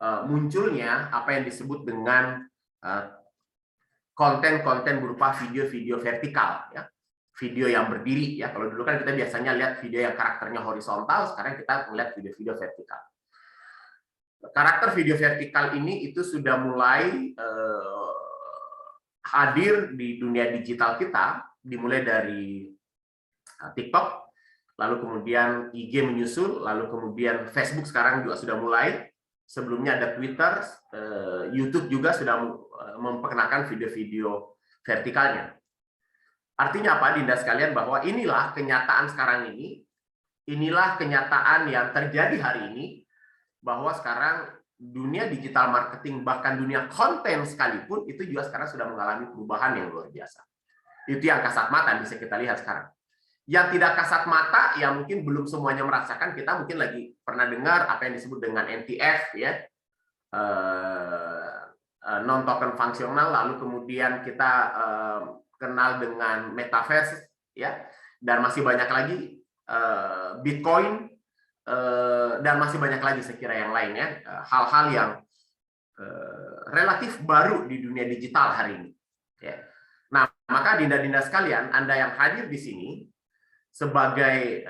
munculnya apa yang disebut dengan konten-konten berupa video-video vertikal, ya, video yang berdiri, ya. Kalau dulu kan kita biasanya lihat video yang karakternya horizontal, sekarang kita melihat video-video vertikal. Karakter video vertikal ini itu sudah mulai hadir di dunia digital kita, dimulai dari TikTok, lalu kemudian IG menyusul, lalu kemudian Facebook sekarang juga sudah mulai. Sebelumnya ada Twitter, YouTube juga sudah memperkenalkan video-video vertikalnya. Artinya apa, Dinda sekalian, bahwa inilah kenyataan sekarang ini, inilah kenyataan yang terjadi hari ini, bahwa sekarang dunia digital marketing, bahkan dunia konten sekalipun, itu juga sekarang sudah mengalami perubahan yang luar biasa. Itu yang kasat mata bisa kita lihat sekarang. Yang tidak kasat mata, ya mungkin belum semuanya merasakan, kita mungkin lagi pernah dengar apa yang disebut dengan NTF, ya, non token fungsional, lalu kemudian kita kenal dengan metaverse, ya, dan masih banyak lagi Bitcoin, dan masih banyak lagi saya kira yang lainnya, hal-hal yang relatif baru di dunia digital hari ini, ya. Nah, maka Dinda-dinda sekalian, Anda yang hadir di sini sebagai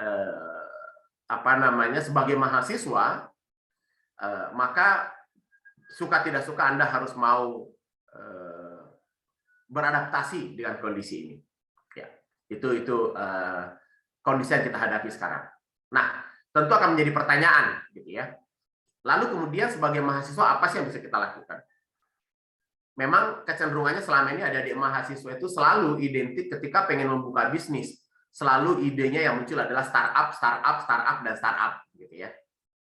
sebagai mahasiswa, maka suka tidak suka Anda harus mau beradaptasi dengan kondisi ini, ya. Itu kondisi yang kita hadapi sekarang. Nah, tentu akan menjadi pertanyaan, gitu ya. Lalu kemudian sebagai mahasiswa apa sih yang bisa kita lakukan? Memang kecenderungannya selama ini ada di mahasiswa itu selalu identik ketika pengen membuka bisnis, selalu idenya yang muncul adalah startup, dan startup, gitu ya.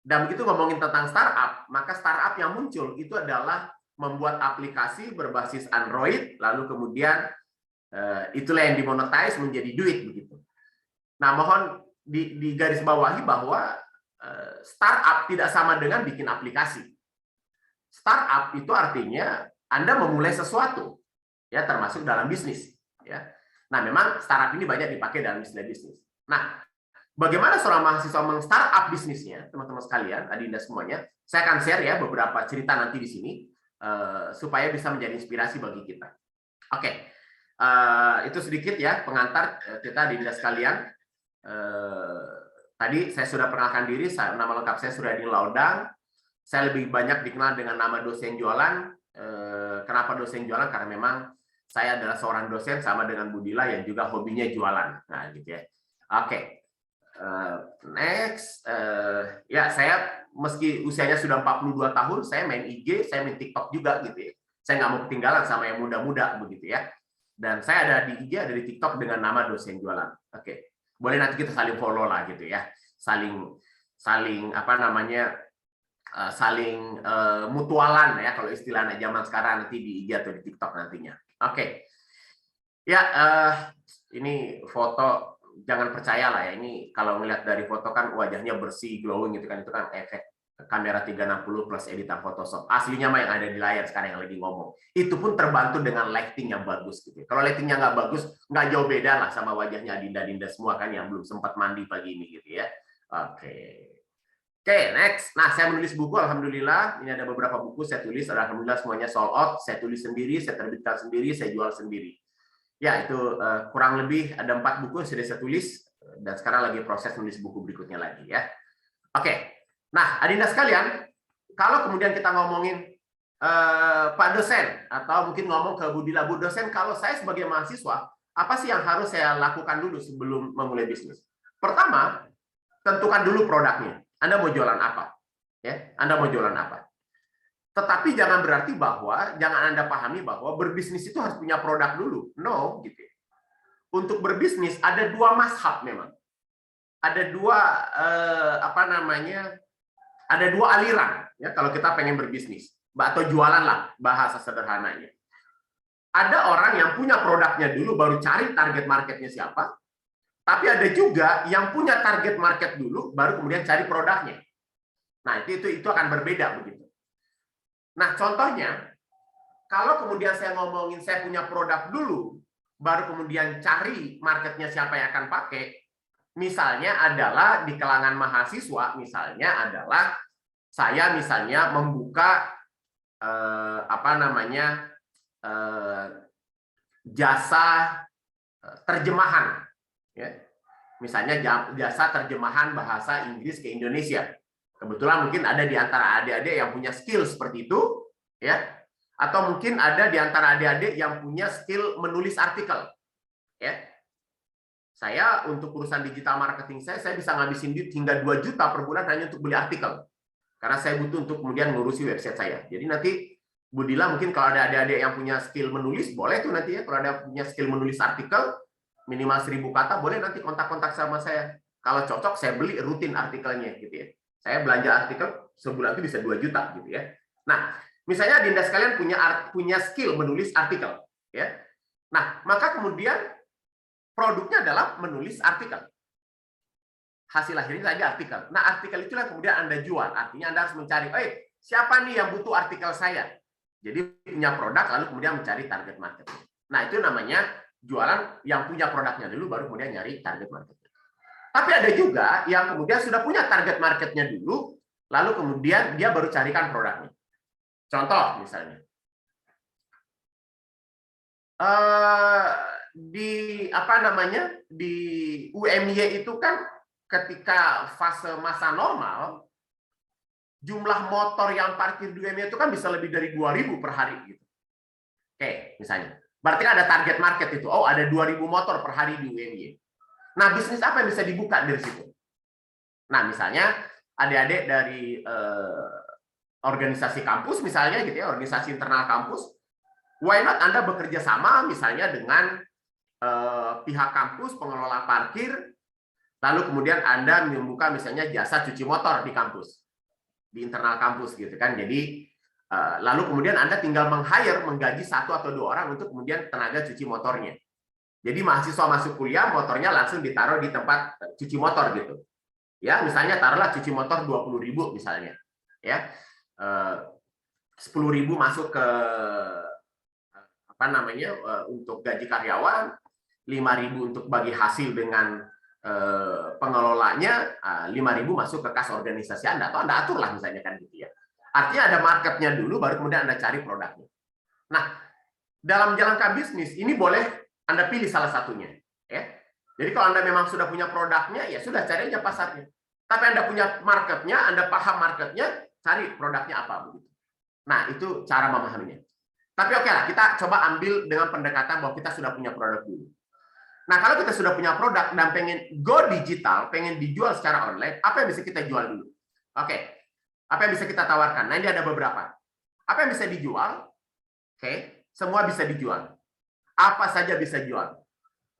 Dan begitu ngomongin tentang startup, maka startup yang muncul itu adalah membuat aplikasi berbasis Android, lalu kemudian itulah yang dimonetize menjadi duit, begitu. Nah, mohon di garis bawahi bahwa startup tidak sama dengan bikin aplikasi. Startup itu artinya Anda memulai sesuatu, ya, termasuk dalam bisnis, ya. Nah, memang startup ini banyak dipakai dalam bisnis. Nah, bagaimana seorang mahasiswa meng-startup bisnisnya, teman-teman sekalian, adinda semuanya, saya akan share ya beberapa cerita nanti di sini, supaya bisa menjadi inspirasi bagi kita. Oke, itu sedikit ya pengantar kita adinda sekalian. Tadi saya sudah perkenalkan diri, nama lengkap saya Suryadi Laudang. Saya lebih banyak dikenal dengan nama dosen jualan. Kenapa dosen jualan? Karena memang saya adalah seorang dosen sama dengan Budila yang juga hobinya jualan. Nah, gitu ya. Oke. Next. Ya, saya meski usianya sudah 42 tahun, saya main IG, saya main TikTok juga, gitu ya. Saya nggak mau ketinggalan sama yang muda-muda, begitu ya. Dan saya ada di IG, ada di TikTok dengan nama dosen jualan. Oke. Boleh nanti kita saling follow lah, gitu ya. Saling mutualan ya kalau istilahnya zaman sekarang, nanti di IG atau di TikTok nantinya. Oke. Ya, ini foto, jangan percaya lah ya, ini kalau melihat dari foto kan wajahnya bersih, glowing gitu kan, itu kan efek kamera 360 plus editan Photoshop. Aslinya mah yang ada di layar sekarang yang lagi ngomong. Itu pun terbantu dengan lighting yang bagus gitu. Kalau lightingnya nggak bagus, nggak jauh beda lah sama wajahnya Dinda-dinda semua kan yang belum sempat mandi pagi ini gitu ya. Oke, next. Nah, saya menulis buku, alhamdulillah. Ini ada beberapa buku saya tulis, alhamdulillah semuanya sold out. Saya tulis sendiri, saya terbitkan sendiri, saya jual sendiri. Ya, itu kurang lebih ada 4 buku yang sudah saya tulis, dan sekarang lagi proses menulis buku berikutnya lagi ya. Oke. Nah, adinda sekalian, kalau kemudian kita ngomongin Pak dosen, atau mungkin ngomong ke Budila, Bu dosen, kalau saya sebagai mahasiswa, apa sih yang harus saya lakukan dulu sebelum memulai bisnis? Pertama, tentukan dulu produknya. Anda mau jualan apa? Ya, Anda mau jualan apa? Tetapi jangan berarti bahwa, jangan Anda pahami bahwa berbisnis itu harus punya produk dulu. No, gitu. Untuk berbisnis ada 2 mazhab memang. Ada 2 ada 2 aliran ya kalau kita pengen berbisnis atau jualan lah bahasa sederhananya. Ada orang yang punya produknya dulu baru cari target marketnya siapa. Tapi ada juga yang punya target market dulu baru kemudian cari produknya. Nah, itu akan berbeda begitu. Nah, contohnya kalau kemudian saya ngomongin saya punya produk dulu baru kemudian cari marketnya siapa yang akan pakai. Misalnya adalah di kalangan mahasiswa, misalnya adalah saya misalnya membuka jasa terjemahan, ya. Misalnya jasa terjemahan bahasa Inggris ke Indonesia. Kebetulan mungkin ada di antara adik-adik yang punya skill seperti itu, ya. Atau mungkin ada di antara adik-adik yang punya skill menulis artikel, ya. Saya untuk urusan digital marketing saya bisa ngabisin duit hingga 2 juta per bulan hanya untuk beli artikel. Karena saya butuh untuk kemudian ngurusi website saya. Jadi nanti Bu Dila mungkin kalau ada adik-adik yang punya skill menulis, boleh tuh nanti ya. Kalau ada punya skill menulis artikel, minimal 1000 kata, boleh nanti kontak-kontak sama saya. Kalau cocok, saya beli rutin artikelnya, gitu ya. Saya belanja artikel sebulan itu bisa 2 juta, gitu ya. Nah, misalnya Dinda sekalian punya skill menulis artikel, ya. Nah, maka kemudian produknya adalah menulis artikel. Hasil akhirnya saja artikel. Nah, artikel itulah kemudian Anda jual. Artinya Anda harus mencari, siapa nih yang butuh artikel saya? Jadi punya produk, lalu kemudian mencari target market. Nah, itu namanya jualan yang punya produknya dulu, baru kemudian nyari target market. Tapi ada juga yang kemudian sudah punya target marketnya dulu, lalu kemudian dia baru carikan produknya. Contoh misalnya, di UMY itu kan ketika fase masa normal, jumlah motor yang parkir di UMY itu kan bisa lebih dari 2.000 per hari gitu. Oke, misalnya. Berarti ada target market itu. Oh, ada 2.000 motor per hari di UMY. Nah, bisnis apa yang bisa dibuka dari situ? Nah, misalnya adik-adik dari organisasi kampus misalnya gitu ya, organisasi internal kampus, why not Anda bekerja sama misalnya dengan pihak kampus, pengelola parkir, lalu kemudian Anda membuka misalnya jasa cuci motor di kampus, di internal kampus gitu kan. Jadi lalu kemudian Anda tinggal menggaji 1 atau 2 orang untuk kemudian tenaga cuci motornya. Jadi mahasiswa masuk kuliah, motornya langsung ditaruh di tempat cuci motor gitu. Ya, misalnya taruhlah cuci motor 20.000 misalnya. Ya. 10.000 masuk ke untuk gaji karyawan, 5.000 untuk bagi hasil dengan pengelolanya, 5.000 masuk ke kas organisasi Anda, atau Anda aturlah misalnya kan gitu ya. Artinya ada marketnya dulu, baru kemudian Anda cari produknya. Nah, dalam jalankan bisnis ini boleh Anda pilih salah satunya, ya. Jadi kalau Anda memang sudah punya produknya, ya sudah cari aja pasarnya. Tapi Anda punya marketnya, Anda paham marketnya, cari produknya apa begitu. Nah, itu cara memahaminya. Tapi oke lah, kita coba ambil dengan pendekatan bahwa kita sudah punya produk dulu. Nah, kalau kita sudah punya produk dan pengen go digital, pengen dijual secara online, apa yang bisa kita jual dulu? Oke, apa yang bisa kita tawarkan? Nah, ini ada beberapa. Apa yang bisa dijual? Oke, semua bisa dijual. Apa saja bisa jual,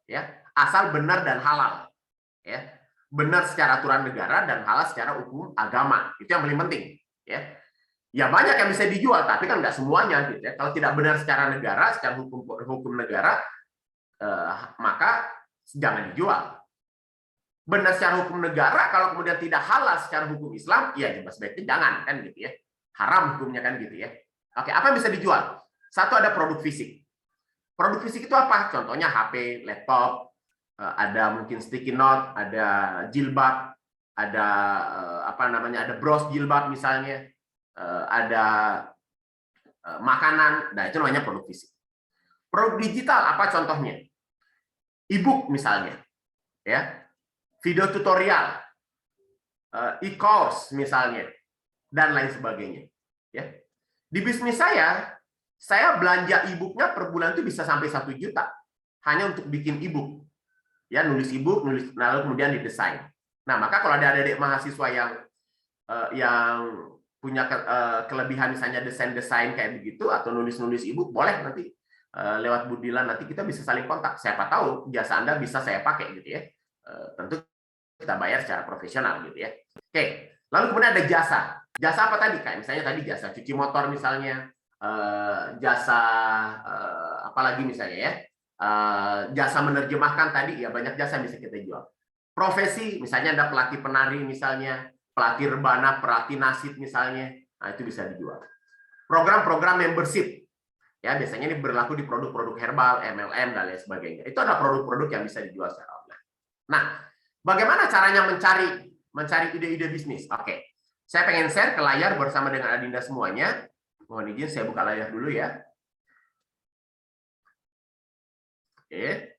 ya, asal benar dan halal, ya, benar secara aturan negara dan halal secara hukum agama, itu yang paling penting, ya. Ya banyak yang bisa dijual, tapi kan nggak semuanya, gitu ya. Kalau tidak benar secara negara, secara hukum negara, maka jangan dijual. Benar secara hukum negara, kalau kemudian tidak halal secara hukum Islam, ya sebaiknya jangan, kan gitu ya. Haram hukumnya kan gitu ya. Oke, apa yang bisa dijual? Satu, ada produk fisik. Produk fisik itu apa? Contohnya HP, laptop, ada mungkin sticky note, ada jilbab, ada ada bros jilbab misalnya, ada makanan. Nah, itu namanya produk fisik. Produk digital apa contohnya? E-book misalnya, ya, video tutorial, e-course misalnya, dan lain sebagainya. Ya, di bisnis saya belanja e-booknya per bulan itu bisa sampai 1 juta hanya untuk bikin e-book, ya, nulis e-book, lalu kemudian didesain. Nah, maka kalau ada adik mahasiswa yang punya kelebihan misalnya desain kayak begitu atau nulis e-book, boleh nanti lewat Bu Dila, nanti kita bisa saling kontak. Siapa tahu jasa Anda bisa saya pakai gitu ya. Tentu kita bayar secara profesional gitu ya. Oke, lalu kemudian ada jasa. Jasa apa tadi? Kayak misalnya tadi jasa cuci motor misalnya. Jasa apalagi misalnya ya, jasa menerjemahkan tadi, ya banyak jasa bisa kita jual. Profesi misalnya ada pelatih penari misalnya, pelatih rebana, pelatih nasib misalnya, nah itu bisa dijual. Program-program membership, ya biasanya ini berlaku di produk-produk herbal, MLM dan lain sebagainya. Itu ada produk-produk yang bisa dijual secara online. Nah, bagaimana caranya mencari ide-ide bisnis? Oke, Saya pengen share ke layar bersama dengan Adinda semuanya. Mohon izin saya buka layar dulu ya. Oke.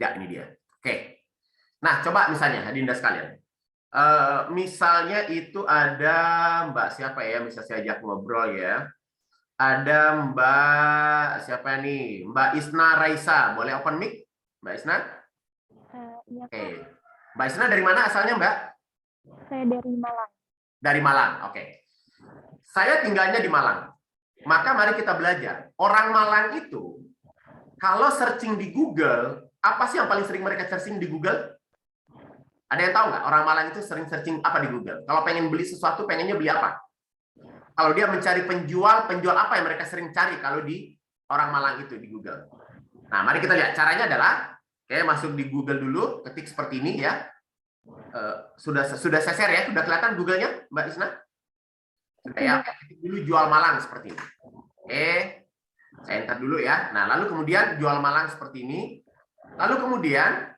Ya, ini dia. Oke. Nah, coba misalnya Adinda sekalian. Misalnya itu ada Mbak siapa ya? Bisa saya ajak ngobrol ya. Ada Mbak siapa nih? Mbak Isna Raisa. Boleh open mic? Mbak Isna? Iya, Oke. Pak. Mbak Isna dari mana asalnya, Mbak? Saya dari Malang. Dari Malang. Oke. Saya tinggalnya di Malang. Maka mari kita belajar. Orang Malang itu kalau searching di Google, apa sih yang paling sering mereka searching di Google? Ada yang tahu nggak? Orang Malang itu sering searching apa di Google? Kalau pengen beli sesuatu, pengennya beli apa? Kalau dia mencari penjual apa yang mereka sering cari kalau di orang Malang itu di Google? Nah, mari kita lihat. Caranya adalah, oke, masuk di Google dulu, ketik seperti ini ya. Sudah saya share ya? Sudah kelihatan Google-nya, Mbak Isna? Sudah ya? Ketik dulu jual Malang seperti ini. Oke, saya enter dulu ya. Nah, lalu kemudian jual Malang seperti ini. Lalu kemudian,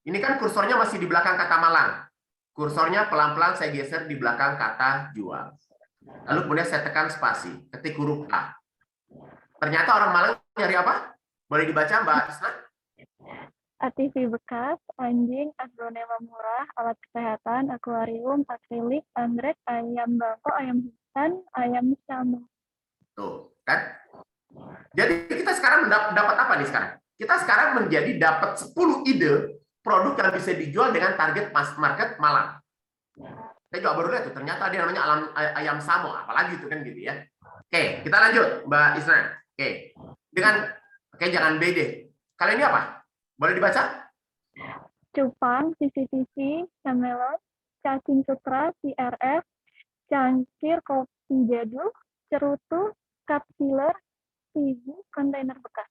ini kan kursornya masih di belakang kata Malang. Kursornya pelan-pelan saya geser di belakang kata jual. Lalu kemudian saya tekan spasi, ketik huruf A. Ternyata orang Malang nyari apa? Boleh dibaca, Mbak Isna? ATV bekas, anjing, agronema murah, alat kesehatan, akuarium, akrilik, anggrek, ayam bangkok, ayam hutan, ayam sama. Tuh, kan? Jadi kita sekarang dapat apa nih sekarang? Kita sekarang menjadi dapat 10 ide produk yang bisa dijual dengan target market Malang. Saya juga baru lihat tuh, ternyata dia namanya ayam samo, apalagi itu kan gitu ya. Oke, kita lanjut, Mbak Isna. Oke, jangan B deh. Kalau ini apa? Boleh dibaca? Cupang, CCTV, camelon, cacing sutra, CRF, cangkir kopi jadul, cerutu, cup sealer, TV, kontainer bekas.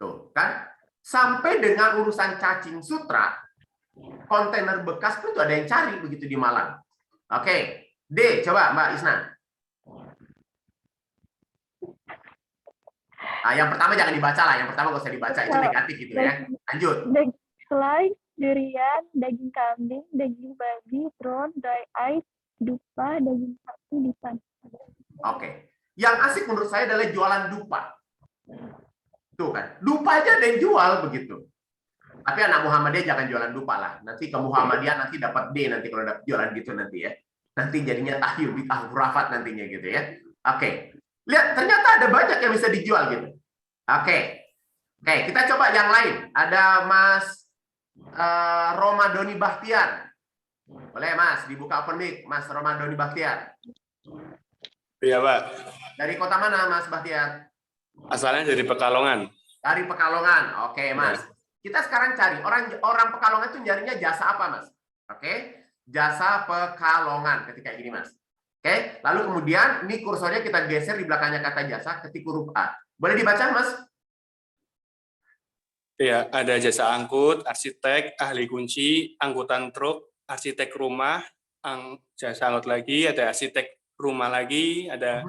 Tuh, kan? Sampai dengan urusan cacing sutra, kontainer bekas pun tuh ada yang cari begitu di Malang. Oke, D, coba Mbak Isna. Yang pertama jangan dibaca lah, yang pertama nggak usah dibaca, itu negatif gitu ya. Lanjut. Selai, durian, daging kambing, daging babi, drone, dry ice, dupa, daging sapi, dipan. Oke. Yang asik menurut saya adalah jualan dupa. Tuh kan, dupa aja ada yang jual begitu. Tapi anak Muhammadiyah jangan jualan dupa lah. Nanti ke Muhammadiyah nanti dapat D nanti kalau dapat jualan gitu nanti ya. Nanti jadinya tahyul, bid'ah, khurafat nantinya gitu ya. Oke. Lihat, ternyata ada banyak yang bisa dijual gitu. Oke, kita coba yang lain. Ada Mas Romadoni Bahtiar. Boleh Mas, dibuka open mic, Mas Romadoni Bahtiar. Iya Pak. Dari kota mana Mas Bahtiar? Asalnya dari Pekalongan. Dari Pekalongan. Oke Mas. Ya. Kita sekarang cari orang Pekalongan itu nyarinya jasa apa Mas? Oke, jasa Pekalongan ketika gini Mas. Oke, lalu kemudian ini kursornya kita geser di belakangnya kata jasa, ketik huruf A. Boleh dibaca Mas? Iya, ada jasa angkut, arsitek, ahli kunci, angkutan truk, arsitek rumah, jasa angkut lagi, ada arsitek rumah lagi, ada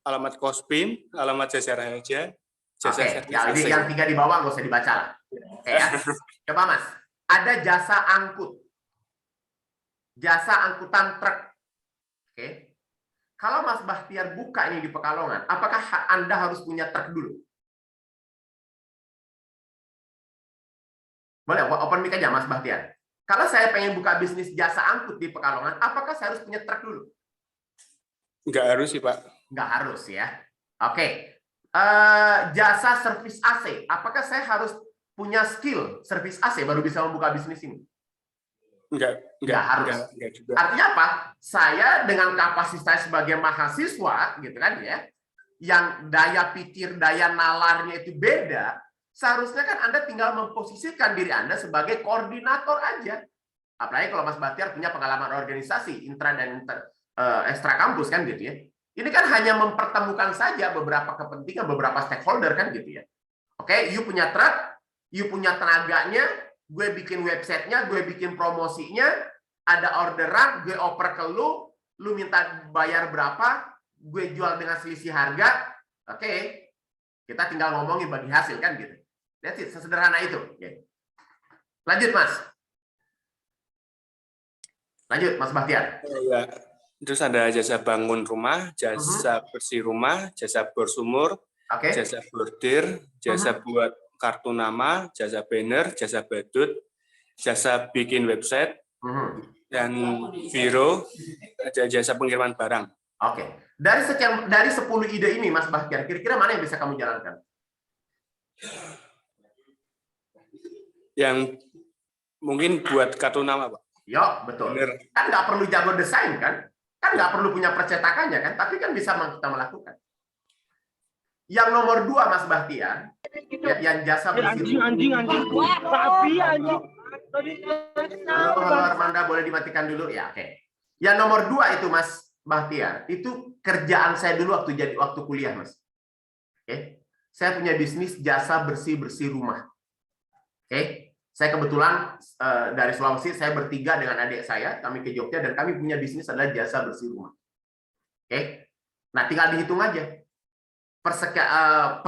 alamat kospin, alamat jasa raja, jasa sertifikasi. Ya, yang 3 di bawah nggak usah dibaca lah. Oke ya. Coba Mas, ada jasa angkut, jasa angkutan truk. Oke. Kalau Mas Bahtiar buka ini di Pekalongan, apakah Anda harus punya truk dulu? Boleh, open mic aja Mas Bahtiar. Kalau saya pengen buka bisnis jasa angkut di Pekalongan, apakah saya harus punya truk dulu? Nggak harus sih, Pak. Nggak harus ya. Oke. Jasa servis AC, apakah saya harus punya skill servis AC baru bisa membuka bisnis ini? Nggak harus. Enggak juga. Artinya apa? Saya dengan kapasitas sebagai mahasiswa, gitu kan ya, yang daya pikir, daya nalarnya itu beda, seharusnya kan Anda tinggal memposisikan diri Anda sebagai koordinator aja. Apalagi kalau Mas Bahtiar punya pengalaman organisasi, intra dan ekstra kampus kan gitu ya. Ini kan hanya mempertemukan saja beberapa kepentingan, beberapa stakeholder kan gitu ya. Oke, you punya truk, you punya tenaganya, gue bikin websitenya, gue bikin promosinya, ada orderan, gue oper ke lu minta bayar berapa, gue jual dengan selisih harga, oke, kita tinggal ngomongin bagi hasil kan gitu. That's it, sesederhana itu. Lanjut Mas. Lanjut, Mas Bahtiar. Ya. Terus ada jasa bangun rumah, jasa bersih rumah, jasa bor sumur, Oke. jasa bordir, jasa buat kartu nama, jasa banner, jasa badut, jasa bikin website, dan biro, ada jasa pengiriman barang. Oke. Dari 10 ide ini, Mas Bahtiar, kira-kira mana yang bisa kamu jalankan? Yang mungkin buat kartu nama, Pak. Yo, betul. Bener. Kan nggak perlu jago desain, kan? Kan nggak perlu punya percetakannya, kan? Tapi kan bisa kita melakukan. Yang nomor 2, Mas Bahtiar, yang jasa bersih. Anjing. Babi, anjing. Halo, Armanda, boleh dimatikan dulu? Ya, oke. Yang nomor 2 itu, Mas Bahtiar, itu kerjaan saya dulu waktu kuliah, Mas. Oke. Saya punya bisnis jasa bersih-bersih rumah. Oke. Saya kebetulan dari Sulawesi, saya bertiga dengan adik saya, kami ke Jogja, dan kami punya bisnis adalah jasa bersih rumah. Oke. Nah, tinggal dihitung aja. Per 5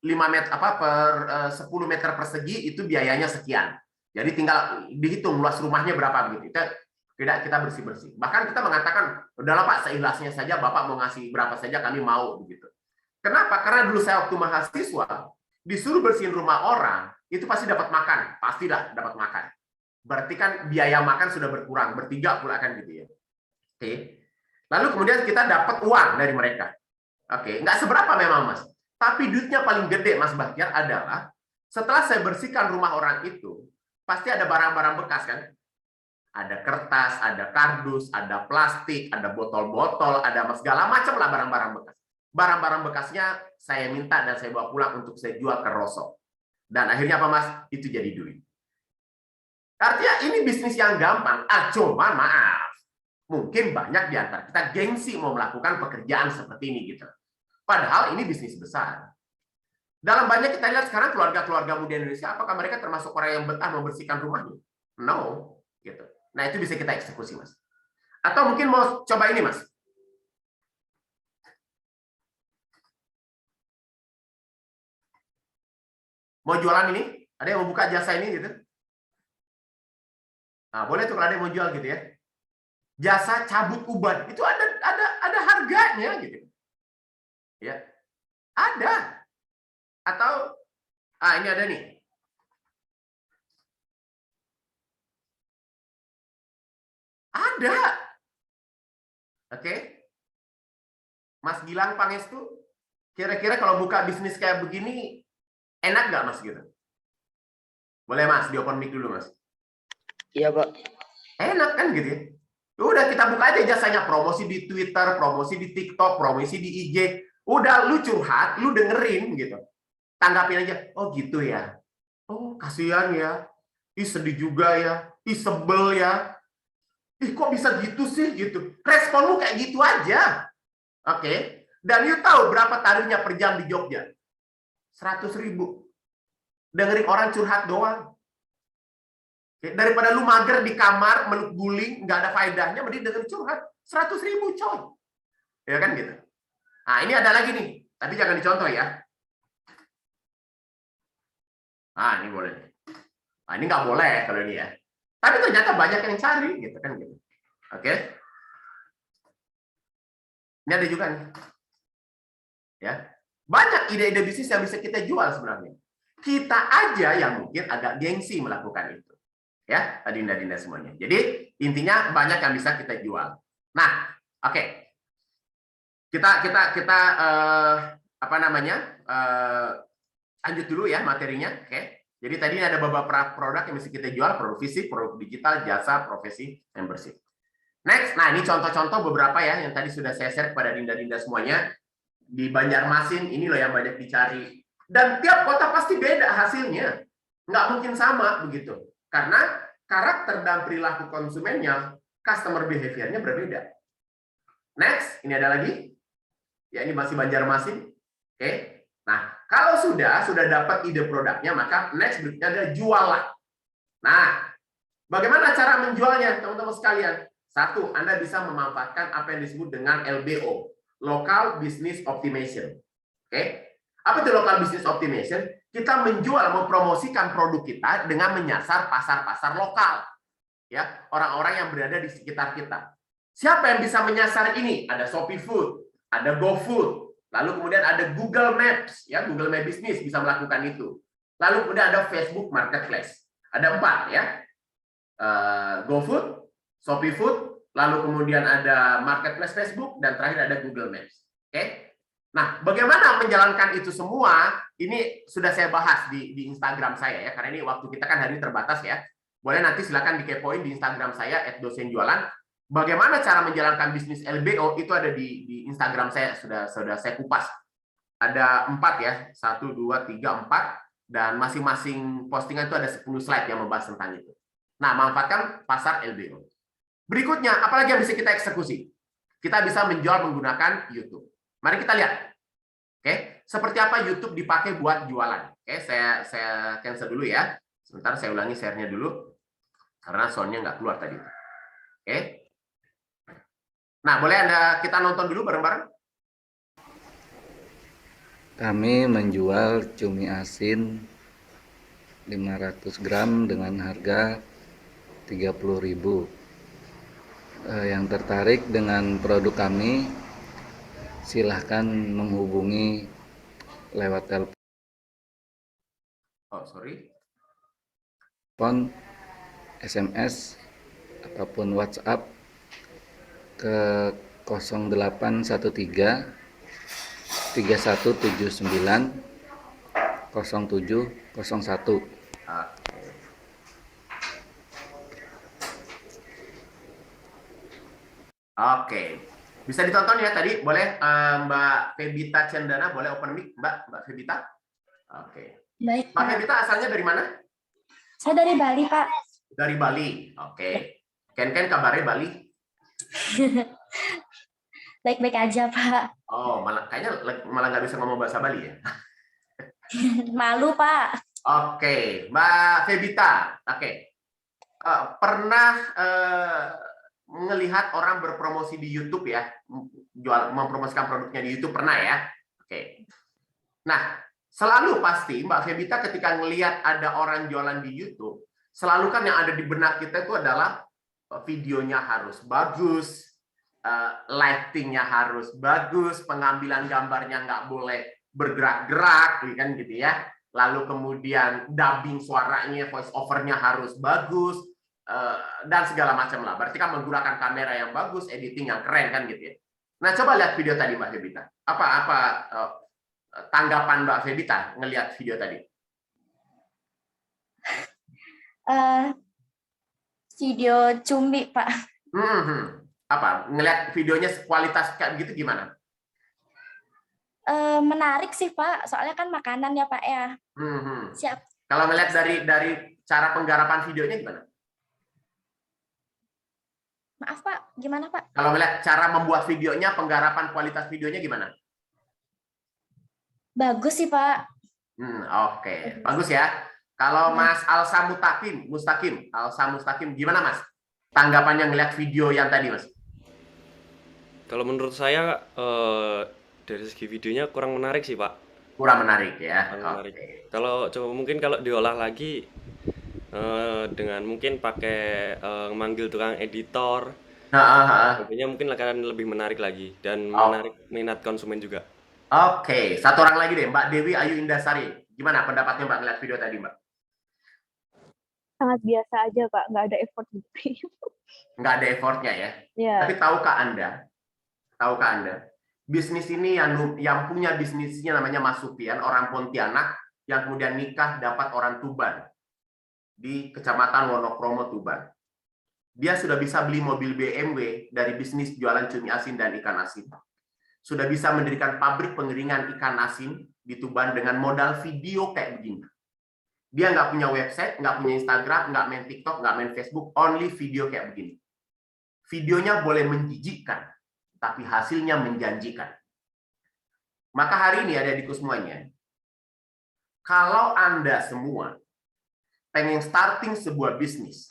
meter per 10 meter persegi itu biayanya sekian. Jadi tinggal dihitung luas rumahnya berapa begitu. Kita bersih-bersih. Bahkan kita mengatakan, udahlah Pak, seikhlasnya saja, Bapak mau ngasih berapa saja kami mau begitu. Kenapa? Karena dulu saya waktu mahasiswa disuruh bersihin rumah orang, itu pasti dapat makan, pastilah dapat makan. Berarti kan biaya makan sudah berkurang, bertiga pula kan gitu ya. Oke. Lalu kemudian kita dapat uang dari mereka. Oke, nggak seberapa memang, Mas. Tapi duitnya paling gede, Mas Bahtiar, adalah setelah saya bersihkan rumah orang itu, pasti ada barang-barang bekas kan? Ada kertas, ada kardus, ada plastik, ada botol-botol, ada segala macam lah barang-barang bekas. Barang-barang bekasnya saya minta dan saya bawa pulang untuk saya jual ke Rosso. Dan akhirnya apa, Mas? Itu jadi duit. Artinya ini bisnis yang gampang. Cuma maaf, mungkin banyak di antara kita gengsi mau melakukan pekerjaan seperti ini gitu. Padahal ini bisnis besar. Dalam banyak kita lihat sekarang keluarga-keluarga muda Indonesia, apakah mereka termasuk orang yang betah membersihkan rumahnya? No, gitu. Nah, itu bisa kita eksekusi, Mas. Atau mungkin mau coba ini, Mas. Mau jualan ini? Ada yang mau buka jasa ini gitu? Nah, boleh tuh kalau ada yang mau jual gitu ya. Jasa cabut uban itu ada harganya gitu. Ya. Ada. Atau ini ada nih. Ada. Oke. Mas Gilang Pangestu, kira-kira kalau buka bisnis kayak begini enak nggak, Mas gitu? Boleh, Mas, di open mic dulu, Mas. Iya, Pak. Enak kan gitu ya. Udah kita buka aja jasanya, promosi di Twitter, promosi di TikTok, promosi di IG. Udah lu curhat, lu dengerin gitu. Tanggapin aja. Oh gitu ya. Oh kasihan ya. Ih sedih juga ya. Ih sebel ya. Ih kok bisa gitu sih gitu. Respon lu kayak gitu aja. Oke. Dan you tahu berapa tarifnya per jam di Jogja? 100.000. Dengerin orang curhat doang. Daripada lu mager di kamar meluk guling nggak ada faedahnya, mending dengerin curhat. 100.000 coy. Ya kan gitu. Nah ini ada lagi nih. Tapi jangan dicontoh ya. Ini boleh. Nah, ini nggak boleh kalau ini ya. Tapi ternyata banyak yang cari gitu kan gitu. Oke. Ini ada juga nih. Ya. Banyak ide-ide bisnis yang bisa kita jual sebenarnya. Kita aja yang mungkin agak gengsi melakukan itu. Ya, Dinda-dinda semuanya. Jadi intinya banyak yang bisa kita jual. Nah, oke. Kita apa namanya? Lanjut dulu ya materinya. Oke. Jadi tadi ada beberapa produk yang bisa kita jual, produk fisik, produk digital, jasa, profesi, membership. Next, nah ini contoh-contoh beberapa ya yang tadi sudah saya share kepada Dinda-dinda semuanya. Di Banjarmasin ini loh yang banyak dicari. Dan tiap kota pasti beda hasilnya. Nggak mungkin sama begitu. Karena karakter dan perilaku konsumennya, customer behavior-nya berbeda. Next, ini ada lagi. Ya ini masih Banjarmasin. Oke. Nah, kalau sudah dapat ide produknya, maka next berikutnya adalah jualan. Nah, bagaimana cara menjualnya, teman-teman sekalian? Satu, Anda bisa memanfaatkan apa yang disebut dengan LBO, Local Business Optimization. Oke? Apa itu Local Business Optimization? Kita menjual, mempromosikan produk kita dengan menyasar pasar-pasar lokal. ya, orang-orang yang berada di sekitar kita. Siapa yang bisa menyasar ini? Ada Shopee Food, ada GoFood, lalu kemudian ada Google Maps, ya, Google Maps Business bisa melakukan itu. Lalu kemudian ada Facebook Marketplace. Ada 4 ya. GoFood, Shopee Food, lalu kemudian ada Marketplace Facebook, dan terakhir ada Google Maps. Oke? Nah, bagaimana menjalankan itu semua? Ini sudah saya bahas di Instagram saya ya, karena ini waktu kita kan hari ini terbatas ya. Boleh nanti silakan dikepoin di Instagram saya @dosenjualan. Bagaimana cara menjalankan bisnis LBO itu ada di Instagram saya, sudah saya kupas. Ada 4 ya, 1, 2, 3, 4, dan masing-masing postingan itu ada 10 slide yang membahas tentang itu. Nah, manfaatkan pasar LBO. Berikutnya, apalagi yang bisa kita eksekusi? Kita bisa menjual menggunakan YouTube. Mari kita lihat. Oke, seperti apa YouTube dipakai buat jualan. Oke, saya cancel dulu ya. Sebentar, saya ulangi share-nya dulu. Karena soundnya nggak keluar tadi. Oke. Nah, boleh kita nonton dulu bareng-bareng? Kami menjual cumi asin 500 gram dengan harga 30.000. Yang tertarik dengan produk kami, silahkan menghubungi lewat telepon, SMS, ataupun WhatsApp ke 0813 3179 0701. Oke, bisa ditonton ya tadi. Boleh Mbak Febita Cendana, boleh open mic Mbak Febita? Oke. Baik, Mbak Pak. Febita asalnya dari mana? Saya dari Bali, Pak. Dari Bali. Oke. Ken kabarnya Bali? Baik-baik aja, Pak. Oh, kayaknya malah nggak bisa ngomong bahasa Bali ya? Malu, Pak. Oke, Mbak Febita. Oke. Pernah melihat orang berpromosi di YouTube ya, mempromosikan produknya di YouTube, pernah ya? Oke. Nah, selalu pasti Mbak Febita ketika ngelihat ada orang jualan di YouTube, selalu kan yang ada di benak kita itu adalah videonya harus bagus, lightingnya harus bagus, pengambilan gambarnya nggak boleh bergerak-gerak, kan gitu ya. Lalu kemudian dubbing suaranya, voice over-nya harus bagus, dan segala macam lah. Berarti kan menggunakan kamera yang bagus, editing yang keren kan gitu ya. Nah, coba lihat video tadi Mbak Febita. Apa tanggapan Mbak Febita ngelihat video tadi? Video cumi, Pak. Apa? Ngelihat videonya kualitas kayak begitu gimana? Menarik sih, Pak. Soalnya kan makanan ya, Pak ya. Siap. Kalau melihat dari cara penggarapan videonya gimana? Maaf, Pak. Gimana, Pak? Kalau melihat cara membuat videonya, penggarapan kualitas videonya gimana? Bagus sih, Pak. Oke. Bagus ya. Kalau Mas Alsa Mustaqim, gimana Mas? Tanggapannya ngelihat video yang tadi, Mas? Kalau menurut saya dari segi videonya kurang menarik sih, Pak. Kurang menarik ya. Kurang menarik. Kalau coba mungkin kalau diolah lagi dengan mungkin pakai manggil tukang editor, tentunya mungkin akan lebih menarik lagi dan menarik minat konsumen juga. Oke, satu orang lagi deh, Mbak Dewi Ayu Indasari. Gimana pendapatnya Mbak ngeliat video tadi, Mbak? Sangat biasa aja, Pak. Nggak ada effort gitu. Nggak ada effortnya ya? Ya. Tapi tahukah Anda, bisnis ini yang punya bisnisnya namanya Mas Supian, orang Pontianak, yang kemudian nikah dapat orang Tuban di Kecamatan Wonokromo, Tuban. Dia sudah bisa beli mobil BMW dari bisnis jualan cumi asin dan ikan asin. Sudah bisa mendirikan pabrik pengeringan ikan asin di Tuban dengan modal video kayak begini. Dia nggak punya website, nggak punya Instagram, nggak main TikTok, nggak main Facebook, only video kayak begini. Videonya boleh menjijikkan, tapi hasilnya menjanjikan. Maka hari ini adik-adikku semuanya, kalau Anda semua pengen starting sebuah bisnis,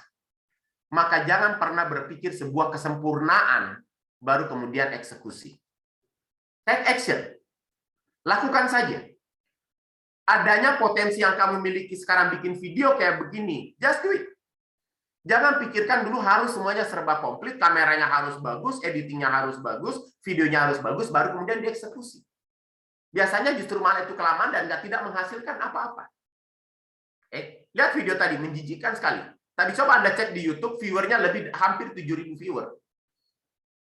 maka jangan pernah berpikir sebuah kesempurnaan baru kemudian eksekusi. Take action. Lakukan saja. Adanya potensi yang kamu miliki sekarang bikin video kayak begini, just do it. Jangan pikirkan dulu harus semuanya serba komplit, kameranya harus bagus, editingnya harus bagus, videonya harus bagus, baru kemudian dieksekusi. Biasanya justru malah itu kelamaan dan tidak menghasilkan apa-apa. Lihat video tadi, menjijikkan sekali. Tadi coba Anda cek di YouTube, viewernya hampir 7.000 viewer.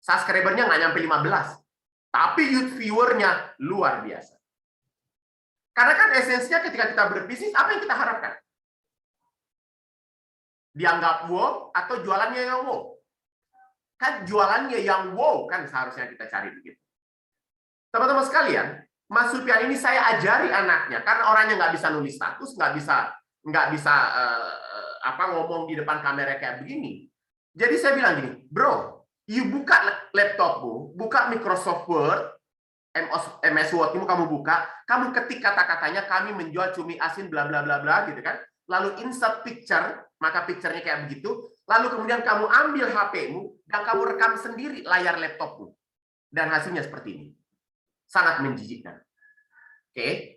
Subscribernya nggak nyampe 15. Tapi viewernya luar biasa. Karena kan esensinya ketika kita berbisnis, apa yang kita harapkan? Dianggap wow atau jualannya yang wow? Kan jualannya yang wow kan seharusnya kita cari begitu. Teman-teman sekalian, Mas Supian ini saya ajari anaknya karena orangnya nggak bisa nulis status, nggak bisa ngomong di depan kamera kayak begini. Jadi saya bilang gini, bro, you buka laptopmu, buka Microsoft Word, MS Word, kamu buka, kamu ketik kata-katanya kami menjual cumi asin bla bla bla bla gitu kan. Lalu insert picture, maka picture-nya kayak begitu. Lalu kemudian kamu ambil HP-mu dan kamu rekam sendiri layar laptopmu. Dan hasilnya seperti ini. Sangat menjijikkan. Oke.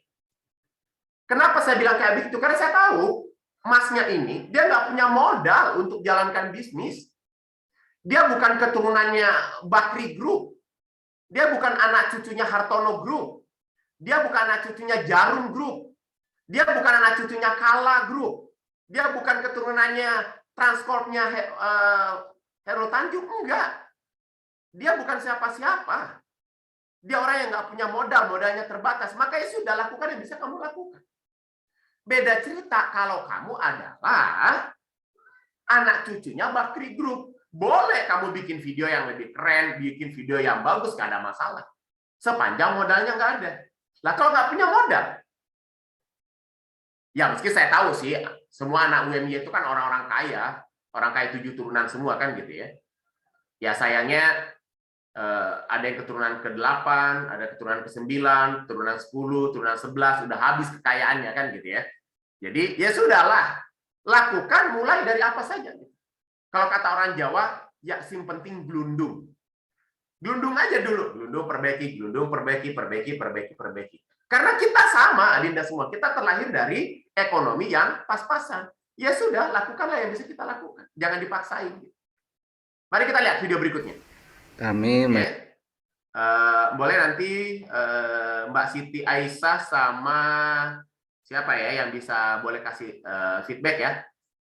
Kenapa saya bilang kayak begitu? Karena saya tahu masnya ini, dia nggak punya modal untuk jalankan bisnis. Dia bukan keturunannya Bakri Group. Dia bukan anak cucunya Hartono Group. Dia bukan anak cucunya Jarum Group. Dia bukan anak cucunya Kala Group. Dia bukan keturunannya Transcorp-nya Heru Tanjung. Enggak. Dia bukan siapa-siapa. Dia orang yang nggak punya modal, modalnya terbatas. Makanya sudah lakukan yang bisa kamu lakukan. Beda cerita kalau kamu adalah anak cucunya Bakri Group. Boleh kamu bikin video yang lebih keren, bikin video yang bagus, nggak ada masalah. Sepanjang modalnya nggak ada. Lah kalau nggak punya modal, ya meski saya tahu sih, semua anak UMY itu kan orang-orang kaya 7 turunan semua kan gitu ya. Ya sayangnya ada yang keturunan ke-8, ada keturunan ke-9, keturunan 10, keturunan 11, udah habis kekayaannya kan gitu ya. Jadi ya sudahlah, lakukan mulai dari apa saja. Kalau kata orang Jawa, ya yang penting glundung. Glundung aja dulu, glundung perbaiki, perbaiki. Karena kita sama, Adinda semua, kita terlahir dari ekonomi yang pas-pasan. Ya sudah, lakukanlah yang bisa kita lakukan. Jangan dipaksain. Mari kita lihat video berikutnya. Kami boleh nanti Mbak Siti Aisyah sama siapa ya yang bisa boleh kasih feedback ya.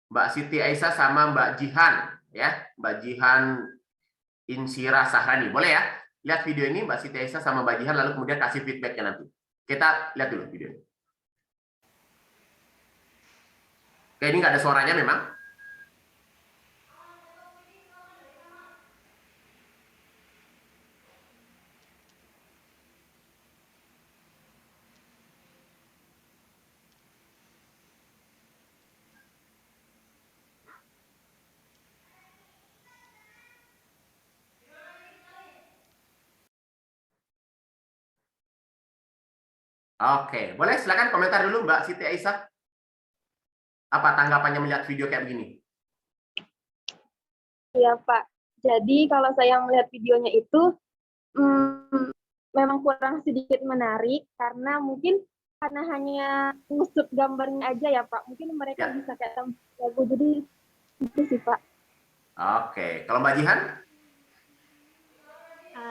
Mbak Siti Aisyah sama Mbak Jihan ya, Mbak Jihan Insira Sahrani. Boleh ya? Lihat video ini Mbak Siti Aisyah sama Mbak Jihan lalu kemudian kasih feedbacknya nanti. Kita lihat dulu video ini. Oke, ini nggak ada suaranya memang. Oke, boleh silakan komentar dulu Mbak Siti Aisyah. Apa tanggapannya melihat video kayak begini? Iya Pak, jadi kalau saya melihat videonya itu memang kurang sedikit menarik karena mungkin karena hanya ngusut gambarnya aja ya Pak. Mungkin mereka bisa kayak lagu, jadi itu sih Pak. Oke, kalau Mbak Jihan?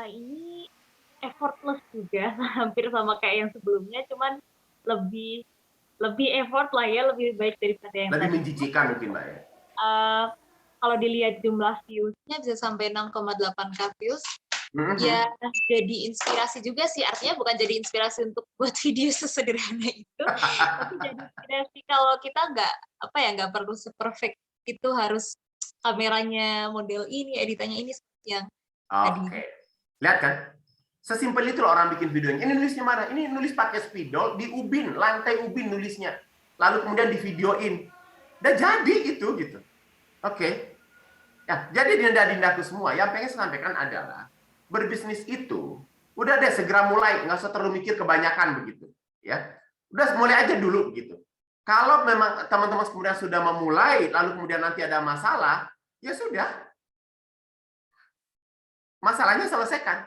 Ini effortless juga, hampir sama kayak yang sebelumnya, cuman lebih effort lah ya, lebih baik daripada yang lebih menjijikan mungkin Mbak ya. Kalau dilihat jumlah views-nya bisa sampai 6,8K views. Ya jadi inspirasi juga sih, artinya bukan jadi inspirasi untuk buat video sesederhana itu, tapi jadi inspirasi kalau kita nggak perlu seperfect itu, harus kameranya model ini, editannya ini yang tadi. Lihat kan, sesimpel itu loh orang bikin videonya. Ini nulisnya mana? Ini nulis pakai spidol di ubin, lantai ubin nulisnya, lalu kemudian di videoin, dan jadi itu gitu. Oke. Ya, jadi dinda-dindaku semua, yang pengen saya sampaikan adalah berbisnis itu udah deh segera mulai, nggak usah terlalu mikir kebanyakan begitu ya, udah mulai aja dulu gitu. Kalau memang teman-teman kemudian sudah memulai lalu kemudian nanti ada masalah, ya sudah, masalahnya selesaikan,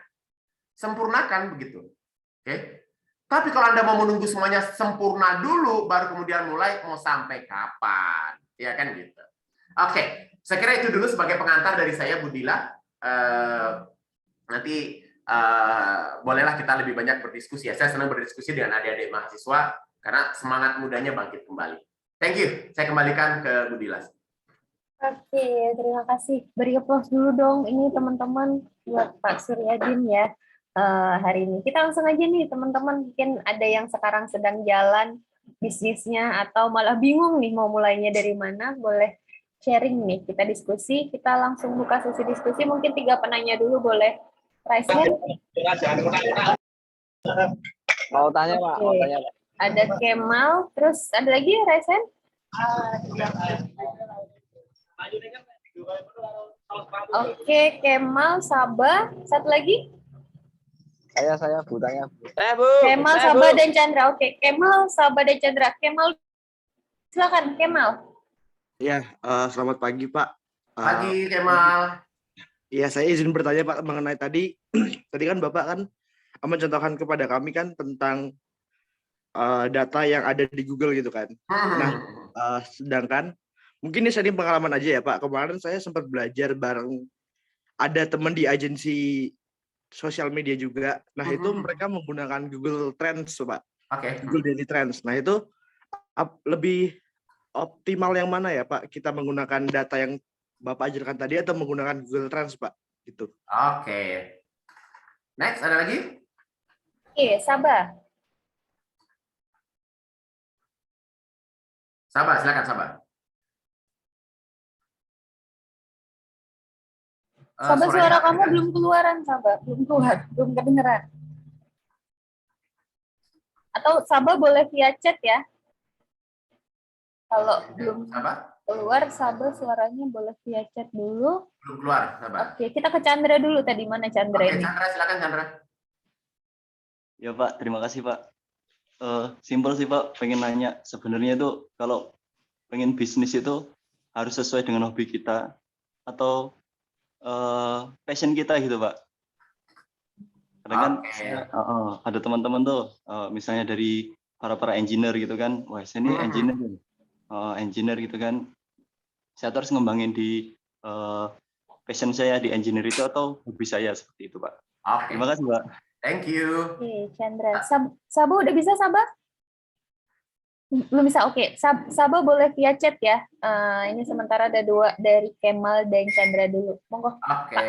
sempurnakan begitu. Oke. Tapi kalau Anda mau menunggu semuanya sempurna dulu baru kemudian mulai, mau sampai kapan ya kan gitu. Oke, saya kira itu dulu sebagai pengantar dari saya, Bu Dila. Nanti bolehlah kita lebih banyak berdiskusi ya. Saya senang berdiskusi dengan adik-adik mahasiswa karena semangat mudanya bangkit kembali. Thank you. Saya kembalikan ke Bu Dila. Oke, terima kasih. Beri applause dulu dong ini teman-teman buat Pak Suryadin ya hari ini. Kita langsung aja nih teman-teman, mungkin ada yang sekarang sedang jalan bisnisnya atau malah bingung nih mau mulainya dari mana, boleh sharing nih, kita diskusi, kita langsung buka sesi diskusi, mungkin 3 penanya dulu boleh raise hand. Mau tanya Pak, mau tanya Pak. Ada Kemal, terus ada lagi raise hand? Oke, Kemal, Sabah, satu lagi? Saya Bu, tanya Bu. Kemal, Sabah, dan Chandra. Oke, Kemal, Sabah, dan Chandra. Kemal, silakan Kemal. Ya, selamat pagi Pak. Pagi Kemal. Ya, saya izin bertanya Pak mengenai tadi kan Bapak kan mencontohkan kepada kami kan tentang data yang ada di Google gitu kan. Nah, sedangkan mungkin ini sering pengalaman aja ya Pak. Kemarin saya sempat belajar bareng ada teman di agensi sosial media juga. Nah, itu mereka menggunakan Google Trends Pak. Google Daily Trends. Nah, itu lebih optimal yang mana ya Pak? Kita menggunakan data yang Bapak ajarkan tadi atau menggunakan Google Trends Pak? Gitu. Oke. Next, ada lagi? Oke, Sabah. Sabah, silakan Sabah. Sabah, suara kamu belum keluaran, Sabah. Belum keluar, belum kedengeran. Atau Sabah boleh via chat ya. Kalau belum keluar, Sabah suaranya boleh via chat dulu. Belum keluar, Sabah. Oke, kita ke Chandra dulu tadi. Mana Chandra ini? Chandra, silakan Chandra. Ya Pak, terima kasih Pak. Simpel sih Pak, pengen nanya. Sebenarnya itu kalau pengen bisnis itu harus sesuai dengan hobi kita atau passion kita gitu Pak. Karena kan ada teman-teman tuh, misalnya dari para engineer gitu kan, wah saya ini engineer gitu kan, saya harus ngembangin di passion saya di engineer itu atau hobi saya seperti itu Pak. Terima kasih Pak. Thank you. Oke, Chandra. Sabah udah bisa Sabah? Belum bisa. Oke, Sabah boleh via chat ya. Ini sementara ada 2 dari Kemal dan Chandra dulu. Monggo. Oke.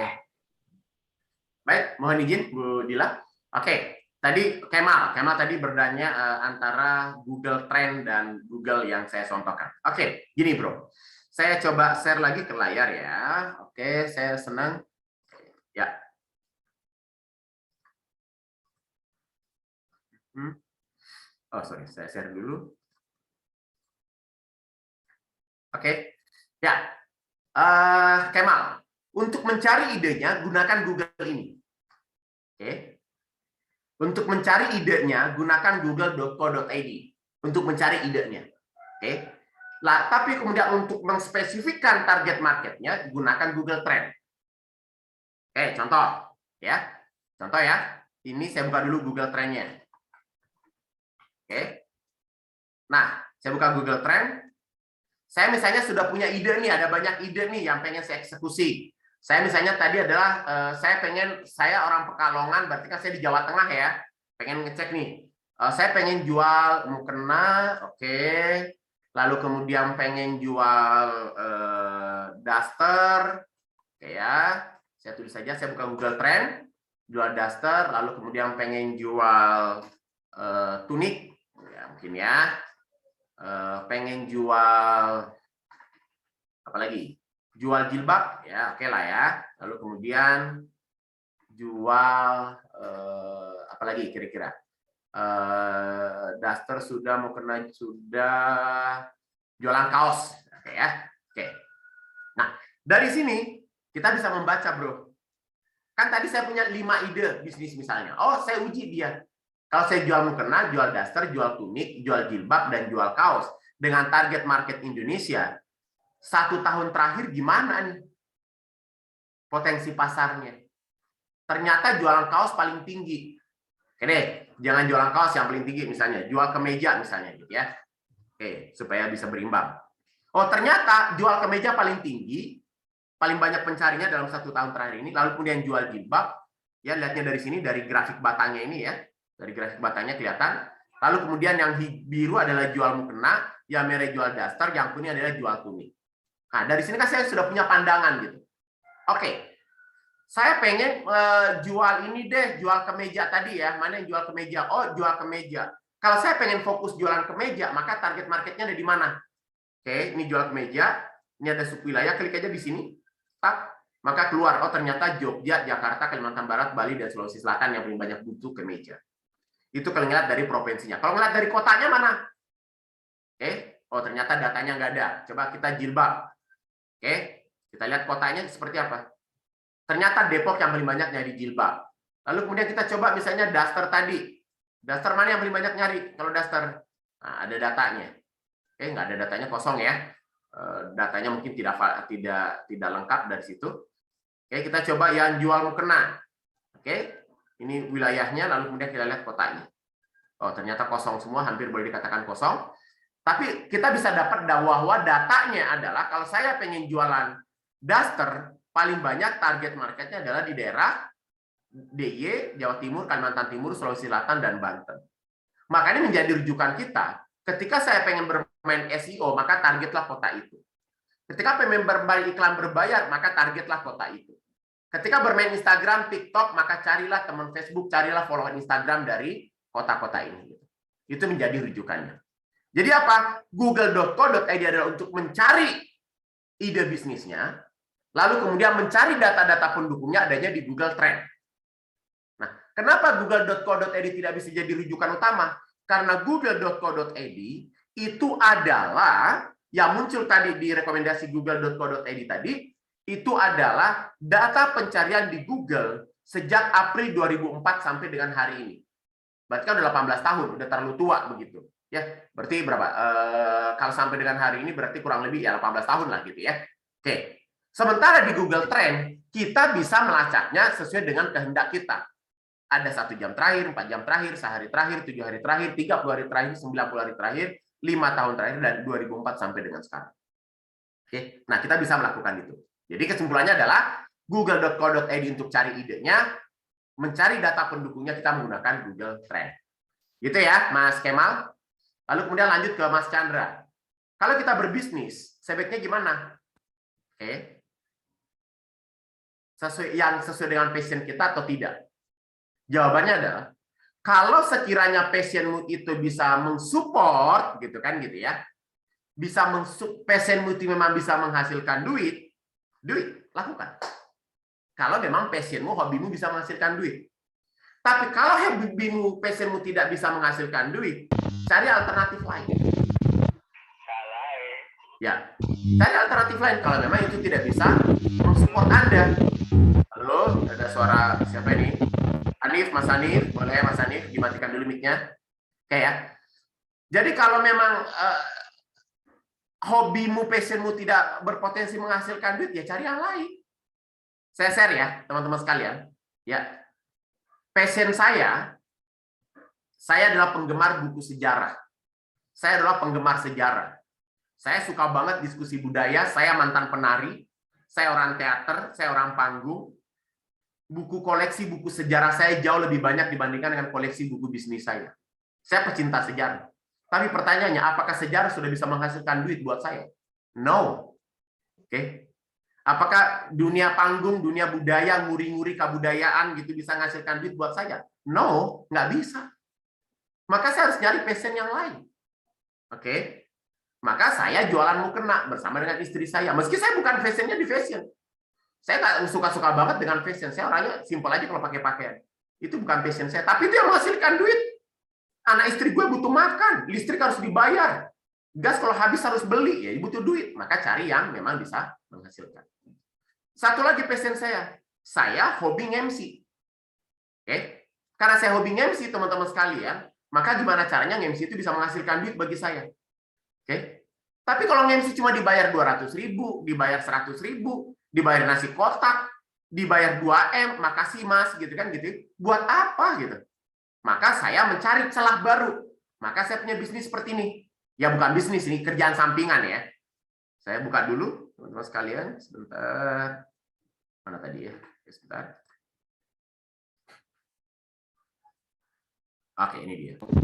Baik, mohon izin Bu Dila. Oke, tadi Kemal tadi bertanya antara Google Trend dan Google yang saya contohkan. Oke, gini Bro. Saya coba share lagi ke layar ya. Oke, saya senang. Ya. Oh, sorry, saya share dulu. Oke. Ya. Kemal, untuk mencari idenya gunakan Google ini. Oke. Untuk mencari idenya gunakan google.co.id untuk mencari idenya. Oke. Lah, tapi kemudian untuk mengspesifikkan target marketnya gunakan Google Trend. Oke, contoh ya. Contoh ya. Ini saya buka dulu Google Trend-nya. Oke. Nah, saya buka Google Trend. Saya misalnya sudah punya ide nih, ada banyak ide nih yang pengen saya eksekusi. Saya misalnya tadi adalah saya orang Pekalongan, berarti kan saya di Jawa Tengah ya. Pengen ngecek nih. Saya pengen jual mukena, oke. Lalu kemudian pengen jual daster, oke ya. Saya tulis saja, saya buka Google Trend, jual daster, lalu kemudian pengen jual tunik, ya mungkin ya. Pengen jual apa lagi? Jual jilbab, ya oke lah ya. Lalu kemudian jual apa lagi kira-kira? Daster sudah, mau kena sudah, jualan kaos, oke ya. Oke. Nah, dari sini kita bisa membaca, Bro. Kan tadi saya punya 5 ide bisnis misalnya. Oh, saya uji dia. Kalau saya jual mukena, jual daster, jual tunik, jual jilbab, dan jual kaos dengan target market Indonesia, 1 tahun terakhir gimana nih potensi pasarnya? Ternyata jualan kaos paling tinggi. Oke deh, jangan jualan kaos yang paling tinggi misalnya, jual kemeja misalnya gitu ya. Oke, supaya bisa berimbang. Oh, ternyata jual kemeja paling tinggi, paling banyak pencarinya dalam 1 tahun terakhir ini, lalu kemudian jual jilbab, ya lihatnya dari sini, dari grafik batangnya ini ya, dari grafik batangnya kelihatan. Lalu kemudian yang biru adalah jual mukena, yang merah jual daster, yang kuning adalah jual tunic. Nah, dari sini kan saya sudah punya pandangan gitu. Oke, saya pengen jual ini deh, jual kemeja tadi ya. Mana yang jual kemeja? Oh, jual kemeja. Kalau saya pengen fokus jualan kemeja, maka target marketnya ada di mana? Oke, ini jual kemeja. Ini ada subwilayah, klik aja di sini. Tak, maka keluar. Oh, ternyata Jogja, Jakarta, Kalimantan Barat, Bali, dan Sulawesi Selatan yang paling banyak butuh kemeja. Itu kalau ngeliat dari provinsinya. Kalau ngeliat dari kotanya mana? Oke, oh ternyata datanya nggak ada. Coba kita jilbab. Oke, kita lihat kotanya seperti apa. Ternyata Depok yang paling banyak nyari jilbab. Lalu kemudian kita coba misalnya daster tadi. Daster mana yang paling banyak nyari? Kalau daster, nah, ada datanya. Oke, nggak ada datanya, kosong ya. Datanya mungkin tidak lengkap dari situ. Oke, kita coba yang jual mukena. Oke, ini wilayahnya, lalu kemudian kita lihat kotanya. Oh, ternyata kosong semua, hampir boleh dikatakan kosong. Tapi kita bisa dapat bahwa datanya adalah kalau saya pengen jualan daster, paling banyak target marketnya adalah di daerah DIY, Jawa Timur, Kalimantan Timur, Sulawesi Selatan, dan Banten. Maka ini menjadi rujukan kita. Ketika saya pengen bermain SEO, maka targetlah kota itu. Ketika pengen bermain iklan berbayar, maka targetlah kota itu. Ketika bermain Instagram, TikTok, maka carilah teman Facebook, carilah follower Instagram dari kota-kota ini. Itu menjadi rujukannya. Jadi apa? Google.co.id adalah untuk mencari ide bisnisnya, lalu kemudian mencari data-data pendukungnya adanya di Google Trend. Nah, kenapa Google.co.id tidak bisa jadi rujukan utama? Karena Google.co.id itu adalah yang muncul tadi di rekomendasi Google.co.id tadi, itu adalah data pencarian di Google sejak April 2004 sampai dengan hari ini. Berarti kan udah 18 tahun, udah terlalu tua begitu. Ya, berarti berapa? Kalau sampai dengan hari ini berarti kurang lebih ya 18 tahun lah gitu ya. Oke. Sementara di Google Trend, kita bisa melacaknya sesuai dengan kehendak kita. Ada 1 jam terakhir, 4 jam terakhir, sehari terakhir, 7 hari terakhir, 30 hari terakhir, 90 hari terakhir, 5 tahun terakhir, dan 2004 sampai dengan sekarang. Oke, nah kita bisa melakukan itu. Jadi kesimpulannya adalah google.co.id untuk cari idenya, mencari data pendukungnya kita menggunakan Google Trend. Gitu ya, Mas Kemal. Lalu kemudian lanjut ke Mas Chandra. Kalau kita berbisnis, sebaiknya gimana? Oke. Sesuai dengan passion kita atau tidak? Jawabannya adalah, kalau sekiranya passionmu itu bisa mensupport, gitu kan, gitu ya, passionmu itu memang bisa menghasilkan duit, lakukan. Kalau memang passionmu, hobimu bisa menghasilkan duit. Tapi kalau hobimu, passionmu tidak bisa menghasilkan duit, cari alternatif lain. Ya, cari alternatif lain kalau memang itu tidak bisa mensupport Anda. Halo, ada suara siapa ini? Hanif, Mas Hanif, boleh Mas Hanif dimatikan dulu mic-nya. Oke ya. Jadi kalau memang hobimu, passionmu tidak berpotensi menghasilkan duit, ya cari yang lain. Saya share ya, teman-teman sekalian. Ya, passion saya adalah penggemar buku sejarah. Saya adalah penggemar sejarah. Saya suka banget diskusi budaya. Saya mantan penari. Saya orang teater. Saya orang panggung. Buku koleksi buku sejarah saya jauh lebih banyak dibandingkan dengan koleksi buku bisnis saya. Saya pecinta sejarah. Tapi pertanyaannya, apakah sejarah sudah bisa menghasilkan duit buat saya? No. Oke. Apakah dunia panggung, dunia budaya, nguri-nguri kebudayaan gitu bisa menghasilkan duit buat saya? No, nggak bisa. Maka saya harus nyari passion yang lain. Oke. Maka saya jualan mukena bersama dengan istri saya. Meski saya bukan fashionnya di fashion. Saya nggak suka-suka banget dengan fashion. Saya orangnya simpel aja kalau pakai pakaian. Itu bukan passion saya. Tapi itu yang menghasilkan duit. Anak istri gue butuh makan. Listrik harus dibayar. Gas kalau habis harus beli. Ya butuh duit. Maka cari yang memang bisa menghasilkan. Satu lagi passion saya. Saya hobi MC. Oke? Karena saya hobi MC, teman-teman sekalian, maka gimana caranya MC itu bisa menghasilkan duit bagi saya? Oke? Tapi kalau MC cuma dibayar 200.000, dibayar 100.000, dibayar nasi kotak, dibayar 2M, makasih Mas, gitu kan gitu. Buat apa gitu? Maka saya mencari celah baru. Maka saya punya bisnis seperti ini. Ya bukan bisnis ini, kerjaan sampingan ya. Saya buka dulu. teman-teman sekalian, sebentar. Mana tadi ya? Sebentar. Oke, ini dia. Oke.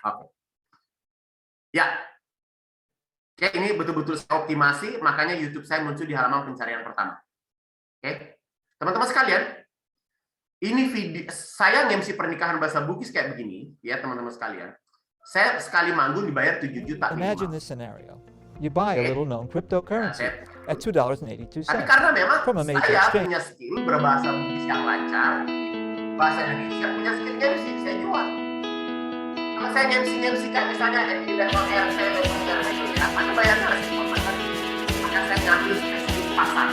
Oke. Ya. Oke, ini betul-betul saya optimasi, makanya YouTube saya muncul di halaman pencarian pertama. Oke. Teman-teman sekalian, ini video saya MC pernikahan bahasa Bugis kayak begini, ya teman-teman sekalian. Saya sekali manggung dibayar 7 juta. Imagine this scenario. You buy a little known cryptocurrency at $2.82 Tapi karena memang from a major saya exchange. punya skill berbahasa Bugis yang lancar, bahasa Indonesia, punya skill MC, saya jual. Kalau saya MC kayak misalnya di level RC, level RC, apa bayarnya harus informasi. Maka saya ngambil spesifik pasar.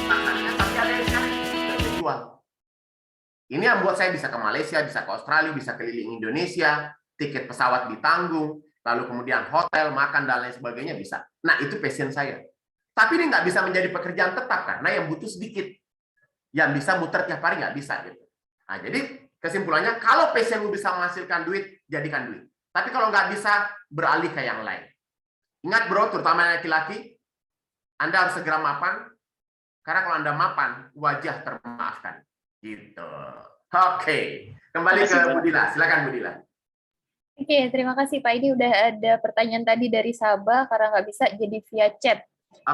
Pasarnya tapi ada yang saya jual. Ini yang buat saya bisa ke Malaysia, bisa ke Australia, bisa keliling Indonesia, tiket pesawat ditanggung, lalu kemudian hotel, makan, dan lain sebagainya bisa. Nah, itu passion saya. Tapi ini nggak bisa menjadi pekerjaan tetap, karena yang butuh sedikit. Yang bisa muter tiap hari nggak bisa. Gitu. Nah, jadi kesimpulannya, kalau passionmu bisa menghasilkan duit, jadikan duit. Tapi kalau nggak bisa, beralih ke yang lain. Ingat bro, terutama laki-laki, Anda harus segera mapan, karena kalau Anda mapan, wajah termaafkan. Gitu. Oke. Kembali ke Budila. Silakan Budila. Oke, terima kasih Pak. Ini udah ada pertanyaan tadi dari Sabah, karena nggak bisa jadi via chat.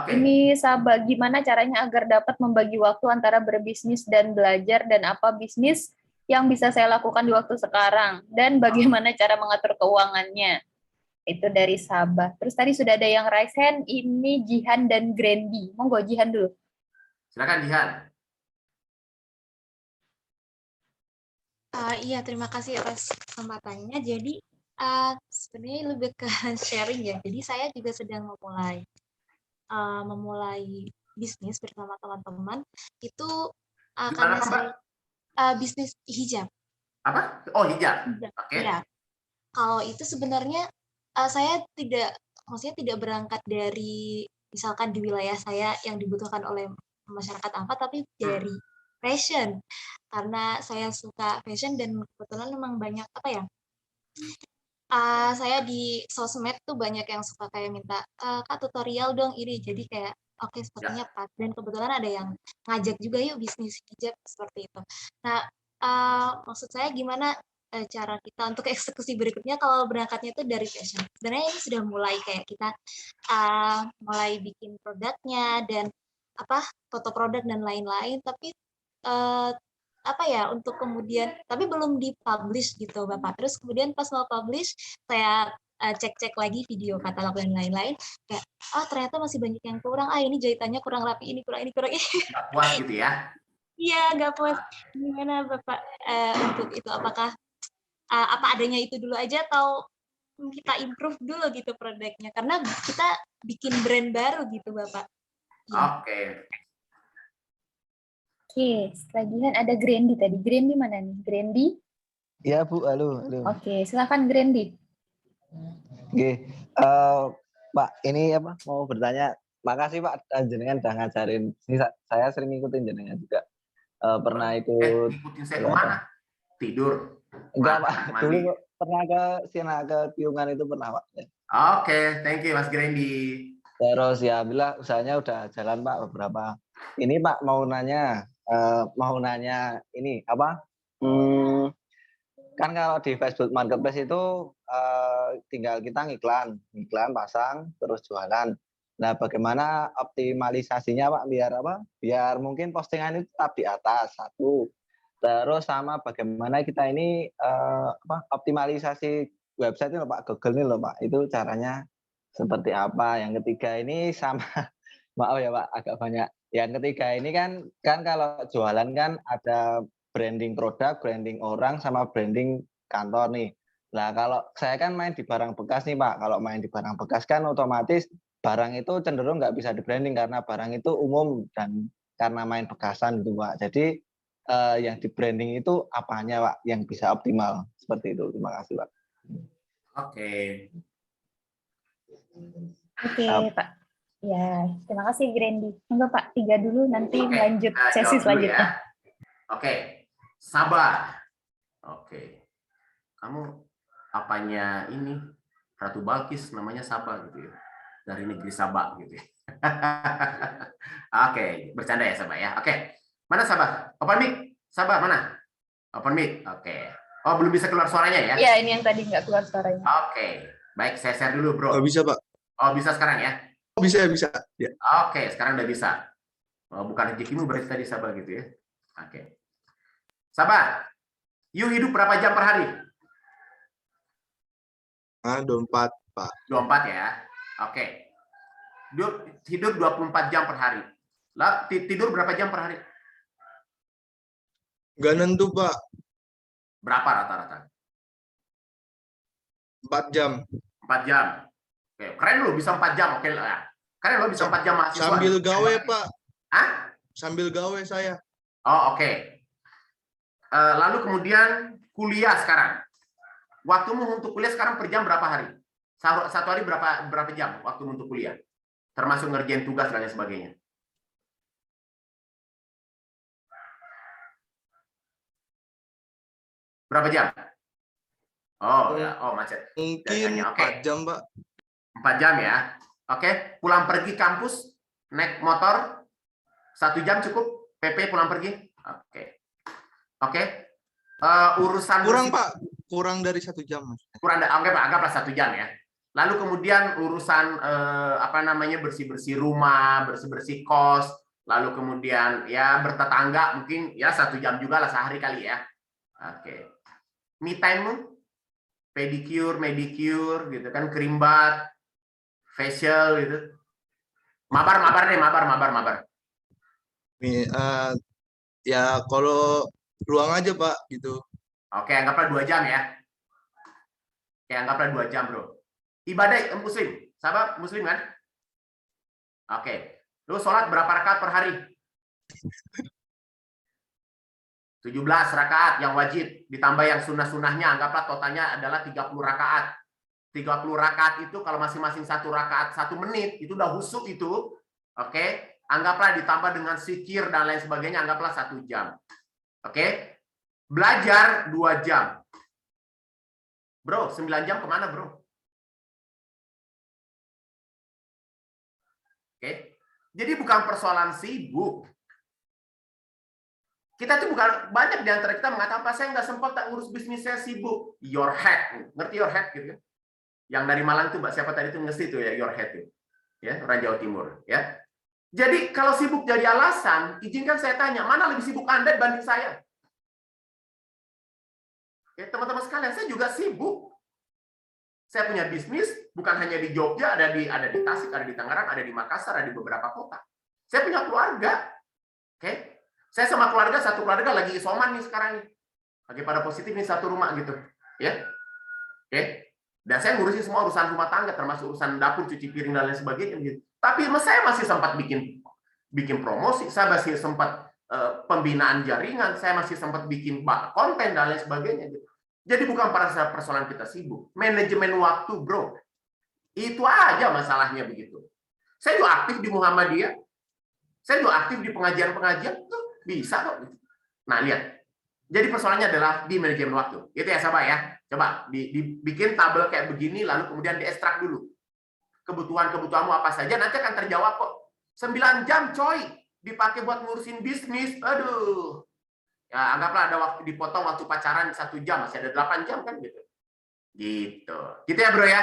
Ini Sabah, gimana caranya agar dapat membagi waktu antara berbisnis dan belajar, dan apa bisnis yang bisa saya lakukan di waktu sekarang, dan bagaimana cara mengatur keuangannya. Itu dari Sabah. Terus tadi sudah ada yang raise hand, ini Jihan dan Grandi. Monggo Jihan dulu. Silakan Jihan. Iya, terima kasih atas kesempatannya. Jadi sebenarnya lebih ke sharing ya. Jadi saya juga sedang memulai bisnis bersama teman-teman. Itu karena saya bisnis hijab. Apa? Oh, hijab. Oke. Ya. Kalau itu sebenarnya saya maksudnya tidak berangkat dari misalkan di wilayah saya yang dibutuhkan oleh masyarakat apa, tapi dari fashion, karena saya suka fashion dan kebetulan memang banyak saya di sosmed tuh banyak yang suka kayak minta Kak tutorial dong ini, jadi kayak oke, sepertinya pas, dan kebetulan ada yang ngajak juga yuk bisnis hijab seperti itu. Nah, maksud saya gimana cara kita untuk eksekusi berikutnya kalau berangkatnya itu dari fashion. Sebenarnya ini sudah mulai kayak kita mulai bikin produknya dan foto produk dan lain-lain, tapi untuk kemudian tapi belum dipublish gitu Bapak. Terus kemudian pas mau publish saya cek-cek lagi video katalog dan lain-lain, kayak ternyata masih banyak yang kurang, ini jahitannya kurang rapi, ini kurang ini. Nggak puas gitu ya? Iya, nggak puas. Gimana Bapak untuk itu, apakah apa adanya itu dulu aja atau kita improve dulu gitu produknya, karena kita bikin brand baru gitu Bapak. Oke. Oke, setelah Jihan ada Grandi tadi. Grandi mana nih? Grandi? Ya Bu, halo. Oke, silakan Grandi. Oke, Pak, ini mau bertanya. Makasih Pak, jenengan udah ngajarin. Ini saya sering ngikutin jenengan juga. Pernah ikut. Ikutin saya kemana? Tidur? Enggak Pak, dulu pernah ke Piungan itu pernah Pak. Oke, thank you Mas Grandi. Terus ya, bila usahanya udah jalan Pak beberapa. Ini Pak mau nanya ini kan kalau di Facebook Marketplace itu tinggal kita ngiklan pasang terus jualan. Nah, bagaimana optimalisasinya Pak biar mungkin postingan itu tetap di atas satu. Terus sama bagaimana kita ini optimalisasi website ini Pak, Google ini loh Pak. Itu caranya seperti apa? Yang ketiga ini sama maaf ya Pak, agak banyak. Yang ketiga ini kan kalau jualan kan ada branding produk, branding orang, sama branding kantor nih. Nah, kalau saya kan main di barang bekas nih Pak. Kalau main di barang bekas kan otomatis barang itu cenderung nggak bisa di-branding karena barang itu umum dan karena main bekasan gitu Pak. Jadi yang di-branding itu apanya Pak yang bisa optimal? Seperti itu. Terima kasih Pak. Oke. Oke Pak. Ya, terima kasih Grandi. Enggak Pak, 3 dulu nanti lanjut sesi selanjutnya. Oke, Sabah. Oke. Kamu apanya ini? Ratu Balkis namanya Sabah gitu ya. Dari negeri Sabah gitu ya. Oke, bercanda ya Sabah ya. Oke. Mana Sabah? Open mic. Sabah mana? Open mic. Oke. Oh, belum bisa keluar suaranya ya? Iya, ini yang tadi nggak keluar suaranya. Oke. Baik, saya share dulu, Bro. Oh, bisa, Pak. Oh, bisa sekarang ya? Oh, bisa, bisa. Ya. Oke, sekarang udah bisa. Oh, bukan rezekimu berarti tadi Sabah gitu ya. Oke. Sabah, you hidup berapa jam per hari? 24, Pak. 24 ya. Oke. Hidup 24 jam per hari. Lah, tidur berapa jam per hari? Nggak nentu, Pak. Berapa rata-rata? 4 jam. 4 jam. Oke, keren lo bisa 4 jam. Oke lah. Keren lo bisa 4 jam mahasiswa. Sambil gawe, Pak. Hah? Sambil gawe saya. Oh, oke. Lalu kemudian kuliah sekarang. Waktumu untuk kuliah sekarang per jam berapa hari? Satu hari berapa jam waktumu untuk kuliah? Termasuk ngerjain tugas dan lain sebagainya. Berapa jam? Oh ya, oh macet. Mungkin 4 jam, Pak. 4 jam ya. Oke, pulang pergi kampus naik motor 1 jam cukup? PP pulang pergi? Oke. Oke. Urusan kurang Pak, kurang dari 1 jam. Kurang, anggaplah 1 jam ya. Lalu kemudian urusan bersih-bersih rumah, bersih-bersih kos, lalu kemudian ya bertetangga mungkin ya 1 jam juga lah sehari kali ya. Oke. Me time-mu? Pedicure, medicure gitu kan, kerimbat, facial gitu. Mabar deh, mabar. Ya kalau luang aja Pak gitu. Oke, anggaplah 2 jam ya. Oke, anggaplah 2 jam, Bro. Ibadah muslim. Sahabat muslim kan? Oke. Lu sholat berapa rakaat per hari? 17 rakaat yang wajib, ditambah yang sunnah-sunnahnya, anggaplah totalnya adalah 30 rakaat. 30 rakaat itu kalau masing-masing 1 rakaat 1 menit, itu udah husuk itu. Oke, anggaplah ditambah dengan zikir dan lain sebagainya, anggaplah 1 jam. Oke, belajar 2 jam. Bro, 9 jam kemana, bro? Oke, jadi bukan persoalan sibuk. Kita tuh bukan, banyak di antara kita mengatakan, Pak, saya nggak sempat tak ngurus bisnis, saya sibuk. Your head, ngerti your head gitu kan? Yang dari Malang tuh, Mbak, siapa tadi tuh ngesti tuh ya, your head tuh. Ya, orang Jawa Timur. Ya. Jadi kalau sibuk jadi alasan, izinkan saya tanya, mana lebih sibuk Anda dibanding saya? Ya, teman-teman sekalian, saya juga sibuk. Saya punya bisnis, bukan hanya di Jogja, ada di Tasik, ada di Tangerang, ada di Makassar, ada di beberapa kota. Saya punya keluarga. Oke. Saya sama keluarga, satu keluarga lagi isoman nih sekarang nih. Lagi pada positif nih satu rumah gitu. Ya. Oke. Dan saya ngurusin semua urusan rumah tangga, termasuk urusan dapur, cuci piring, dan lain sebagainya. Gitu. Tapi saya masih sempat bikin promosi, saya masih sempat pembinaan jaringan, saya masih sempat bikin konten, dan lain sebagainya. Gitu. Jadi bukan pada persoalan kita sibuk. Manajemen waktu, bro. Itu aja masalahnya begitu. Saya juga aktif di Muhammadiyah. Saya juga aktif di pengajian-pengajian. Tuh bisa kok. Nah, lihat. Jadi persoalannya adalah di manajemen waktu. Itu ya, sahabat ya. Coba dibikin tabel kayak begini, lalu kemudian diekstrak dulu. Kebutuhan-kebutuhanmu apa saja, nanti akan terjawab kok. 9 jam, coy. Dipakai buat ngurusin bisnis. Aduh. Ya, anggaplah ada waktu dipotong waktu pacaran 1 jam, masih ada 8 jam kan gitu. Gitu. Gitu ya, bro ya.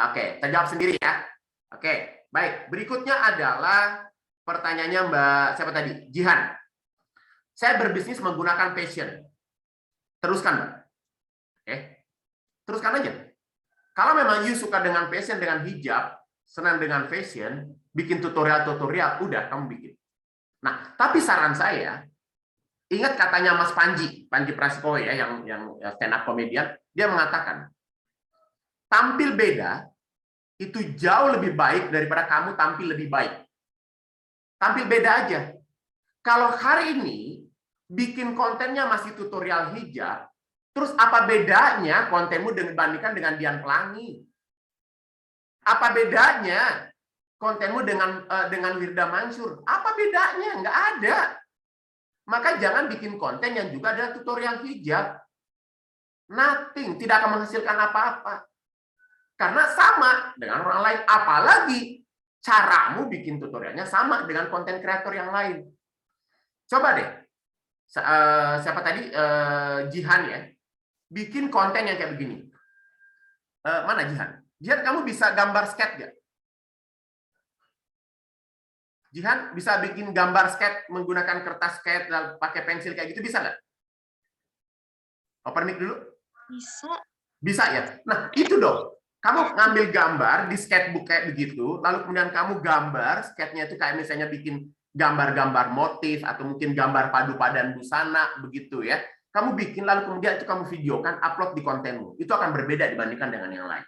Oke, terjawab sendiri ya. Oke, baik. Berikutnya adalah pertanyaannya Mbak siapa tadi? Jihan. Saya berbisnis menggunakan passion. Teruskan, Mbak. Oke. Teruskan aja. Kalau memang you suka dengan passion, dengan hijab, senang dengan fashion, bikin tutorial-tutorial, udah kamu bikin. Nah, tapi saran saya, ingat katanya Mas Panji Prasetyo ya, yang stand up comedian, dia mengatakan, tampil beda itu jauh lebih baik daripada kamu tampil lebih baik. Tampil beda aja. Kalau hari ini bikin kontennya masih tutorial hijab, terus apa bedanya kontenmu dibandingkan dengan Dian Pelangi? Apa bedanya kontenmu dengan Wirda Mansur? Apa bedanya? Nggak ada. Maka jangan bikin konten yang juga adalah tutorial hijab. Nothing, tidak akan menghasilkan apa-apa. Karena sama dengan orang lain, apalagi caramu bikin tutorialnya sama dengan konten kreator yang lain. Coba deh, siapa tadi, Jihan ya, bikin konten yang kayak begini. Mana Jihan? Jihan, kamu bisa gambar skate nggak? Jihan bisa bikin gambar skate menggunakan kertas skate dan pakai pensil kayak gitu, bisa nggak? Open mic dulu. Bisa. Bisa ya. Nah itu dong. Kamu ngambil gambar di sketebook kayak begitu, lalu kemudian kamu gambar skate-nya itu kayak misalnya bikin gambar-gambar motif atau mungkin gambar padu padan busana begitu ya. Kamu bikin lalu kemudian itu kamu videokan, upload di kontenmu. Itu akan berbeda dibandingkan dengan yang lain.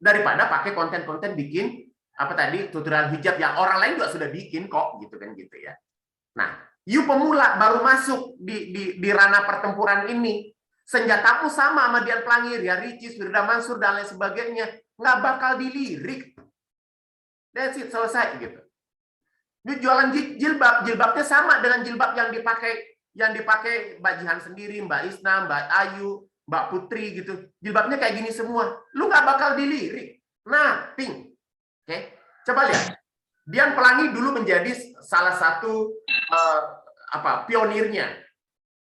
Daripada pakai konten-konten bikin apa tadi tutorial hijab yang orang lain juga sudah bikin kok gitu kan gitu ya. Nah, you pemula baru masuk di ranah pertempuran ini, senjatamu sama sama Dian Pelangi, Ria Ricis, Firda Mansur dan lain sebagainya, nggak bakal dilirik. That's it, selesai gitu. You jualan jilbab, jilbabnya sama dengan jilbab yang dipakai Mbak Jihan sendiri, Mbak Isna, Mbak Ayu, Mbak Putri gitu. Jilbabnya kayak gini semua. Lu nggak bakal dilirik. Nah, ping. Oke, coba lihat. Dian Pelangi dulu menjadi salah satu pionirnya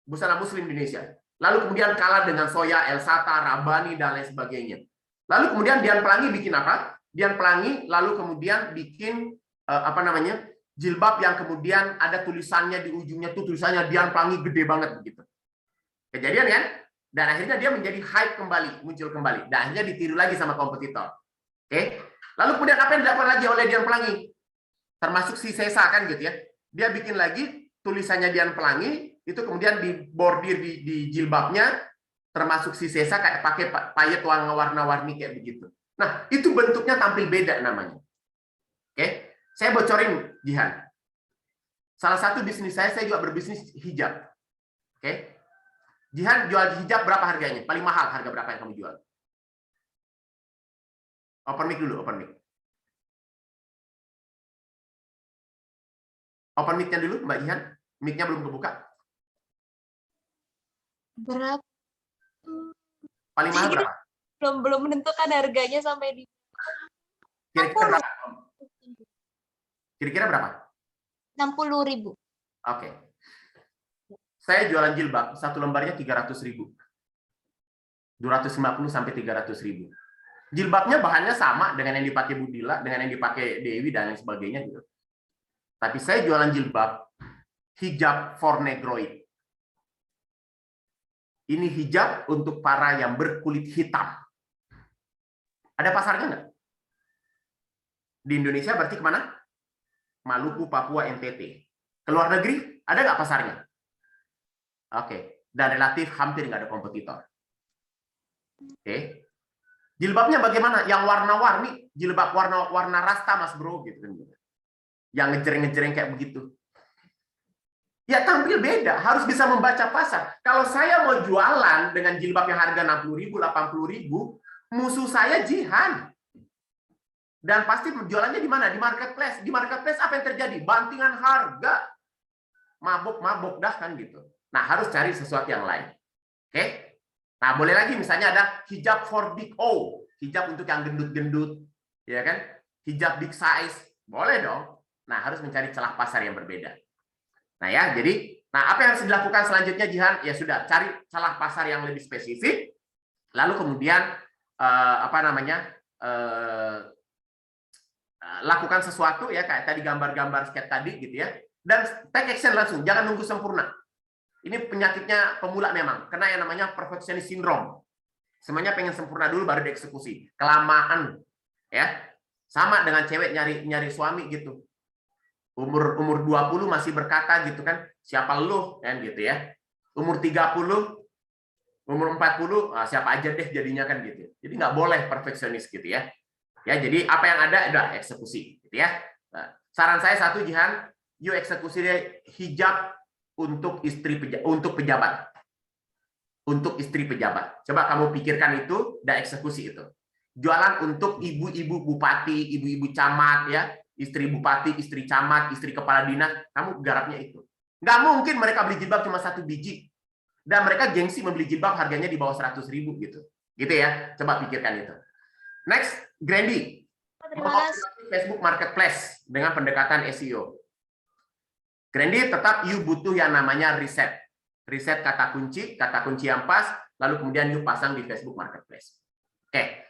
busana muslim Indonesia. Lalu kemudian kalah dengan Soya, Elsata, Rabani dan lain sebagainya. Lalu kemudian Dian Pelangi bikin apa? Dian Pelangi lalu kemudian bikin jilbab yang kemudian ada tulisannya di ujungnya tuh tulisannya Dian Pelangi gede banget begitu. Kejadian kan? Dan akhirnya dia menjadi hype kembali, muncul kembali. Dan akhirnya ditiru lagi sama kompetitor. Oke? Lalu kemudian apa yang dilakukan lagi oleh Dian Pelangi? Termasuk si Sesa kan gitu ya. Dia bikin lagi tulisannya Dian Pelangi, itu kemudian dibordir di jilbabnya, termasuk si Sesa kayak pakai payet warna-warni kayak begitu. Nah, itu bentuknya tampil beda namanya. Oke? Saya bocorin, Jihan. Salah satu bisnis saya juga berbisnis hijab. Oke? Jihan jual hijab berapa harganya? Paling mahal harga berapa yang kamu jual? Open mic dulu, open mic. Open mic-nya dulu, Mbak Jihan. Mic-nya belum kebuka. Berapa? Paling mahal berapa? Belum menentukan harganya sampai di. Kira-kira berapa? Kira-kira berapa? 60.000. Oke. Saya jualan jilbab, satu lembarnya 300.000. 250 sampai 300.000. Jilbabnya bahannya sama dengan yang dipakai Budila, dengan yang dipakai Dewi dan lain sebagainya gitu. Tapi saya jualan jilbab hijab for negroid. Ini hijab untuk para yang berkulit hitam. Ada pasarnya nggak? Di Indonesia berarti kemana? Maluku, Papua, NTT. Ke luar negeri ada nggak pasarnya? Oke. Dan relatif hampir nggak ada kompetitor. Oke. Jilbabnya bagaimana? Yang warna-warni, jilbab warna rasta Mas Bro gitu kan. Yang ngejreng-ngejreng kayak begitu. Ya tampil beda, harus bisa membaca pasar. Kalau saya mau jualan dengan jilbab yang harga 60.000, 80.000, musuh saya Jihan. Dan pasti jualannya di mana? Di marketplace. Di marketplace apa yang terjadi? Bantingan harga. Mabuk-mabuk dah kan gitu. Nah, harus cari sesuatu yang lain. Oke? Nah, boleh lagi misalnya ada hijab for big O, hijab untuk yang gendut-gendut, ya kan? Hijab big size, boleh dong. Nah, harus mencari celah pasar yang berbeda. Nah, ya, jadi, apa yang harus dilakukan selanjutnya, Jihan? Ya sudah, cari celah pasar yang lebih spesifik, lalu kemudian lakukan sesuatu ya kayak tadi gambar-gambar skate tadi gitu ya, dan take action langsung, jangan nunggu sempurna. Ini penyakitnya pemula memang, kena yang namanya perfectionist syndrome. Semuanya pengen sempurna dulu baru dieksekusi. Kelamaan, ya. Sama dengan cewek nyari suami gitu. Umur 20 masih berkata gitu kan, siapa lu kan gitu ya. Umur 30, umur 40, siapa aja deh jadinya kan gitu. Jadi nggak boleh perfeksionis gitu ya. Ya, jadi apa yang ada udah eksekusi gitu ya. Nah, saran saya satu, Jihan, you eksekusi hijab untuk pejabat. Untuk istri pejabat. Coba kamu pikirkan itu dan eksekusi itu. Jualan untuk ibu-ibu bupati, ibu-ibu camat ya, istri bupati, istri camat, istri kepala dinas, kamu garapnya itu. Nggak mungkin mereka beli jilbab cuma 1 biji. Dan mereka gengsi membeli jilbab harganya di bawah 100.000 gitu. Gitu ya. Coba pikirkan itu. Next, Grandy. Terima kasih. Facebook Marketplace dengan pendekatan SEO. Grandy, tetap you butuh yang namanya riset. Riset kata kunci yang pas, lalu kemudian you pasang di Facebook Marketplace. Oke.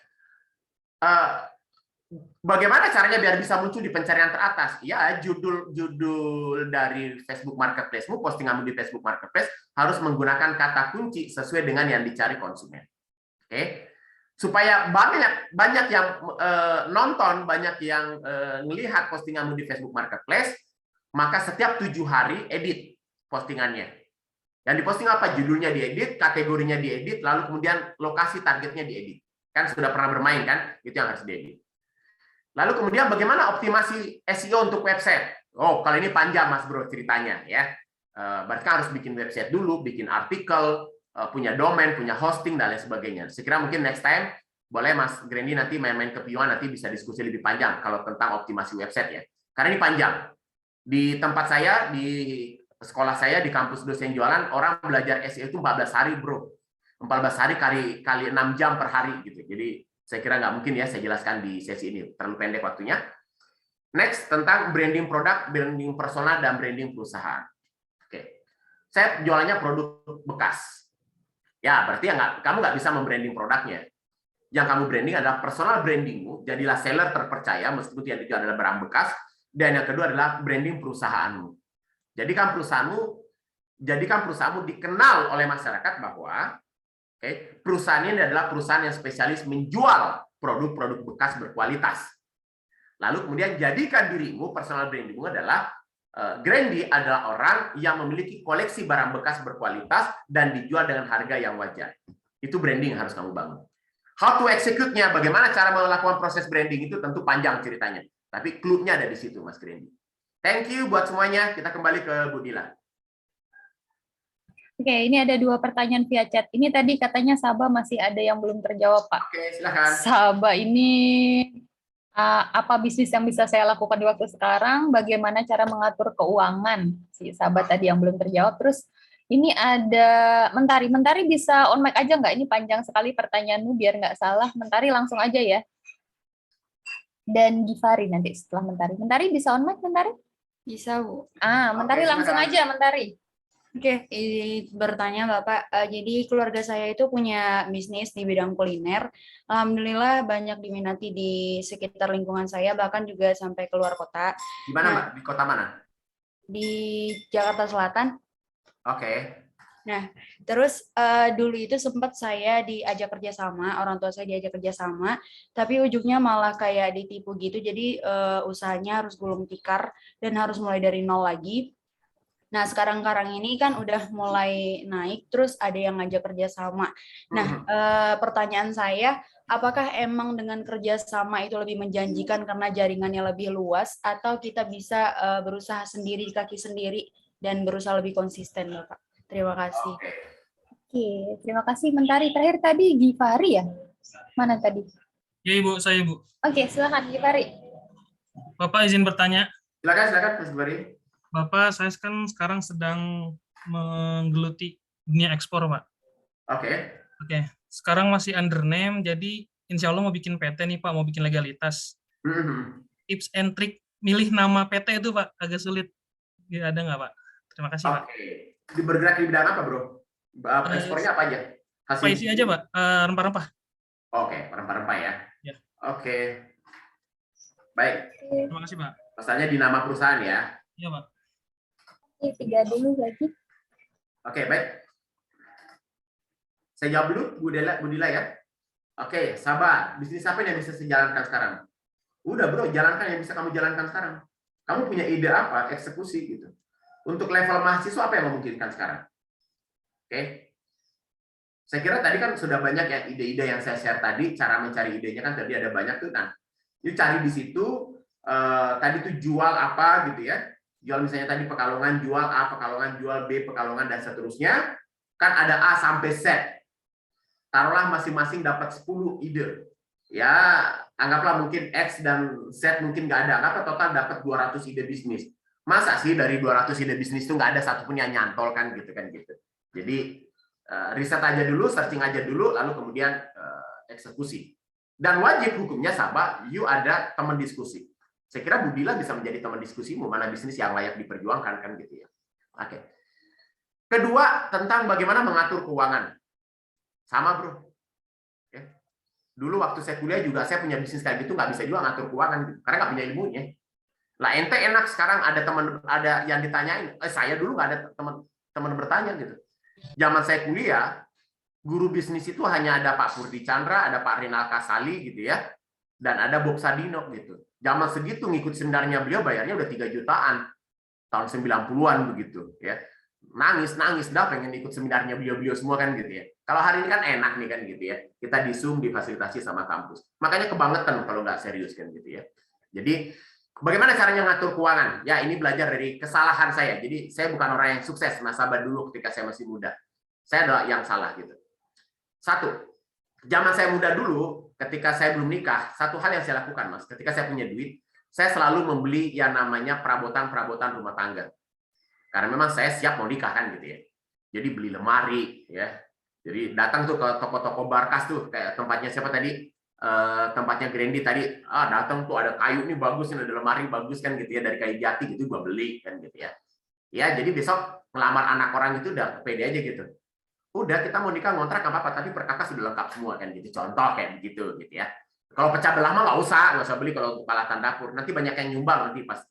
Bagaimana caranya biar bisa muncul di pencarian teratas? Ya, judul dari Facebook Marketplace-mu, postinganmu di Facebook Marketplace harus menggunakan kata kunci sesuai dengan yang dicari konsumen. Oke, supaya banyak yang nonton, banyak yang melihat postinganmu di Facebook Marketplace, maka setiap 7 hari edit postingannya. Yang diposting apa? Judulnya diedit, kategorinya diedit, lalu kemudian lokasi targetnya diedit. Kan sudah pernah bermain kan? Itu yang harus diedit. Lalu kemudian bagaimana optimasi SEO untuk website? Oh, kalau ini panjang Mas Bro ceritanya ya. Berarti kan harus bikin website dulu, bikin artikel, punya domain, punya hosting dan lain sebagainya. Sekira mungkin next time boleh Mas Grandy nanti main-main ke Pion, nanti bisa diskusi lebih panjang kalau tentang optimasi website ya. Karena ini panjang. Di tempat saya, di sekolah saya, di kampus dosen jualan, orang belajar SEO itu 14 hari Bro. 14 hari kali 6 jam per hari gitu. Jadi saya kira nggak mungkin ya saya jelaskan di sesi ini, terlalu pendek waktunya. Next, tentang branding produk, branding personal, dan branding perusahaan. Oke, saya jualannya produk bekas. Ya, berarti kamu nggak bisa membranding produknya. Yang kamu branding adalah personal brandingmu, jadilah seller terpercaya, meskipun itu adalah barang bekas. Dan yang kedua adalah branding perusahaanmu. Jadikan perusahaanmu dikenal oleh masyarakat bahwa perusahaan ini adalah perusahaan yang spesialis menjual produk-produk bekas berkualitas. Lalu kemudian jadikan dirimu, personal brandingmu adalah Grandy adalah orang yang memiliki koleksi barang bekas berkualitas dan dijual dengan harga yang wajar. Itu branding yang harus kamu bangun. How to execute-nya, bagaimana cara melakukan proses branding itu tentu panjang ceritanya. Tapi clue-nya ada di situ, Mas Grandy. Thank you buat semuanya. Kita kembali ke Bu Dila. Oke, ini ada 2 pertanyaan via chat. Ini tadi katanya Sabah masih ada yang belum terjawab, Pak. Oke, silakan. Sabah ini apa bisnis yang bisa saya lakukan di waktu sekarang? Bagaimana cara mengatur keuangan? Si Sabah tadi yang belum terjawab. Terus ini ada Mentari. Mentari bisa on mic aja nggak? Ini panjang sekali pertanyaanmu, biar nggak salah. Mentari langsung aja ya. Dan Givari nanti setelah Mentari. Mentari bisa on mic, Mentari? Bisa, Bu. Mentari langsung aja, Mentari. Oke, bertanya Bapak, jadi keluarga saya itu punya bisnis di bidang kuliner. Alhamdulillah banyak diminati di sekitar lingkungan saya, bahkan juga sampai keluar kota. Di mana, Mbak? Di kota mana? Di Jakarta Selatan. Oke. Nah, terus dulu itu sempat saya diajak kerjasama, orang tua saya diajak kerjasama, tapi ujungnya malah kayak ditipu gitu, jadi usahanya harus gulung tikar dan harus mulai dari nol lagi. Nah, sekarang ini kan udah mulai naik, terus ada yang ngajak kerjasama. Nah, pertanyaan saya, apakah emang dengan kerjasama itu lebih menjanjikan karena jaringannya lebih luas, atau kita bisa berusaha sendiri, kaki sendiri, dan berusaha lebih konsisten, Bapak? Terima kasih. Oke, terima kasih Mentari. Terakhir tadi Givari ya? Mana tadi? Ya, Ibu, saya, Ibu. Oke, silakan Givari. Bapak izin bertanya. Silakan Mas Givari. Bapak, saya kan sekarang sedang menggeluti dunia ekspor, Pak. Oke. Sekarang masih under name, jadi insya Allah mau bikin PT nih, Pak, mau bikin legalitas. Tips and trick milih nama PT itu, Pak, agak sulit. Ada nggak, Pak? Terima kasih, Pak. Bergerak di bidang apa, Bro? Ekspornya apa aja? Spicy aja, Pak. Rempah-rempah. Oke, rempah-rempah ya. Ya. Oke. Baik. Terima kasih, Pak. Pasalnya di nama perusahaan ya. Iya, Pak. Oke, 3 dulu lagi. Oke, baik. Saya jawab dulu, Bu Dila ya. Oke, sabar. Bisnis apa yang bisa saya jalankan sekarang? Udah, Bro, jalankan yang bisa kamu jalankan sekarang. Kamu punya ide apa? Eksekusi gitu. Untuk level mahasiswa apa yang memungkinkan sekarang? Oke. Saya kira tadi kan sudah banyak ya ide-ide yang saya share tadi, cara mencari idenya kan tadi ada banyak tuh. Nah, yuk cari di situ, tadi tuh jual apa gitu ya. Jual misalnya tadi Pekalongan jual A, Pekalongan jual B, Pekalongan dan seterusnya. Kan ada A sampai Z. Taruhlah masing-masing dapat 10 ide. Ya, anggaplah mungkin X dan Z mungkin nggak ada. Anggaplah total dapat 200 ide bisnis. Masa sih dari 200 ide bisnis itu nggak ada satupun yang nyantol kan gitu kan gitu. Jadi riset aja dulu, searching aja dulu, lalu kemudian eksekusi. Dan wajib hukumnya sahabat, you ada teman diskusi. Saya kira Budila bisa menjadi teman diskusimu, mana bisnis yang layak diperjuangkan kan gitu ya. Oke. Kedua, tentang bagaimana mengatur keuangan. Sama bro. Oke. Dulu waktu saya kuliah juga saya punya bisnis kayak gitu, nggak bisa juga ngatur keuangan gitu, karena nggak punya ilmunya. Lah ente enak sekarang ada yang ditanyain. Saya dulu nggak ada teman bertanya gitu. Zaman saya kuliah, guru bisnis itu hanya ada Pak Purdi Chandra, ada Pak Rinal Kasali gitu ya, dan ada Bob Sadino gitu. Zaman segitu ngikut seminarnya beliau bayarnya udah 3 jutaan tahun 90-an begitu ya. Nangis dah pengen ikut seminarnya beliau semua kan gitu ya. Kalau hari ini kan enak nih kan gitu ya. Kita di Zoom difasilitasi sama kampus. Makanya kebangetan kalau nggak serius kan gitu ya. Jadi bagaimana caranya ngatur keuangan? Ya ini belajar dari kesalahan saya. Jadi saya bukan orang yang sukses, nasabah dulu ketika saya masih muda. Saya adalah yang salah gitu. Satu, zaman saya muda dulu, ketika saya belum nikah, satu hal yang saya lakukan Mas, ketika saya punya duit, saya selalu membeli yang namanya perabotan rumah tangga. Karena memang saya siap mau nikah kan gitu ya. Jadi beli lemari ya. Jadi datang tuh ke toko-toko Barkas tuh, kayak tempatnya siapa tadi? Tempatnya Grandi tadi, datang tuh ada kayu nih bagus, ada lemari bagus kan gitu ya, dari kayu jati gitu gua beli kan gitu ya. Ya, jadi besok ngelamar anak orang itu udah pede aja gitu. Udah kita mau nikah ngontrak apa-apa, tapi perkakas sudah lengkap semua kan gitu. Contoh kayak begitu gitu ya. Kalau pecah belah mah nggak usah beli kalau untuk peralatan dapur. Nanti banyak yang nyumbang nanti pas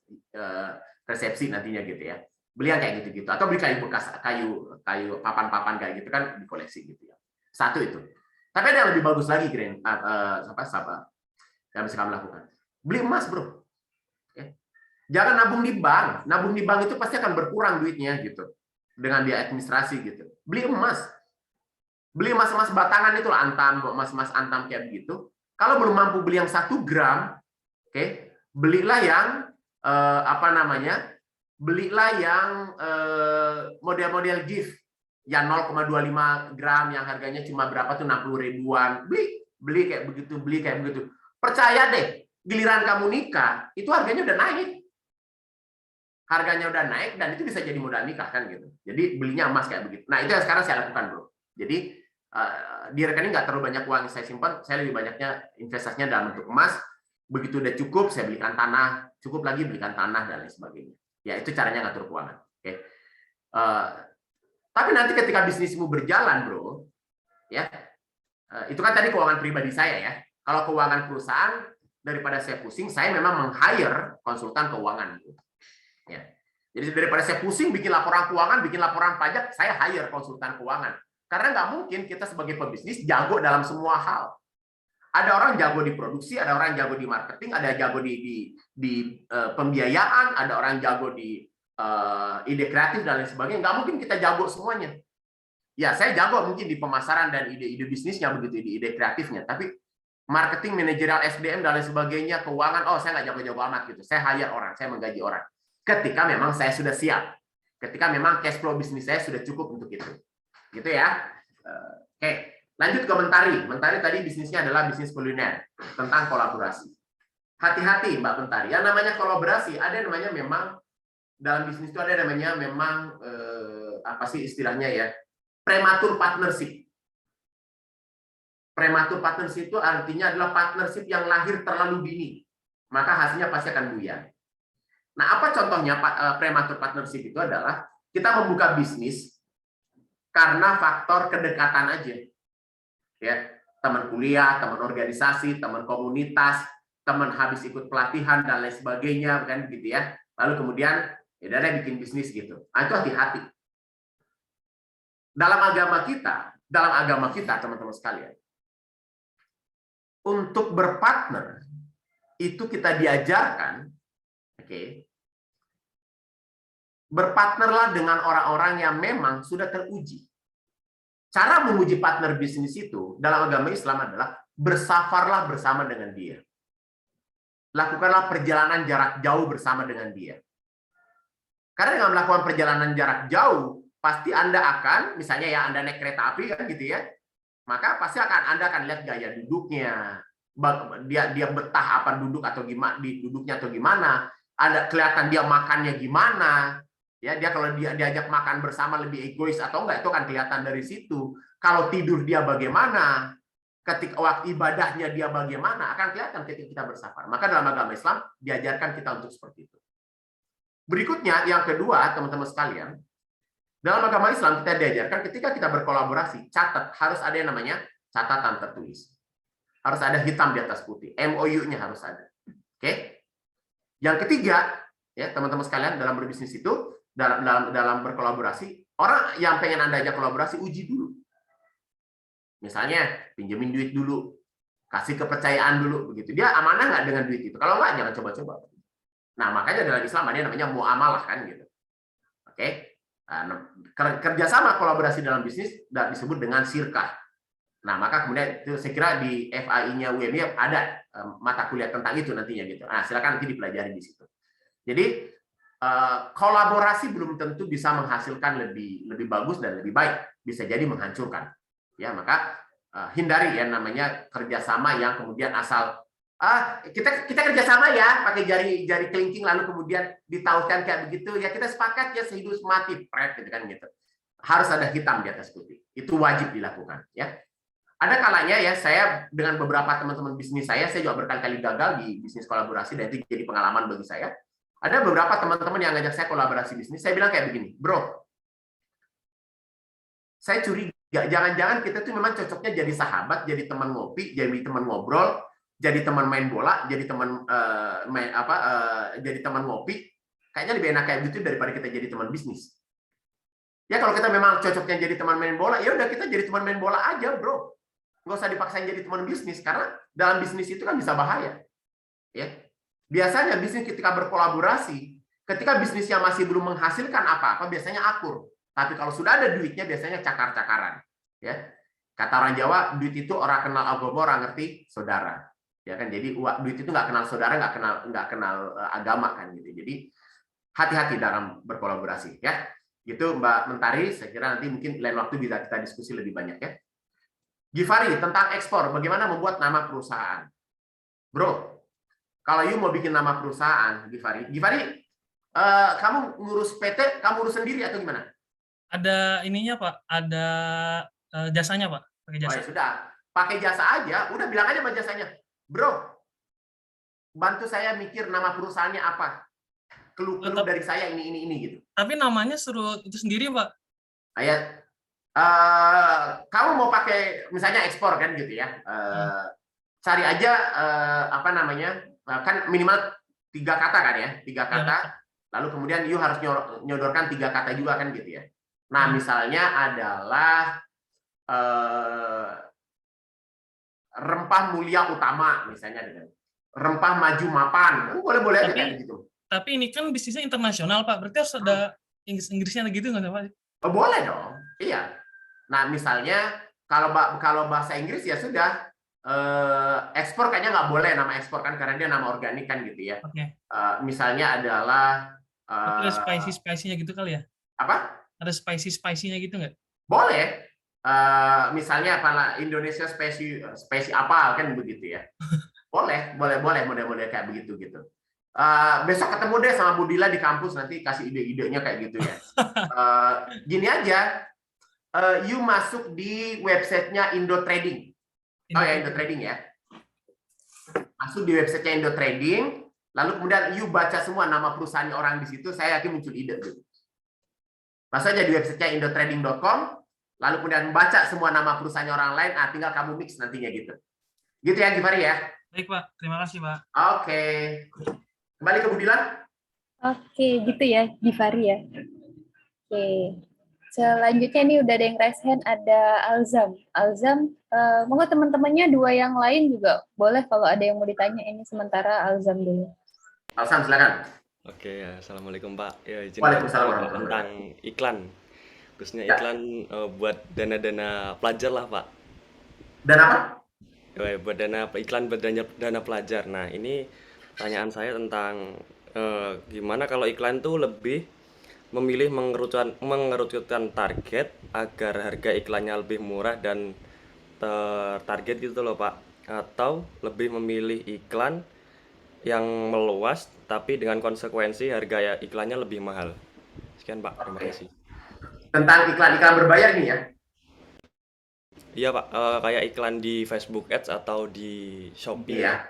resepsi nantinya gitu ya. Beli yang kayak gitu-gitu, atau beli kayu bekas, kayu papan-papan kayak gitu kan dikoleksi gitu ya. Satu itu. Tapi ada yang lebih bagus lagi, Gren. Sahabat yang bisa kamu lakukan. Beli emas, bro. Oke. Jangan nabung di bank. Nabung di bank itu pasti akan berkurang duitnya gitu. Dengan biaya administrasi gitu. Beli emas. Beli emas-emas batangan itu antam, emas-emas antam kayak begitu. Kalau belum mampu beli yang 1 gram, oke, belilah yang belilah yang model-model gift yang 0,25 gram yang harganya cuma berapa tuh 60 ribuan. Beli kayak begitu. Percaya deh, giliran kamu nikah itu harganya udah naik. Harganya udah naik dan itu bisa jadi modal nikah kan gitu. Jadi belinya emas kayak begitu. Nah, itu yang sekarang saya lakukan, bro. Jadi di rekening nggak terlalu banyak uang yang saya simpan, saya lebih banyaknya investasinya dalam bentuk emas. Begitu udah cukup, saya belikan tanah, cukup lagi belikan tanah dan lain sebagainya. Ya, itu caranya ngatur keuangan. Oke. Tapi nanti ketika bisnismu berjalan, bro, ya, itu kan tadi keuangan pribadi saya ya. Kalau keuangan perusahaan, daripada saya pusing, saya memang meng-hire konsultan keuangan. Ya. Jadi daripada saya pusing bikin laporan keuangan, bikin laporan pajak, saya hire konsultan keuangan. Karena nggak mungkin kita sebagai pebisnis jago dalam semua hal. Ada orang jago di produksi, ada orang jago di marketing, ada yang jago di pembiayaan, ada orang jago di ide kreatif dan lain sebagainya. Nggak mungkin kita jago semuanya. Ya, saya jago mungkin di pemasaran dan ide-ide bisnisnya begitu, di ide kreatifnya. Tapi marketing, manajerial, SDM dan lain sebagainya, keuangan, saya nggak jago-jago amat gitu. Saya hire orang, saya menggaji orang. Ketika memang saya sudah siap, ketika memang cash flow bisnis saya sudah cukup untuk itu, gitu ya. Oke. Lanjut ke Mentari. Mentari tadi bisnisnya adalah bisnis kuliner tentang kolaborasi. Hati-hati Mbak Mentari. Yang namanya kolaborasi ada namanya memang dalam bisnis itu ada namanya memang apa sih istilahnya ya? Prematur partnership. Prematur partnership itu artinya adalah partnership yang lahir terlalu dini. Maka hasilnya pasti akan buyar. Nah, apa contohnya prematur partnership itu adalah kita membuka bisnis karena faktor kedekatan aja. Ya, teman kuliah, teman organisasi, teman komunitas, teman habis ikut pelatihan dan lain sebagainya kan gitu ya. Lalu kemudian ya udah bikin bisnis gitu. Nah, itu hati-hati. Dalam agama kita teman-teman sekalian, untuk berpartner itu kita diajarkan, oke, berpartnerlah dengan orang-orang yang memang sudah teruji. Cara menguji partner bisnis itu dalam agama Islam adalah bersafarlah bersama dengan dia. Lakukanlah perjalanan jarak jauh bersama dengan dia. Karena dengan melakukan perjalanan jarak jauh, pasti Anda akan, misalnya ya Anda naik kereta api kan gitu ya, maka pasti Anda akan lihat gaya duduknya, dia betah apa duduk atau gimana, di duduknya atau gimana, ada kelihatan dia makannya gimana, Ya, dia kalau dia diajak makan bersama lebih egois atau enggak itu kan kelihatan dari situ. Kalau tidur dia bagaimana, ketika waktu ibadahnya dia bagaimana, akan kelihatan ketika kita bersafar. Maka dalam agama Islam diajarkan kita untuk seperti itu. Berikutnya, yang kedua, teman-teman sekalian, dalam agama Islam kita diajarkan ketika kita berkolaborasi, catat, harus ada yang namanya catatan tertulis. Harus ada hitam di atas putih. MOU-nya harus ada. Oke? Yang ketiga, ya teman-teman sekalian, dalam berbisnis itu, dalam berkolaborasi, orang yang pengen Anda ajak kolaborasi, uji dulu. Misalnya, pinjemin duit dulu, kasih kepercayaan dulu, begitu. Dia amanah nggak dengan duit itu? Kalau nggak, jangan coba-coba. Nah, makanya dalam Islam ada yang namanya muamalah, kan gitu. Oke? Nah, kerjasama kolaborasi dalam bisnis disebut dengan sirkah. Nah, maka kemudian itu saya kira di FAI-nya UMY ada mata kuliah tentang itu nantinya gitu. Nah, silakan nanti dipelajari di situ. Jadi kolaborasi belum tentu bisa menghasilkan lebih bagus dan lebih baik, bisa jadi menghancurkan. Ya, maka hindari ya namanya kerjasama yang kemudian asal kita kerjasama ya pakai jari kelingking lalu kemudian ditautkan kayak begitu ya kita sepakat ya sehidup semati gitu kan gitu. Harus ada hitam di atas putih. Itu wajib dilakukan ya. Ada kalanya ya saya dengan beberapa teman-teman bisnis saya juga berkali-kali gagal di bisnis kolaborasi dan itu jadi pengalaman bagi saya. Ada beberapa teman-teman yang ngajak saya kolaborasi bisnis, saya bilang kayak begini, bro, saya curiga jangan-jangan kita tuh memang cocoknya jadi sahabat, jadi teman ngopi, jadi teman ngobrol, jadi teman main bola, jadi teman jadi teman ngopi, kayaknya lebih enak kayak gitu daripada kita jadi teman bisnis. Ya kalau kita memang cocoknya jadi teman main bola, ya udah kita jadi teman main bola aja, bro. Nggak usah dipaksain jadi teman bisnis karena dalam bisnis itu kan bisa bahaya. Ya. Biasanya bisnis ketika berkolaborasi, ketika bisnisnya masih belum menghasilkan apa-apa, biasanya akur. Tapi kalau sudah ada duitnya, biasanya cakar-cakaran. Ya. Kata orang Jawa, duit itu orang kenal agama, orang ngerti saudara. Ya kan, jadi duit itu nggak kenal saudara, nggak kenal agama kan gitu. Jadi hati-hati dalam berkolaborasi. Ya, gitu Mbak Mentari. Saya kira nanti mungkin lain waktu bisa kita diskusi lebih banyak ya. Givari tentang ekspor, bagaimana membuat nama perusahaan, bro? Kalau you mau bikin nama perusahaan, Givari, kamu ngurus PT, kamu urus sendiri atau gimana? Ada ininya Pak, ada jasanya Pak, pakai jasa. Oh, ya sudah, pakai jasa aja, udah bilang aja sama jasanya, bro, bantu saya mikir nama perusahaannya apa, keluh-keluh dari saya ini gitu. Tapi namanya suruh itu sendiri Pak. Ayat, kamu mau pakai misalnya ekspor kan gitu ya, cari aja apa namanya. Kan minimal 3 kata kan ya, 3 kata, lalu kemudian you harus nyodorkan 3 kata juga kan gitu ya. Nah misalnya adalah rempah mulia utama misalnya dengan rempah maju mapan, boleh-boleh aja kayak gitu. Tapi ini kan bisnisnya internasional Pak, berarti harus ada Inggrisnya gitu nggak Pak? Oh, boleh dong, iya. Nah misalnya kalau bahasa Inggris ya sudah. Ekspor kayaknya nggak boleh nama ekspor kan karena dia nama organik kan gitu ya. Okay. Misalnya adalah ada spicy-nya gitu kali ya? Apa? Ada spicy-nya gitu nggak? Boleh. Misalnya apa Indonesia spesi apa kan begitu ya. boleh model-model kayak begitu gitu. Besok ketemu deh sama Budila di kampus nanti kasih ide-idenya kayak gitu ya. Gini aja, you masuk di websitenya Indo Trading. Oh ya, Indo Trading ya. Masuk di websitenya Indo Trading, lalu kemudian you baca semua nama perusahaan orang di situ, saya yakin muncul ide gitu. Masuk aja di websitenya indotrading.com, lalu kemudian baca semua nama perusahaan orang lain, tinggal kamu mix nantinya gitu. Gitu ya, Givari ya. Baik Pak, terima kasih Pak. Oke. Kembali ke Budila. Oke, gitu ya, Givari ya. Oke. Selanjutnya ini udah ada yang raise hand, ada Alzam, monggo teman-temannya 2 yang lain juga boleh kalau ada yang mau ditanya ini sementara Alzam dulu. Alzam silakan. Oke, ya, assalamualaikum Pak. Ya, izin tentang iklan, khususnya iklan buat dana-dana pelajar lah Pak. Dana apa? Buat iklan buat dana pelajar. Nah ini pertanyaan saya tentang gimana kalau iklan tuh lebih memilih mengerucutkan target agar harga iklannya lebih murah dan tertarget gitu loh Pak, atau lebih memilih iklan yang meluas tapi dengan konsekuensi harga iklannya lebih mahal Sekian Pak, terima kasih. Tentang iklan-iklan berbayar nih ya? Iya Pak, kayak iklan di Facebook Ads atau di Shopee. Iya.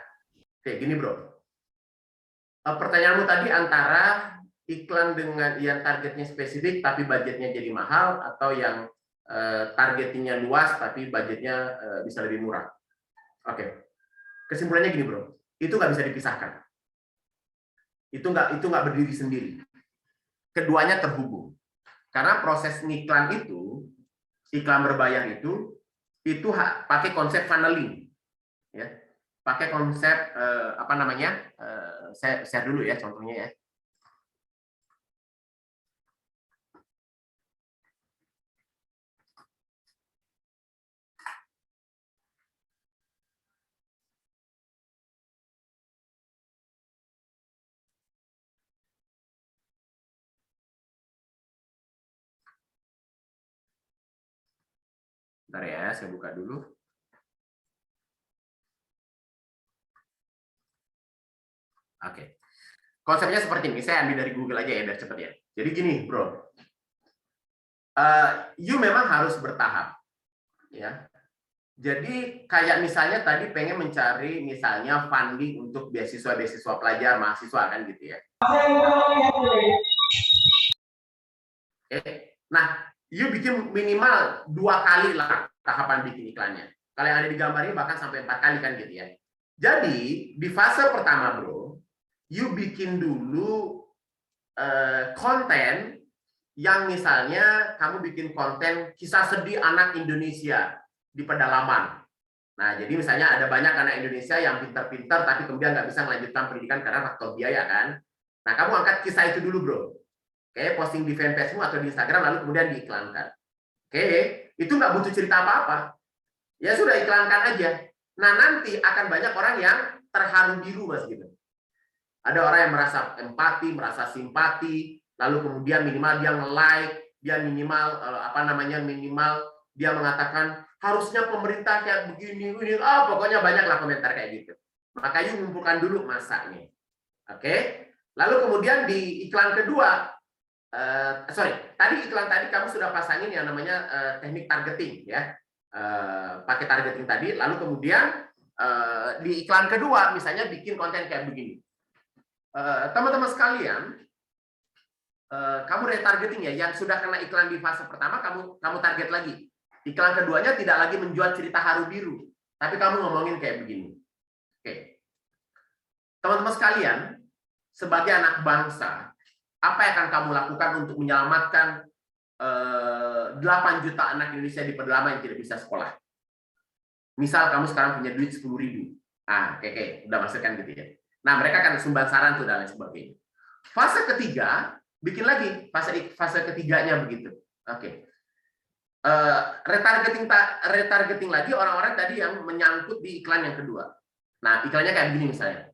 Kayak gini bro. Pertanyaanmu tadi antara iklan dengan yang targetnya spesifik tapi budgetnya jadi mahal, atau yang targetingnya luas tapi budgetnya bisa lebih murah. Oke. Kesimpulannya gini bro, itu nggak bisa dipisahkan. Itu nggak berdiri sendiri. Keduanya terhubung. Karena proses ngiklan itu, iklan berbayar itu pakai konsep funneling, ya. Pakai konsep apa namanya? Saya share dulu ya contohnya ya. Bentar ya, saya buka dulu. Oke. Konsepnya seperti ini. Saya ambil dari Google aja ya, biar cepet ya. Jadi gini, bro. You memang harus bertahap. Ya. Jadi kayak misalnya tadi pengen mencari misalnya funding untuk beasiswa pelajar, mahasiswa kan gitu ya. Nah, you bikin minimal 2 kali lah tahapan bikin iklannya. Kalau yang ada di gambar ini bahkan sampai 4 kali kan gitu ya. Jadi di fase pertama bro, you bikin dulu konten yang misalnya kamu bikin konten kisah sedih anak Indonesia di pedalaman. Nah, jadi misalnya ada banyak anak Indonesia yang pintar-pintar tapi kemudian nggak bisa melanjutkan pendidikan karena faktor biaya kan. Nah, kamu angkat kisah itu dulu bro. Oke, posting di fanpage-mu atau di Instagram lalu kemudian diiklankan. Oke, itu nggak butuh cerita apa-apa. Ya sudah, iklankan aja. Nah, nanti akan banyak orang yang terharu biru mas gitu. Ada orang yang merasa empati, merasa simpati, lalu kemudian minimal dia nge-like, dia minimal minimal dia mengatakan harusnya pemerintah kayak begini, pokoknya banyaklah komentar kayak gitu. Makanya ngumpulkan dulu masanya. Oke. Lalu kemudian di iklan kedua, tadi iklan tadi kamu sudah pasangin yang namanya teknik targeting ya. Pakai targeting tadi, lalu kemudian di iklan kedua misalnya bikin konten kayak begini. Teman-teman sekalian, kamu retargeting ya, yang sudah kena iklan di fase pertama kamu target lagi. Iklan keduanya tidak lagi menjual cerita haru biru, tapi kamu ngomongin kayak begini. Oke. Teman-teman sekalian, sebagai anak bangsa, apa yang akan kamu lakukan untuk menyelamatkan 8 juta anak Indonesia di pedalaman yang tidak bisa sekolah? Misal kamu sekarang punya duit 10.000. Oke, udah masukkan gitu ya. Nah, mereka akan sumbat saran tuh dan lain sebagainya. Fase ketiga, bikin lagi fase ketiganya begitu. Oke. Retargeting lagi orang-orang tadi yang menyangkut di iklan yang kedua. Nah, iklannya kayak begini misalnya.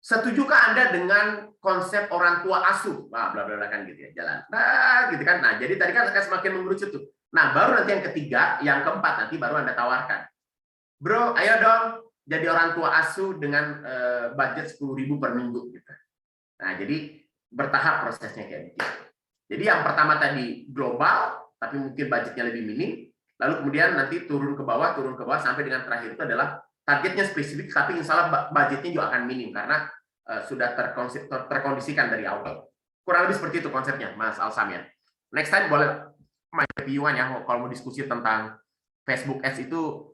Setujukah Anda dengan konsep orang tua asuh? Bla bla bla kan gitu ya, jalan. Nah, gitu kan. Nah, jadi tadi kan akan semakin mengerucut tuh. Nah, baru nanti yang ketiga, yang keempat nanti baru Anda tawarkan. Bro, ayo dong jadi orang tua asuh dengan budget 10.000 per minggu gitu. Nah, jadi bertahap prosesnya kayak gitu. Jadi yang pertama tadi global, tapi mungkin budgetnya lebih minim, lalu kemudian nanti turun ke bawah sampai dengan terakhir itu adalah targetnya spesifik, tapi insya Allah budgetnya juga akan minim karena sudah terkondisikan dari awal. Kurang lebih seperti itu konsepnya, Mas Alsam ya. Next time boleh main Piuan ya, kalau mau diskusi tentang Facebook Ads itu,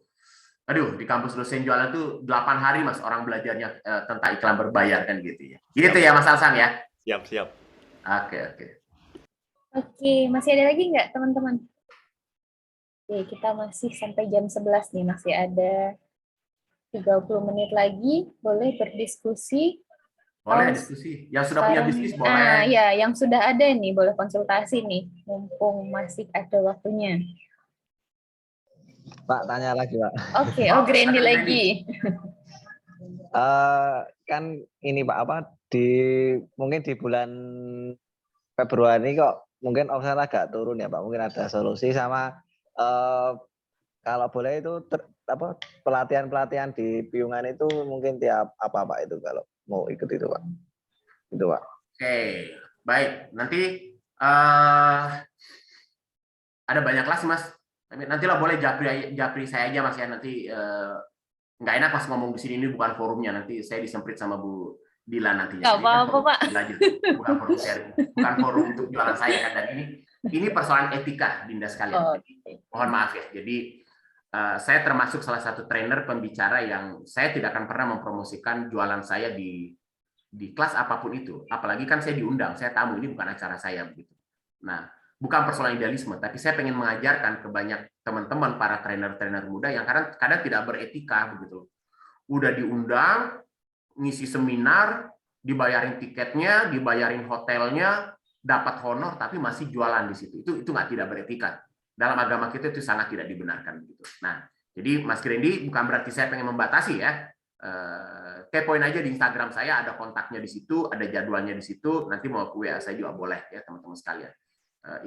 aduh, di kampus dosen jualan tuh 8 hari Mas orang belajarnya tentang iklan berbayar kan gitu ya. Gitu ya Mas Alsam ya. Siap. Oke, masih ada lagi nggak teman-teman? Oke, kita masih sampai jam 11 nih, masih ada 30 menit lagi, boleh berdiskusi. Boleh diskusi. Yang sudah punya bisnis boleh. Ya, yang sudah ada nih, boleh konsultasi nih, mumpung masih ada waktunya. Pak, tanya lagi, Pak. Oke, Grandi lagi. Kan ini Pak, mungkin di bulan Februari kok mungkin omset agak turun ya Pak, mungkin ada solusi sama kalau boleh itu pelatihan di Piungan itu mungkin tiap apa Pak itu kalau mau ikut itu Pak? Gitu, Pak. Oke, baik. Nanti ada banyak kelas, Mas. Nantilah boleh japri saya aja, Mas ya. Nanti nggak enak Mas ngomong di sini, ini bukan forumnya. Nanti saya disemprit sama Bu Dila nantinya. Nggak apa-apa, Pak. Belajar, bukan forum sharing, bukan forum untuk jualan saya kan. Dan ini persoalan etika, Dinda sekalian. Jadi, mohon maaf ya. Jadi saya termasuk salah satu trainer pembicara yang saya tidak akan pernah mempromosikan jualan saya di kelas apapun itu. Apalagi kan saya diundang, saya tamu, ini bukan acara saya begitu. Nah, bukan persoalan idealisme, tapi saya pengen mengajarkan ke banyak teman-teman para trainer-trainer muda yang kadang tidak beretika begitu. Udah diundang, ngisi seminar, dibayarin tiketnya, dibayarin hotelnya, dapat honor, tapi masih jualan di situ. Itu tidak beretika. Dalam agama kita itu sangat tidak dibenarkan gitu. Nah, jadi Mas Grendi bukan berarti saya pengen membatasi ya. Kepoin aja di Instagram saya, ada kontaknya di situ, ada jadwalnya di situ. Nanti mau ke WA saya juga boleh ya teman-teman sekalian.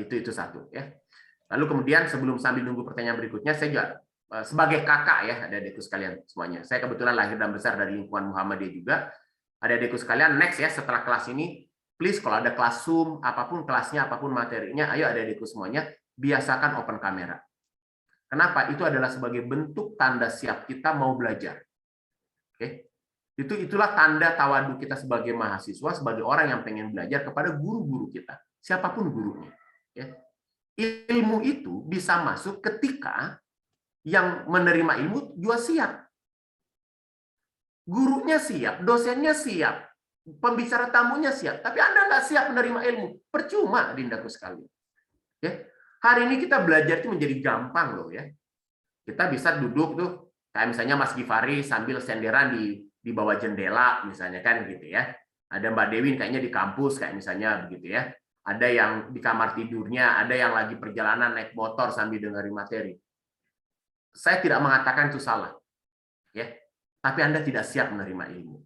Itu satu ya. Lalu kemudian sebelum sambil nunggu pertanyaan berikutnya, saya juga sebagai kakak ya, adik-adikku sekalian semuanya. Saya kebetulan lahir dan besar dari lingkungan Muhammadiyah juga. Adik-adikku sekalian, next ya setelah kelas ini, please kalau ada kelas Zoom, apapun kelasnya, apapun materinya, ayo adik-adikku semuanya biasakan open kamera. Kenapa? Itu adalah sebagai bentuk tanda siap kita mau belajar. Oke? Itulah tanda tawadu kita sebagai mahasiswa, sebagai orang yang pengen belajar kepada guru-guru kita, siapapun gurunya. Ya. Ilmu itu bisa masuk ketika yang menerima ilmu juga siap. Gurunya siap, dosennya siap, pembicara tamunya siap, tapi Anda nggak siap menerima ilmu. Percuma, Dindaku sekali. Ya. Hari ini kita belajar itu menjadi gampang loh ya. Kita bisa duduk tuh, kayak misalnya Mas Gifari sambil senderan di bawah jendela misalnya kan gitu ya. Ada Mbak Dewi kayaknya di kampus kayak misalnya begitu ya. Ada yang di kamar tidurnya, ada yang lagi perjalanan naik motor sambil dengerin materi. Saya tidak mengatakan itu salah. Ya. Tapi Anda tidak siap menerima ilmu.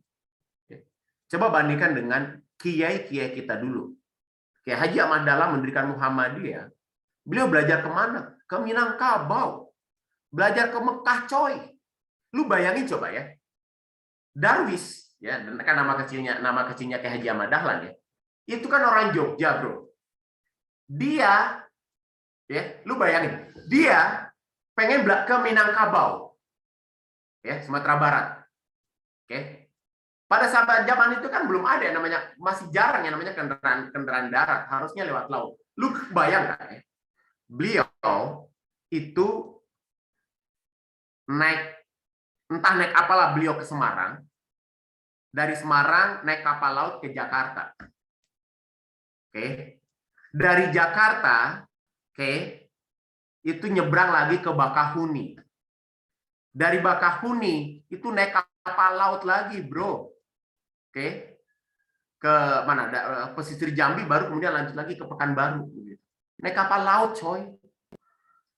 Ya. Coba bandingkan dengan kiai-kiai kita dulu. Kayak Haji Ahmad Dahlan mendirikan Muhammadiyah. Beliau belajar kemana? Ke Minangkabau. Belajar ke Mekah, coy. Lu bayangin coba ya. Darwis, ya, kan nama kecilnya kayak Haji Ahmad Dahlan ya. Itu kan orang Jogja, bro. Dia, ya, lu bayangin, dia pengen ke Minangkabau, ya, Sumatera Barat. Oke. Pada saat zaman itu kan belum ada yang namanya, masih jarang yang namanya kendaraan darat, harusnya lewat laut. Lu bayangkan ya. Beliau itu entah naik apalah beliau ke Semarang, dari Semarang naik kapal laut ke Jakarta. Oke. Dari Jakarta, oke, itu nyebrang lagi ke Bakahuni. Dari Bakahuni itu naik kapal laut lagi, bro. Oke. Ke mana? Pesisir Jambi, baru kemudian lanjut lagi ke Pekanbaru. Naik kapal laut, coy.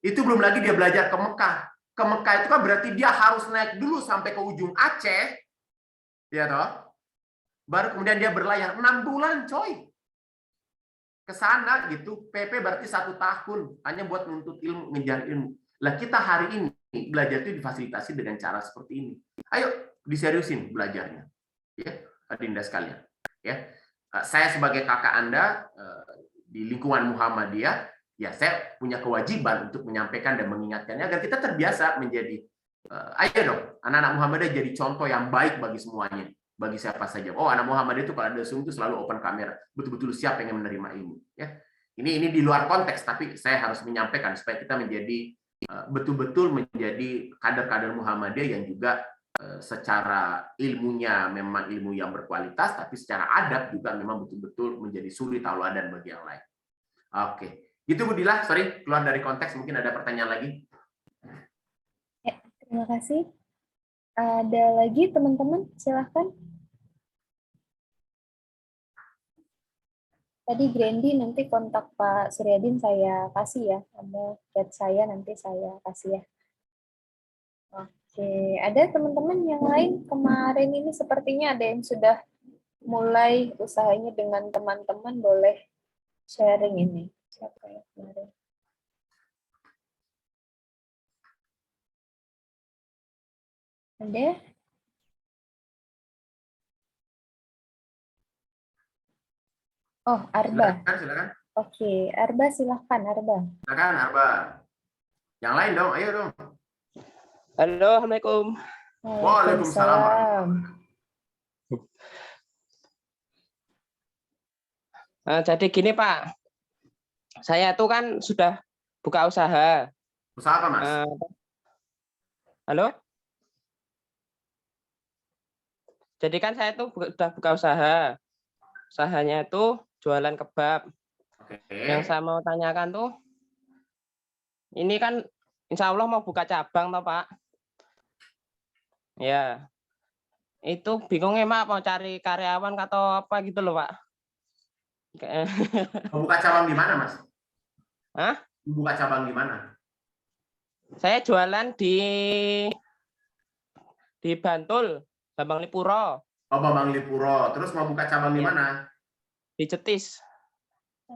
Itu belum lagi dia belajar ke Mekah. Ke Mekah itu kan berarti dia harus naik dulu sampai ke ujung Aceh. Ya toh? Baru kemudian dia berlayar 6 bulan, coy. Ke sana gitu. PP berarti 1 tahun hanya buat nuntut ilmu, ngejar ilmu. Lah kita hari ini belajar itu difasilitasi dengan cara seperti ini. Ayo diseriusin belajarnya. Ya, Adinda sekalian. Ya. Saya sebagai kakak Anda di lingkungan Muhammadiyah, ya saya punya kewajiban untuk menyampaikan dan mengingatkannya agar kita terbiasa menjadi, ayo dong, anak-anak Muhammadiyah jadi contoh yang baik bagi semuanya, bagi siapa saja. Oh, anak Muhammadiyah itu kalau ada Zoom itu selalu open kamera, betul-betul siap pengen menerima ilmu. Ya, ini di luar konteks, tapi saya harus menyampaikan supaya kita menjadi betul-betul menjadi kader-kader Muhammadiyah yang juga secara ilmunya memang ilmu yang berkualitas, tapi secara adab juga memang betul-betul menjadi suri tauladan bagi yang lain. Oke, gitu Bu Dila. Sorry, keluar dari konteks. Mungkin ada pertanyaan lagi. Ya, terima kasih. Ada lagi teman-teman? Silahkan. Tadi Grendi nanti kontak Pak Suryadin saya kasih ya. Ada chat saya nanti saya kasih ya. Oke, ada teman-teman yang lain kemarin ini sepertinya ada yang sudah mulai usahanya dengan teman-teman, boleh sharing ini. Siapa ya kemarin? Ada? Oh, Arba. Silakan. Oke, Arba silahkan, Arba. Silakan, Arba. Yang lain dong, ayo dong. Halo, Assalamualaikum. Waalaikumsalam. Jadi gini Pak, saya tuh kan sudah buka usaha. Usaha apa Mas? Halo? Jadi kan saya tuh sudah buka usaha. Usahanya itu jualan kebab. Yang saya mau tanyakan tuh, ini kan insya Allah mau buka cabang toh Pak. Ya, itu bingungnya Mak mau cari karyawan atau apa gitu loh Pak. Mau buka cabang di mana Mas? Hah? Buka cabang di mana? Saya jualan di Bantul, Bambang Lipuro. Oh, Bambang Lipuro. Terus mau buka cabang di mana? Di Jetis.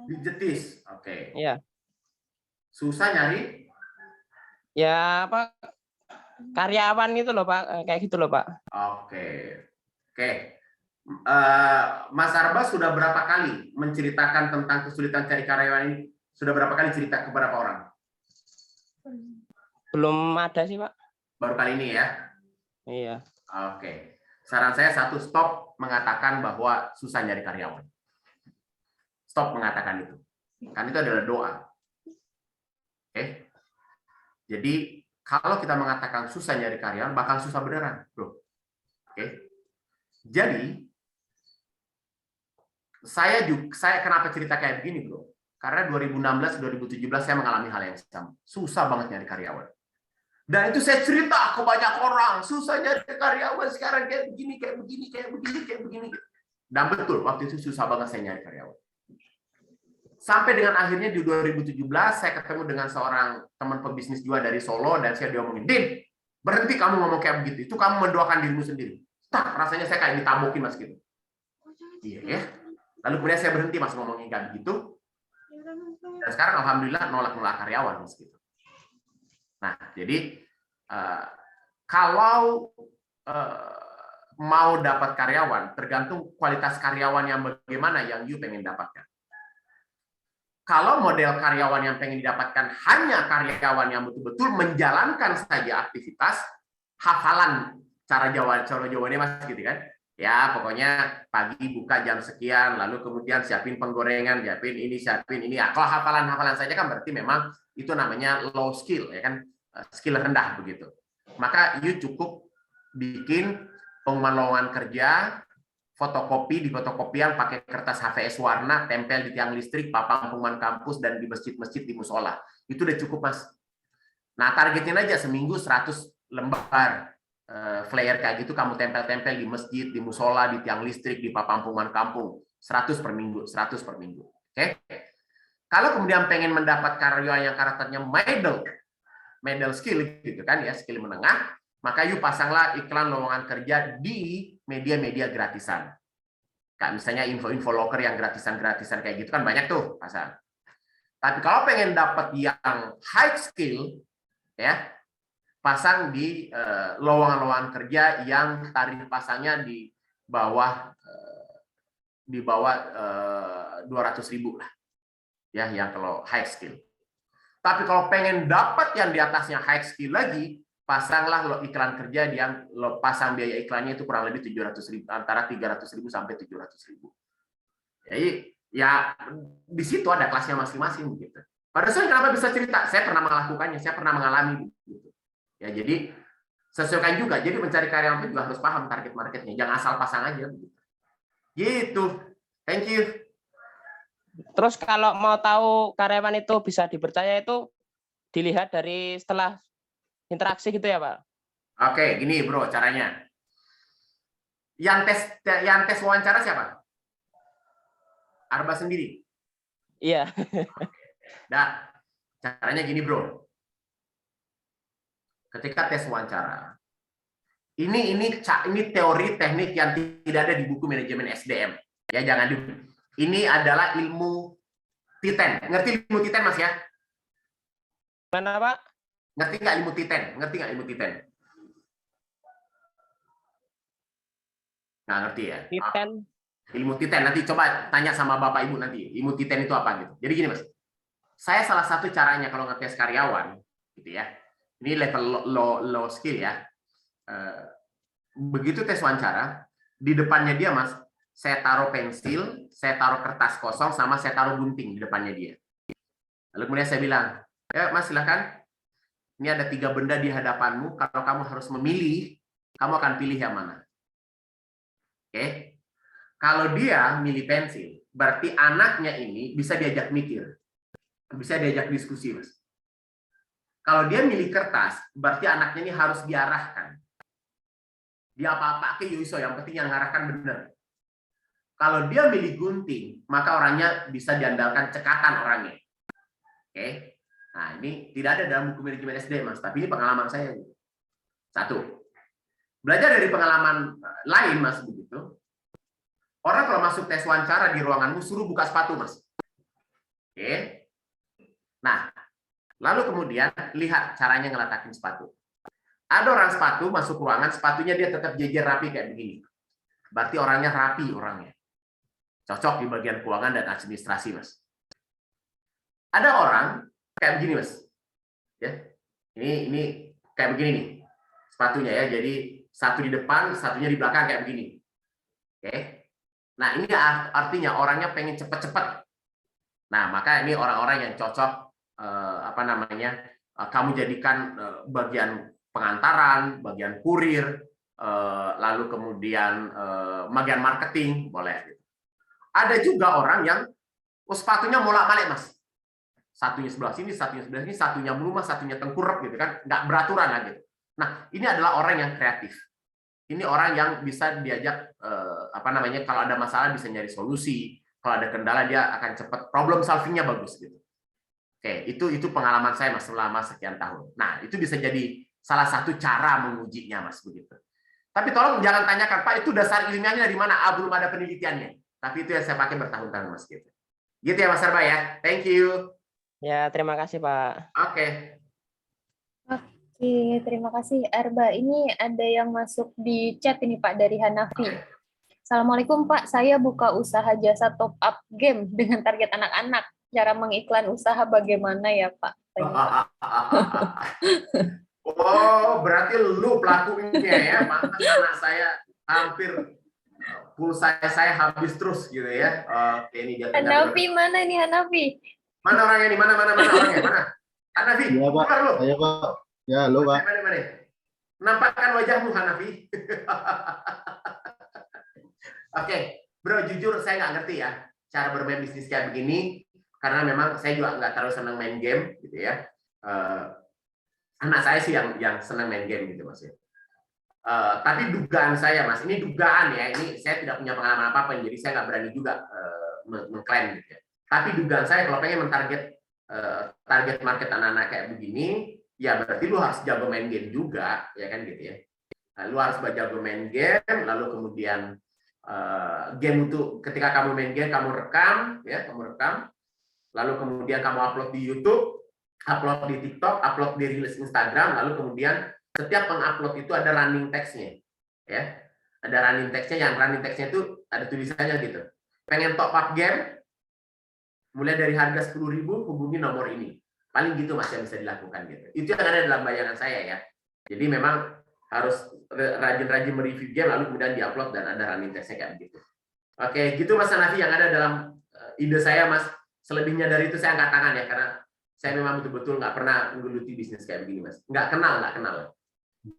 Di Jetis. Oke. Iya. Susah nyari? Ya, apa karyawan gitu loh, Pak. Kayak gitu loh, Pak. Oke. Mas Arba sudah berapa kali menceritakan tentang kesulitan cari karyawan ini? Sudah berapa kali cerita ke berapa orang? Belum ada sih, Pak. Baru kali ini ya? Iya. Oke. Saran saya satu, stop mengatakan bahwa susah nyari karyawan. Stop mengatakan itu. Kan itu adalah doa. Oke. Jadi kalau kita mengatakan susah nyari karyawan, bakal susah beneran, bro. Oke. Jadi saya kenapa cerita kayak begini, bro? Karena 2016-2017 saya mengalami hal yang sama. Susah banget nyari karyawan. Dan itu saya cerita ke banyak orang, susah nyari karyawan sekarang kayak begini, kayak begini, kayak begini, kayak begini. Dan betul, waktu itu susah banget saya nyari karyawan. Sampai dengan akhirnya di 2017 saya ketemu dengan seorang teman pebisnis juga dari Solo dan saya diomongin, "Din, berhenti kamu ngomong kayak begitu. Itu kamu mendoakan dirimu sendiri." Tak, rasanya saya kayak ditabokin Mas gitu. Iya ya. Lalu kemudian saya berhenti Mas ngomongin kayak begitu. Dan sekarang alhamdulillah nolak karyawan Mas gitu. Nah, jadi kalau mau dapat karyawan, tergantung kualitas karyawan yang bagaimana yang you pengen dapatkan. Kalau model karyawan yang pengen didapatkan hanya karyawan yang betul-betul menjalankan saja aktivitas, hafalan cara jawabannya Mas gitu kan. Ya, pokoknya pagi buka jam sekian, lalu kemudian siapin penggorengan, siapin ini. Kalau hafalan saja kan berarti memang itu namanya low skill, ya kan, skill rendah begitu. Maka you cukup bikin pengumuman lowongan kerja, fotokopi di fotokopian pakai kertas HVS warna, tempel di tiang listrik, papan pengumuman kampus dan di masjid-masjid di musola. Itu udah cukup Mas. Nah targetin aja seminggu 100 lembar flyer kayak gitu kamu tempel-tempel di masjid, di musola, di tiang listrik, di papan pengumuman kampung. 100 per minggu, 100 per minggu. Oke? Kalau kemudian pengen mendapat karyawan yang karakternya middle skill gitu kan ya, skill menengah, maka you pasanglah iklan lowongan kerja di media-media gratisan. Kayak misalnya info-info loker yang gratisan-gratisan kayak gitu kan banyak tuh pasang. Tapi kalau pengen dapat yang high skill ya, pasang di lowongan-lowongan kerja yang tarif pasangnya di bawah 200.000 lah. Ya, yang kalau high skill. Tapi kalau pengen dapat yang di atasnya high skill lagi, pasanglah lo iklan kerja yang lo pasang biaya iklannya itu kurang lebih 700.000, antara 300.000 sampai 700.000. Jadi ya di situ ada kelasnya masing-masing gitu. Pada saya kenapa bisa cerita? Saya pernah melakukannya, saya pernah mengalami gitu. Ya jadi sesuaikan juga. Jadi mencari karyawan itu juga harus paham target marketnya, jangan asal pasang aja begitu. Gitu. Thank you. Terus kalau mau tahu karyawan itu bisa dipercaya itu dilihat dari setelah interaksi gitu ya, Pak? Oke, gini bro caranya. Yang tes wawancara siapa? Arba sendiri. Iya. Nah, caranya gini bro. Ketika tes wawancara, ini teori teknik yang tidak ada di buku manajemen SDM. Ya jangan ini adalah ilmu titen. Ngerti ilmu titen Mas ya? Mana Pak? Ngerti nggak ilmu titen? Ngerti nggak ilmu titen? Nggak ngerti ya? Titen. Ilmu titen, nanti coba tanya sama Bapak Ibu nanti, ilmu titen itu apa gitu. Jadi gini Mas, saya salah satu caranya kalau ngetes karyawan, gitu ya, ini level low skill ya, begitu tes wawancara, di depannya dia Mas, saya taruh pensil, saya taruh kertas kosong, sama saya taruh gunting di depannya dia. Lalu kemudian saya bilang, ya Mas silakan, ini ada 3 benda di hadapanmu, kalau kamu harus memilih, kamu akan pilih yang mana? Oke? Kalau dia milih pensil, berarti anaknya ini bisa diajak mikir, bisa diajak diskusi, Mas. Kalau dia milih kertas, berarti anaknya ini harus diarahkan. Dia apa-apa ke Yoiso, yang penting yang ngarahkan benar. Kalau dia milih gunting, maka orangnya bisa diandalkan cekatan orangnya. Oke? Nah, ini tidak ada dalam buku manajemen SD, Mas, tapi ini pengalaman saya. 1. Belajar dari pengalaman lain, Mas, begitu. Orang kalau masuk tes wawancara di ruanganmu, suruh buka sepatu, Mas. Oke. Nah, lalu kemudian lihat caranya ngeletakin sepatu. Ada orang sepatu masuk ruangan, sepatunya dia tetap jejer rapi kayak begini. Berarti orangnya rapi orangnya. Cocok di bagian keuangan dan administrasi, Mas. Ada orang kayak begini, Mas. Ya. Ini kayak begini nih. Sepatunya ya. Jadi satu di depan, satunya di belakang kayak begini. Oke. Nah, ini artinya orangnya pengen cepet-cepet. Nah, maka ini orang-orang yang cocok kamu jadikan bagian pengantaran, bagian kurir, lalu kemudian bagian marketing, boleh. Ada juga orang yang sepatunya bolak-balik, Mas. Satunya sebelah sini, satunya sebelah sini, satunya melumah, satunya tengkurap gitu kan, nggak beraturan lah gitu. Nah, ini adalah orang yang kreatif. Ini orang yang bisa diajak kalau ada masalah bisa nyari solusi, kalau ada kendala dia akan cepat, problem solving-nya bagus gitu. Oke, itu pengalaman saya Mas selama sekian tahun. Nah, itu bisa jadi salah satu cara mengujinya, Mas, begitu. Tapi tolong jangan tanyakan, Pak, itu dasar ilmiahnya dari mana? Belum ada penelitiannya. Tapi itu yang saya pakai bertahun-tahun, Mas, gitu. Gitu ya, Mas Arba ya. Thank you. Ya, terima kasih, Pak. Oke. Oke, terima kasih Arba. Ini ada yang masuk di chat ini Pak dari Hanafi. Assalamualaikum Pak, saya buka usaha jasa top up game dengan target anak-anak. Cara mengiklan usaha bagaimana ya Pak? Oh, berarti lu pelakunya ya. Mantan anak saya hampir pulsa saya habis terus gitu ya. Oke, ini jatuh. Hanafi mana nih Hanafi? Mana orangnya nih? Mana orangnya? Mana? Hanafi. Iya Pak. Ayo Pak. Ya, halo Pak. Mana? Nampakkan wajahmu, Hanafi. Oke, bro, jujur saya nggak ngerti ya cara bermain bisnis kayak begini, karena memang saya juga nggak terlalu senang main game, gitu ya. Anak saya sih yang senang main game, gitu Mas. Tapi dugaan saya, Mas, ini dugaan ya, ini saya tidak punya pengalaman apa-apa, jadi saya nggak berani juga mengklaim, gitu ya. Tapi dugaan saya kalau pengen mentarget target market anak-anak kayak begini, ya berarti lu harus jago main game juga, ya kan gitu ya. Lu harus jago main game, lalu kemudian game itu ketika kamu main game kamu rekam, lalu kemudian kamu upload di YouTube, upload di TikTok, upload di Reels Instagram, lalu kemudian setiap pengupload itu ada running text-nya, ya. Ada running text-nya, yang running text-nya itu ada tulisannya gitu. Pengen top up game, mulai dari harga 10.000 hubungi nomor ini. Paling gitu Mas yang bisa dilakukan gitu. Itu yang ada dalam bayangan saya ya. Jadi memang harus rajin-rajin mereview game lalu kemudian diupload dan ada running test-nya kayak begitu. Oke, gitu Mas Hanafi yang ada dalam ide saya Mas. Selebihnya dari itu saya angkat tangan ya, karena saya memang betul-betul nggak pernah menggeluti bisnis kayak begini Mas. Nggak kenal.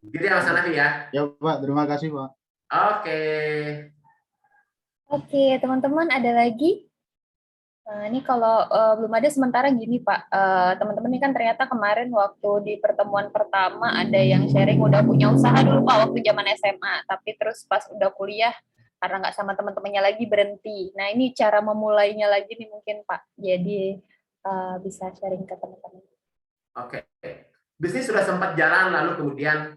Gitu ya Mas Hanafi ya. Ya Pak, terima kasih Pak. Oke, teman-teman ada lagi? Nah, ini kalau belum ada sementara gini Pak, teman-teman ini kan ternyata kemarin waktu di pertemuan pertama ada yang sharing udah punya usaha dulu Pak waktu zaman SMA, tapi terus pas udah kuliah karena nggak sama teman-temannya lagi berhenti. Nah ini cara memulainya lagi nih mungkin Pak, jadi bisa sharing ke teman-teman. Oke, bisnis sudah sempat jalan lalu kemudian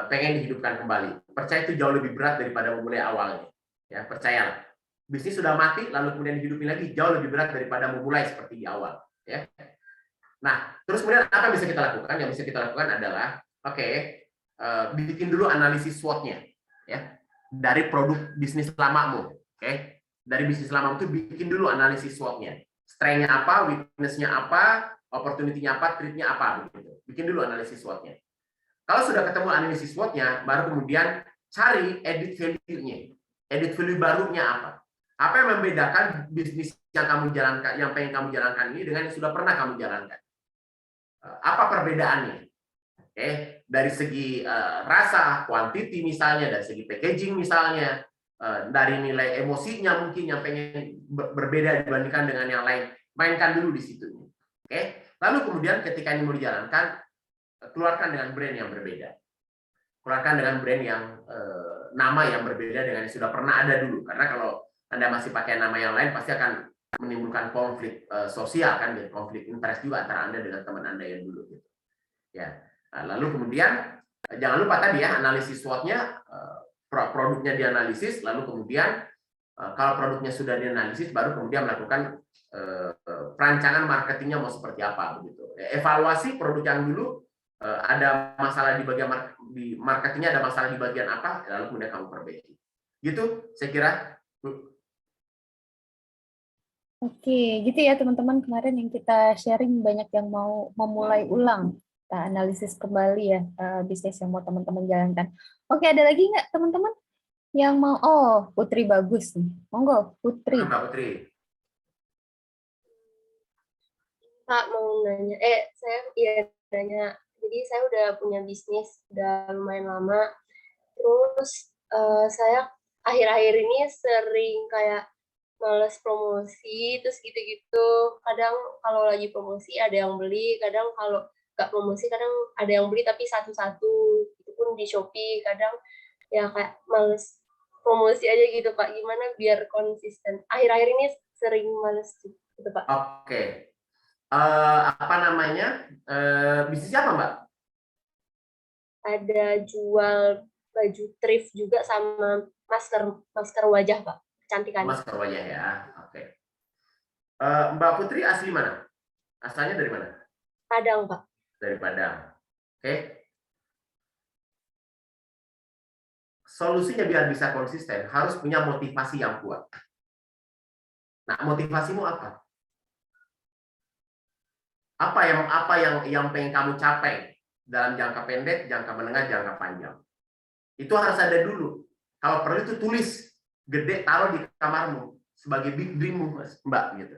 pengen dihidupkan kembali. Percaya itu jauh lebih berat daripada memulai awalnya, ya percayalah. Bisnis sudah mati, lalu kemudian dihidupin lagi, jauh lebih berat daripada memulai seperti di awal. Ya. Nah, terus kemudian apa yang bisa kita lakukan? Yang bisa kita lakukan adalah, bikin dulu analisis SWOT-nya, ya, dari produk bisnis lamamu. Oke, dari bisnis lama itu bikin dulu analisis SWOT-nya. Strength-nya apa, weakness-nya apa, opportunity-nya apa, threat-nya apa, begitu. Bikin dulu analisis SWOT-nya. Kalau sudah ketemu analisis SWOT-nya, baru kemudian cari edit value-nya. Edit value barunya apa? Apa yang membedakan bisnis yang kamu jalankan, yang pengen kamu jalankan ini dengan yang sudah pernah kamu jalankan? Apa perbedaannya? Oke, dari segi rasa, quantity misalnya, dari segi packaging misalnya, dari nilai emosinya mungkin yang pengen berbeda dibandingkan dengan yang lain, mainkan dulu di situ. Oke, lalu kemudian ketika ini mau dijalankan, keluarkan dengan brand yang berbeda, keluarkan dengan brand yang nama yang berbeda dengan yang sudah pernah ada dulu. Karena kalau Anda masih pakai nama yang lain, pasti akan menimbulkan konflik sosial kan, konflik interest juga antara Anda dengan teman Anda yang dulu. Gitu. Ya. Lalu kemudian jangan lupa tadi ya analisis SWOT-nya, produknya dianalisis, lalu kemudian kalau produknya sudah dianalisis, baru kemudian melakukan perancangan marketingnya mau seperti apa begitu. Evaluasi produk yang dulu ada masalah di bagian marketingnya, ada masalah di bagian apa, lalu kemudian kamu perbaiki. Gitu, saya kira. Oke, gitu ya teman-teman, kemarin yang kita sharing banyak yang mau memulai ulang. Kita analisis kembali ya bisnis yang mau teman-teman jalankan. Oke, ada lagi nggak teman-teman yang mau? Oh, Putri bagus nih. Monggo, Putri. Mbak Putri. Pak mau nanya, saya nanya. Jadi saya udah punya bisnis udah lumayan lama. Terus saya akhir-akhir ini sering kayak males promosi, terus gitu-gitu. Kadang kalau lagi promosi ada yang beli, kadang kalau nggak promosi kadang ada yang beli tapi satu-satu. Itu pun di Shopee. Kadang ya kayak males promosi aja gitu Pak. Gimana biar konsisten? Akhir-akhir ini sering males gitu Pak. Oke. Apa namanya? Bisnisnya apa Mbak? Ada jual baju thrift juga sama masker wajah Pak. Kecantikan. Masker wajah ya. Oke. Mbak Putri asli mana? Asalnya dari mana? Padang Pak. Dari Padang. Oke. Solusinya biar bisa konsisten harus punya motivasi yang kuat. Nah, motivasimu apa? Apa yang pengen kamu capai dalam jangka pendek, jangka menengah, jangka panjang? Itu harus ada dulu. Kalau perlu itu tulis gede, taruh di kamarmu sebagai big dreammu, Mbak gitu.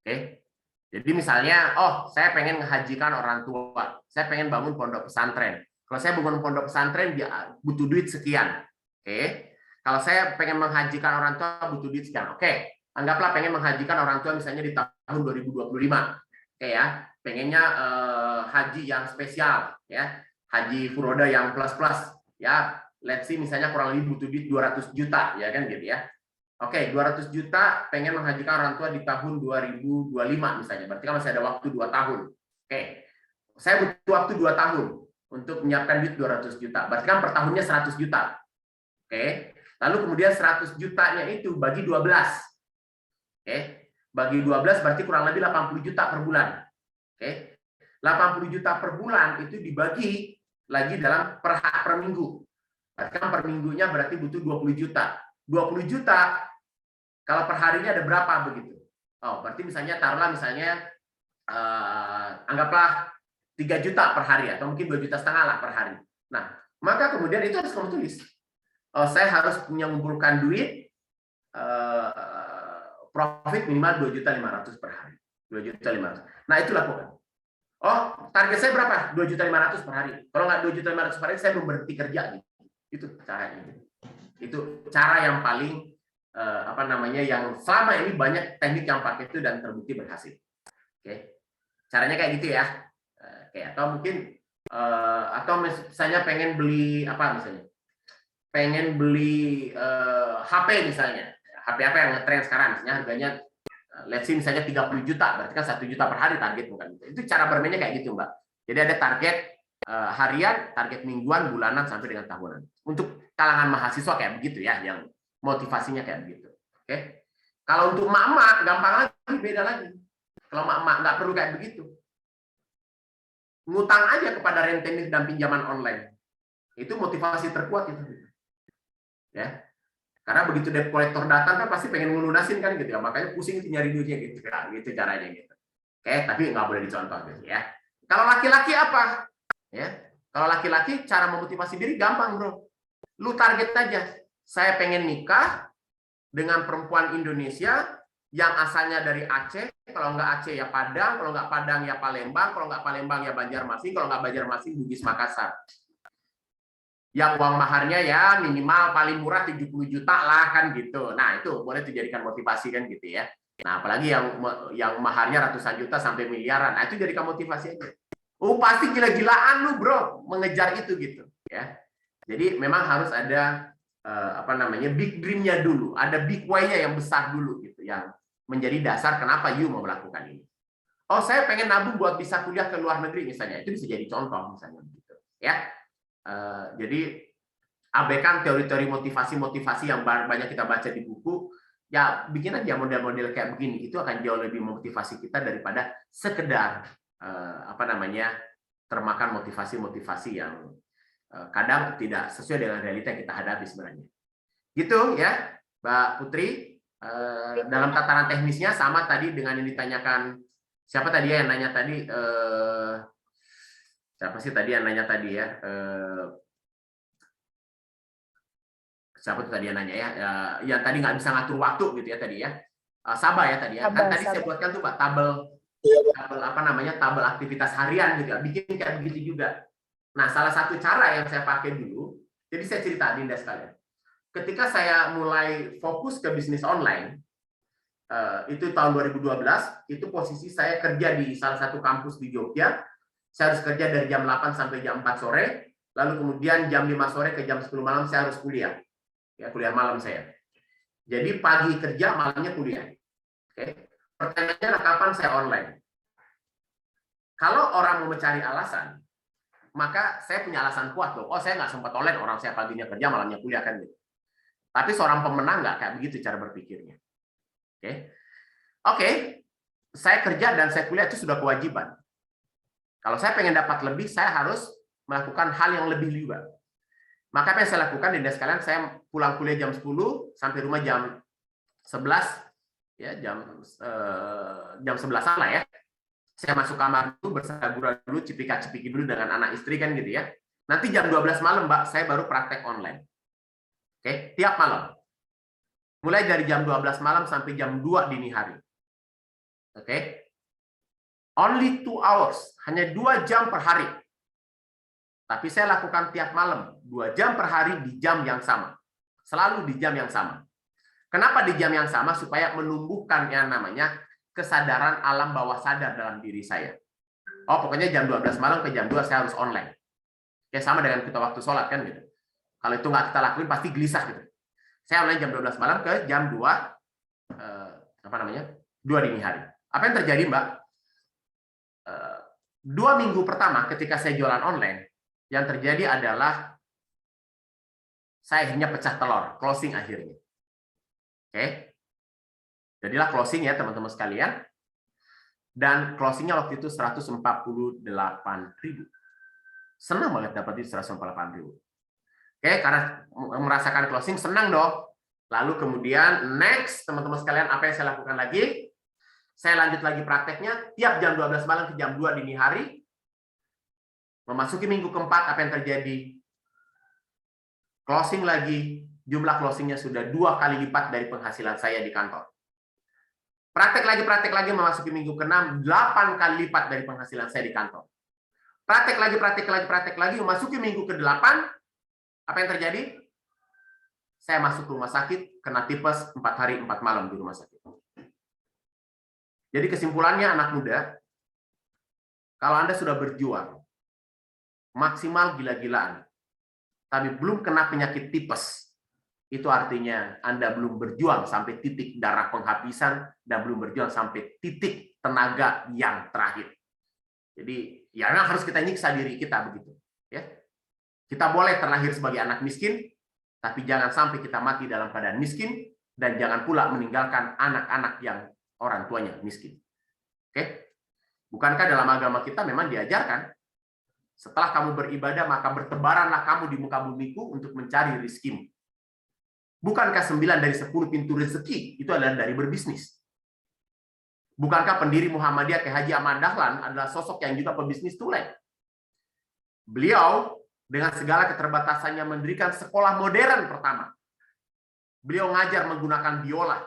Oke. Jadi misalnya, saya pengen menghajikan orang tua, saya pengen bangun pondok pesantren. Kalau saya bangun pondok pesantren, dia butuh duit sekian. Oke. Kalau saya pengen menghajikan orang tua, butuh duit sekian. Oke. Anggaplah pengen menghajikan orang tua misalnya di tahun 2025. Oke ya. Pengennya haji yang spesial, ya. Haji furoda yang plus-plus, ya. Let's see misalnya kurang lebih butuh duit 200 juta, ya kan gitu ya. Oke, 200 juta pengen menghajikan orang tua di tahun 2025 misalnya. Berarti kan masih ada waktu 2 tahun. Oke. Saya butuh waktu 2 tahun untuk menyiapkan duit 200 juta. Berarti kan per tahunnya 100 juta. Oke. Lalu kemudian 100 jutanya itu bagi 12. Oke. Bagi 12 berarti kurang lebih 80 juta per bulan. Oke. 80 juta per bulan itu dibagi lagi dalam per minggu. Berarti kan per minggunya berarti butuh 20 juta. 20 juta kalau per harinya ada berapa begitu? Berarti misalnya taruhlah misalnya anggaplah 3 juta per hari atau mungkin 2,5 juta lah per hari. Nah, maka kemudian itu harus kamu tulis. Saya harus mengumpulkan duit profit minimal 2.500.000 per hari. 2.500.000. Nah, itu lakukan. Target saya berapa? 2.500.000 per hari. Kalau nggak 2.500.000 per hari, saya belum berhenti kerja. Itu caranya. Itu cara yang paling yang selama ini banyak teknik yang pakai itu dan terbukti berhasil. Oke. Caranya kayak gitu ya. Atau mungkin atau misalnya pengen beli misalnya? Pengen beli HP misalnya. HP apa yang ngetren sekarang misalnya harganya let's say misalnya 30 juta, berarti kan 1 juta per hari target bukan. Itu cara bermainnya kayak gitu, Mbak. Jadi ada target harian, target mingguan, bulanan sampai dengan tahunan. Untuk kalangan mahasiswa kayak begitu ya, yang motivasinya kayak begitu. Oke. Kalau untuk emak-emak gampang lagi, beda lagi. Kalau emak-emak nggak perlu kayak begitu. Ngutang aja kepada rentenir dan pinjaman online. Itu motivasi terkuat itu. Ya. Karena begitu debt collector datang kan pasti pengen ngelunasin kan gitu ya, makanya pusing itu nyari duitnya gitu kan, gitu caranya gitu. Oke, tapi nggak boleh dicontoh gitu ya. Kalau laki-laki apa? Ya, kalau laki-laki cara memotivasi diri gampang bro. Lu target aja, saya pengen nikah dengan perempuan Indonesia yang asalnya dari Aceh, kalau nggak Aceh ya Padang, kalau nggak Padang ya Palembang, kalau nggak Palembang ya Banjarmasin, kalau nggak Banjarmasin Bugis Makassar. Yang uang maharnya ya minimal paling murah 70 juta lah kan gitu. Nah itu boleh dijadikan motivasi kan gitu ya. Nah apalagi yang maharnya ratusan juta sampai miliaran, nah itu jadikan motivasi aja. Oh pasti gila-gilaan lu bro mengejar itu gitu ya. Jadi memang harus ada apa namanya big dream-nya dulu, ada big why-nya yang besar dulu gitu, yang menjadi dasar kenapa you mau melakukan ini. Oh saya pengen nabung buat bisa kuliah ke luar negeri misalnya, itu bisa jadi contoh misalnya gitu ya. Jadi abaikan teori-teori motivasi yang banyak kita baca di buku, ya bikin aja model-model kayak begini, itu akan jauh lebih memotivasi kita daripada sekedar apa namanya termakan motivasi-motivasi yang kadang tidak sesuai dengan realita yang kita hadapi sebenarnya. Gitu ya, Mbak Putri. Dalam tataran teknisnya sama tadi dengan yang ditanyakan siapa tadi ya yang nanya tadi. Siapa sih tadi yang nanya tadi ya? Siapa tuh tadi yang nanya ya? Yang tadi nggak bisa ngatur waktu gitu ya tadi ya? Sabah ya tadi ya? Kan tadi saya buatkan tuh Pak tabel apa namanya tabel aktivitas harian gitu ya. Bikin kayak begitu juga. Nah salah satu cara yang saya pakai dulu, jadi saya cerita Dinda sekalian. Ketika saya mulai fokus ke bisnis online, itu tahun 2012, itu posisi saya kerja di salah satu kampus di Jogja. Saya harus kerja dari jam 8 sampai jam 4 sore, lalu kemudian jam 5 sore ke jam 10 malam saya harus kuliah. Ya, kuliah malam saya. Jadi pagi kerja, malamnya kuliah. Oke. Pertanyaannya kapan saya online? Kalau orang mau mencari alasan, maka saya punya alasan kuat loh. Oh, saya nggak sempat online, orang saya paginya kerja, malamnya kuliah kan gitu. Tapi seorang pemenang nggak kayak begitu cara berpikirnya. Oke. Saya kerja dan saya kuliah itu sudah kewajiban. Kalau saya pengen dapat lebih, saya harus melakukan hal yang lebih juga. Maka apa yang saya lakukan, Dinda sekalian, saya pulang kuliah jam 10 sampai rumah jam 11, ya jam 11 lah ya. Saya masuk kamar dulu, bersagura dulu, cipika-cipiki dulu dengan anak istri kan gitu ya. Nanti jam 12 malam, Mbak, saya baru praktek online. Oke, tiap malam. Mulai dari jam 12 malam sampai jam 2 dini hari. Oke. Only 2 hours, hanya 2 jam per hari. Tapi saya lakukan tiap malam, 2 jam per hari di jam yang sama. Selalu di jam yang sama. Kenapa di jam yang sama? Supaya menumbuhkan yang namanya kesadaran alam bawah sadar dalam diri saya. Oh, pokoknya jam 12 malam ke jam 2 saya harus online. Ya sama dengan kita waktu sholat kan gitu. Kalau itu nggak kita lakuin pasti gelisah gitu. Saya online jam 12 malam ke jam 2 2 dini hari. Apa yang terjadi, Mbak? 2 minggu pertama ketika saya jualan online, yang terjadi adalah saya akhirnya pecah telur, closing akhirnya. Oke. Jadilah closing ya teman-teman sekalian. Dan closingnya waktu itu 148.000. Senang banget dapat di 148.000. Oke, karena merasakan closing senang dong. Lalu kemudian next teman-teman sekalian apa yang saya lakukan lagi? Saya lanjut lagi prakteknya tiap jam 12 malam ke jam 2 dini hari. Memasuki minggu keempat, apa yang terjadi? Closing lagi, jumlah closingnya sudah 2 kali lipat dari penghasilan saya di kantor. Praktek lagi, memasuki minggu ke-6, 8 kali lipat dari penghasilan saya di kantor. Praktek lagi, memasuki minggu ke-8, apa yang terjadi? Saya masuk rumah sakit, kena tipes 4 hari 4 malam di rumah sakit. Jadi kesimpulannya anak muda, kalau Anda sudah berjuang, maksimal gila-gilaan, tapi belum kena penyakit tipes, itu artinya Anda belum berjuang sampai titik darah penghabisan dan belum berjuang sampai titik tenaga yang terakhir. Jadi ya harus kita nyiksa diri kita begitu. Ya, kita boleh terlahir sebagai anak miskin, tapi jangan sampai kita mati dalam keadaan miskin dan jangan pula meninggalkan anak-anak yang orang tuanya miskin. Oke? Bukankah dalam agama kita memang diajarkan setelah kamu beribadah maka bertebaranlah kamu di muka bumiku untuk mencari rizkimu. Bukankah 9 dari 10 pintu rezeki itu adalah dari berbisnis? Bukankah pendiri Muhammadiyah Kiai Haji Ahmad Dahlan adalah sosok yang juga pebisnis tulen? Beliau dengan segala keterbatasannya mendirikan sekolah modern pertama. Beliau ngajar menggunakan biola.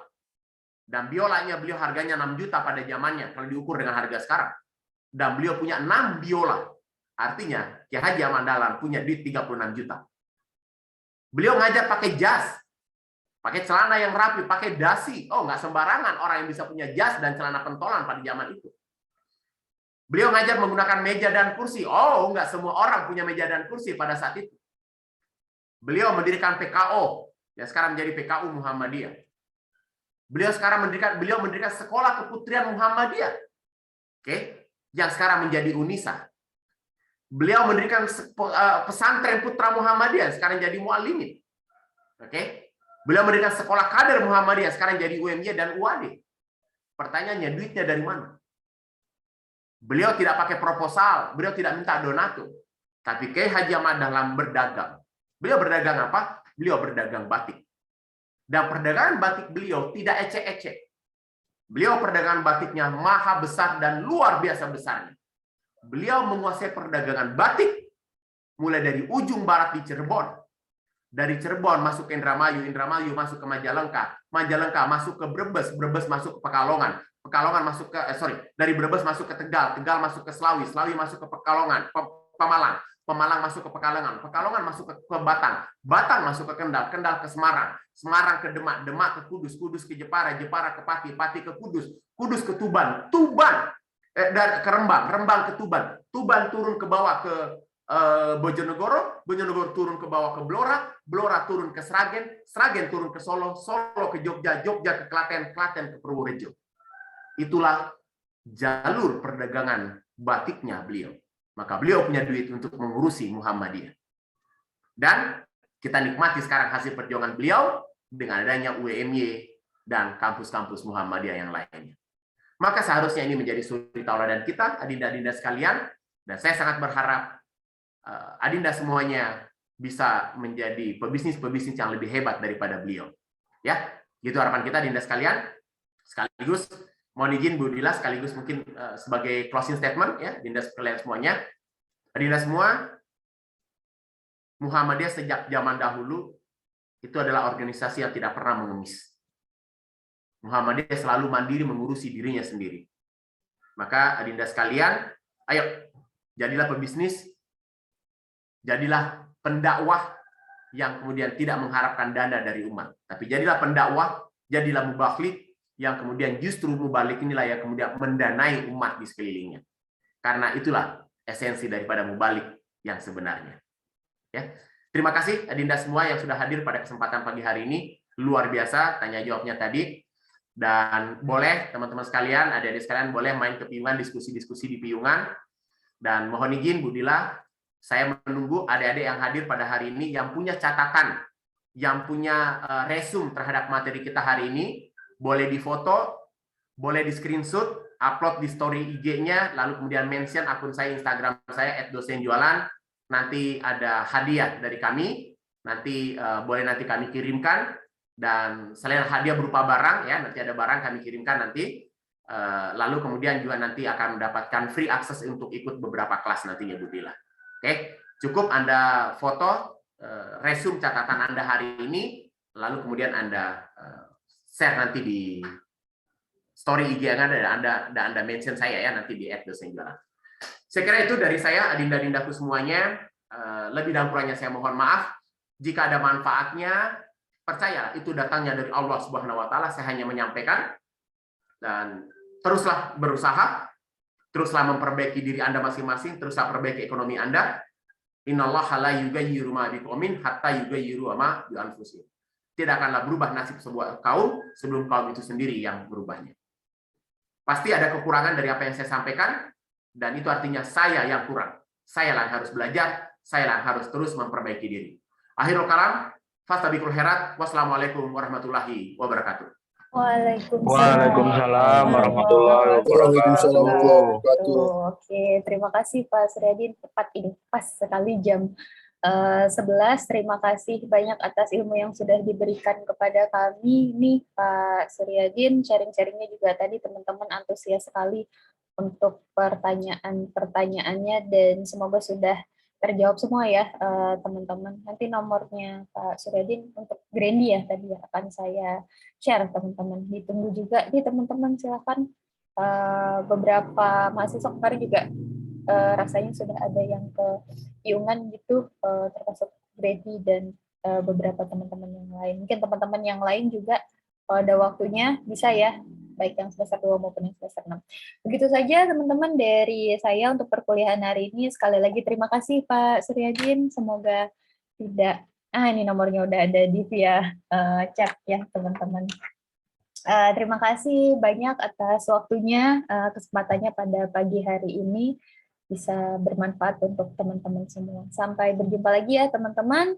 Dan biolanya beliau harganya 6 juta pada zamannya kalau diukur dengan harga sekarang. Dan beliau punya 6 biola. Artinya Kiai Haji Ahmad Dahlan punya duit 36 juta. Beliau ngajar pakai jas. Pakai celana yang rapi, pakai dasi. Oh, nggak sembarangan orang yang bisa punya jas dan celana pentolan pada zaman itu. Beliau ngajar menggunakan meja dan kursi. Oh, nggak semua orang punya meja dan kursi pada saat itu. Beliau mendirikan PKO, yang sekarang menjadi PKU Muhammadiyah. Beliau mendirikan sekolah keputrian Muhammadiyah. Oke, yang sekarang menjadi UNISA. Beliau mendirikan pesantren Putra Muhammadiyah, sekarang jadi Muallimin. Oke. Beliau mendirikan sekolah kader Muhammadiyah, sekarang jadi UMY dan UAD. Pertanyaannya, duitnya dari mana? Beliau tidak pakai proposal, beliau tidak minta donatur. Tapi Kiai Haji Ahmad Dahlan berdagang. Beliau berdagang apa? Beliau berdagang batik. Dan perdagangan batik beliau tidak ecek-ecek. Beliau perdagangan batiknya maha besar dan luar biasa besarnya. Beliau menguasai perdagangan batik mulai dari ujung barat di Cirebon. Dari Cirebon masuk ke Indramayu, Indramayu masuk ke Majalengka, Majalengka masuk ke Brebes, Brebes masuk ke Pekalongan, Pekalongan masuk ke dari Brebes masuk ke Tegal, Tegal masuk ke Slawi, Slawi masuk ke Pekalongan, Pemalang, Pemalang masuk ke Pekalongan, Pekalongan masuk ke Batang, Batang masuk ke Kendal, Kendal ke Semarang, Semarang ke Demak, Demak ke Kudus, Kudus ke Jepara, Jepara ke Pati, Pati ke Kudus, Kudus ke Tuban, Tuban ke Rembang, Rembang ke Tuban, Tuban turun ke bawah ke Bojonegoro, Bojonegoro turun ke bawah ke Blora, Blora turun ke Sragen, Sragen turun ke Solo, Solo ke Jogja, Jogja ke Klaten, Klaten ke Purworejo. Itulah jalur perdagangan batiknya beliau. Maka beliau punya duit untuk mengurusi Muhammadiyah. Dan kita nikmati sekarang hasil perjuangan beliau dengan adanya UMY dan kampus-kampus Muhammadiyah yang lainnya. Maka seharusnya ini menjadi suri tauladan kita, adinda-adinda sekalian, dan saya sangat berharap adinda semuanya bisa menjadi pebisnis-pebisnis yang lebih hebat daripada beliau. Ya, itu harapan kita adinda sekalian. Sekaligus mohon izin Bu Dila sekaligus mungkin sebagai closing statement ya, adinda sekalian semuanya. Adinda semua, Muhammadiyah sejak zaman dahulu itu adalah organisasi yang tidak pernah mengemis. Muhammadiyah selalu mandiri mengurusi dirinya sendiri. Maka adinda sekalian, ayo jadilah pebisnis, jadilah pendakwah yang kemudian tidak mengharapkan dana dari umat. Tapi jadilah pendakwah, jadilah mubalik yang kemudian justru mubalik inilah yang kemudian mendanai umat di sekelilingnya. Karena itulah esensi daripada mubalik yang sebenarnya. Ya. Terima kasih adinda semua yang sudah hadir pada kesempatan pagi hari ini. Luar biasa tanya jawabnya tadi. Dan boleh teman-teman sekalian, adik-adik sekalian boleh main ke Piungan, diskusi-diskusi di Piungan. Dan mohon izin Bu Dila, saya menunggu adik-adik yang hadir pada hari ini yang punya catatan, yang punya resume terhadap materi kita hari ini, boleh difoto, boleh di screenshot, upload di story IG-nya, lalu kemudian mention akun saya, Instagram saya @dosenjualan. Nanti ada hadiah dari kami, nanti boleh nanti kami kirimkan, dan selain hadiah berupa barang ya, nanti ada barang kami kirimkan nanti, lalu kemudian juga nanti akan mendapatkan free access untuk ikut beberapa kelas nantinya Bu Dila. Oke, cukup Anda foto resume catatan Anda hari ini, lalu kemudian Anda share nanti di story IG yang Anda mention saya ya nanti di @dosenjualan. Saya kira itu dari saya, adinda-adindaku semuanya. Lebih dan kurangnya saya mohon maaf. Jika ada manfaatnya, percaya itu datangnya dari Allah Subhanahu wa taala. Saya hanya menyampaikan, dan teruslah berusaha, teruslah memperbaiki diri Anda masing-masing, teruslah perbaiki ekonomi Anda. Innallaha la yughayyiru ma biqaumin hatta yughayyiru ma bi anfusihim. Tidak akanlah berubah nasib sebuah kaum sebelum kaum itu sendiri yang berubahnya. Pasti ada kekurangan dari apa yang saya sampaikan, dan itu artinya saya yang kurang. Saya yang harus belajar, saya yang harus terus memperbaiki diri. Akhirul kalam, fastabiqul khairat. Wassalamualaikum warahmatullahi wabarakatuh. Waalaikumsalam warahmatullahi wabarakatuh. Oke, terima kasih Pak Suryadin. Tepat ini, pas sekali jam. 11, terima kasih banyak atas ilmu yang sudah diberikan kepada kami. Nih Pak Suryadin, sharing-sharingnya juga tadi teman-teman antusias sekali untuk pertanyaan-pertanyaannya dan semoga sudah terjawab semua ya teman-teman. Nanti nomornya Pak Suryadin untuk Grandi ya tadi akan saya share teman-teman. Ditunggu juga nih teman-teman, silakan. Beberapa mahasiswa kemarin juga rasanya sudah ada yang ke Iungan gitu, termasuk Grady dan beberapa teman-teman yang lain. Mungkin teman-teman yang lain juga kalau ada waktunya bisa ya, baik yang semester 2 maupun yang semester 6. Begitu saja teman-teman dari saya untuk perkuliahan hari ini. Sekali lagi terima kasih Pak Suryadin, semoga tidak, ini nomornya udah ada di via chat ya teman-teman. Terima kasih banyak atas waktunya, kesempatannya pada pagi hari ini. Bisa bermanfaat untuk teman-teman semua. Sampai berjumpa lagi ya teman-teman.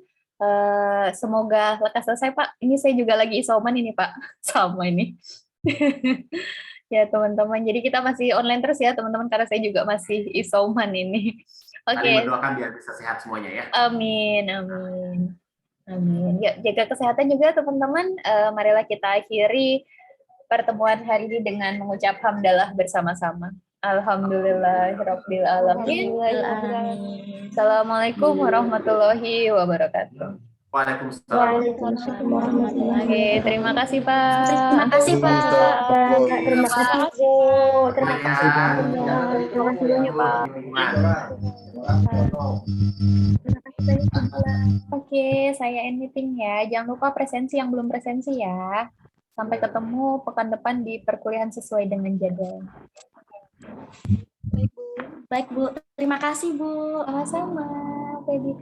Semoga lekas selesai Pak. Ini saya juga lagi isoman ini Pak. Sama ini. Ya teman-teman. Jadi kita masih online terus ya teman-teman karena saya juga masih isoman ini. Oke. Saling mendoakan biar bisa sehat semuanya ya. Amin, amin. Amin. Ya, jaga kesehatan juga teman-teman. Marilah kita akhiri pertemuan hari ini dengan mengucap hamdalah bersama-sama. Alhamdulillahirabbil alamin. Assalamualaikum warahmatullahi wabarakatuh. Waalaikumsalam. Oke, terima kasih Pak. Terima kasih Pak. Terima kasih Bu. Terima kasih Pak. Terima kasih banyak Pak. Oke, saya end meeting ya. Jangan lupa presensi yang belum presensi ya. Sampai ketemu pekan depan di perkuliahan sesuai dengan jadwal. Baik Bu. Terima kasih Bu. Sama-sama. Baby.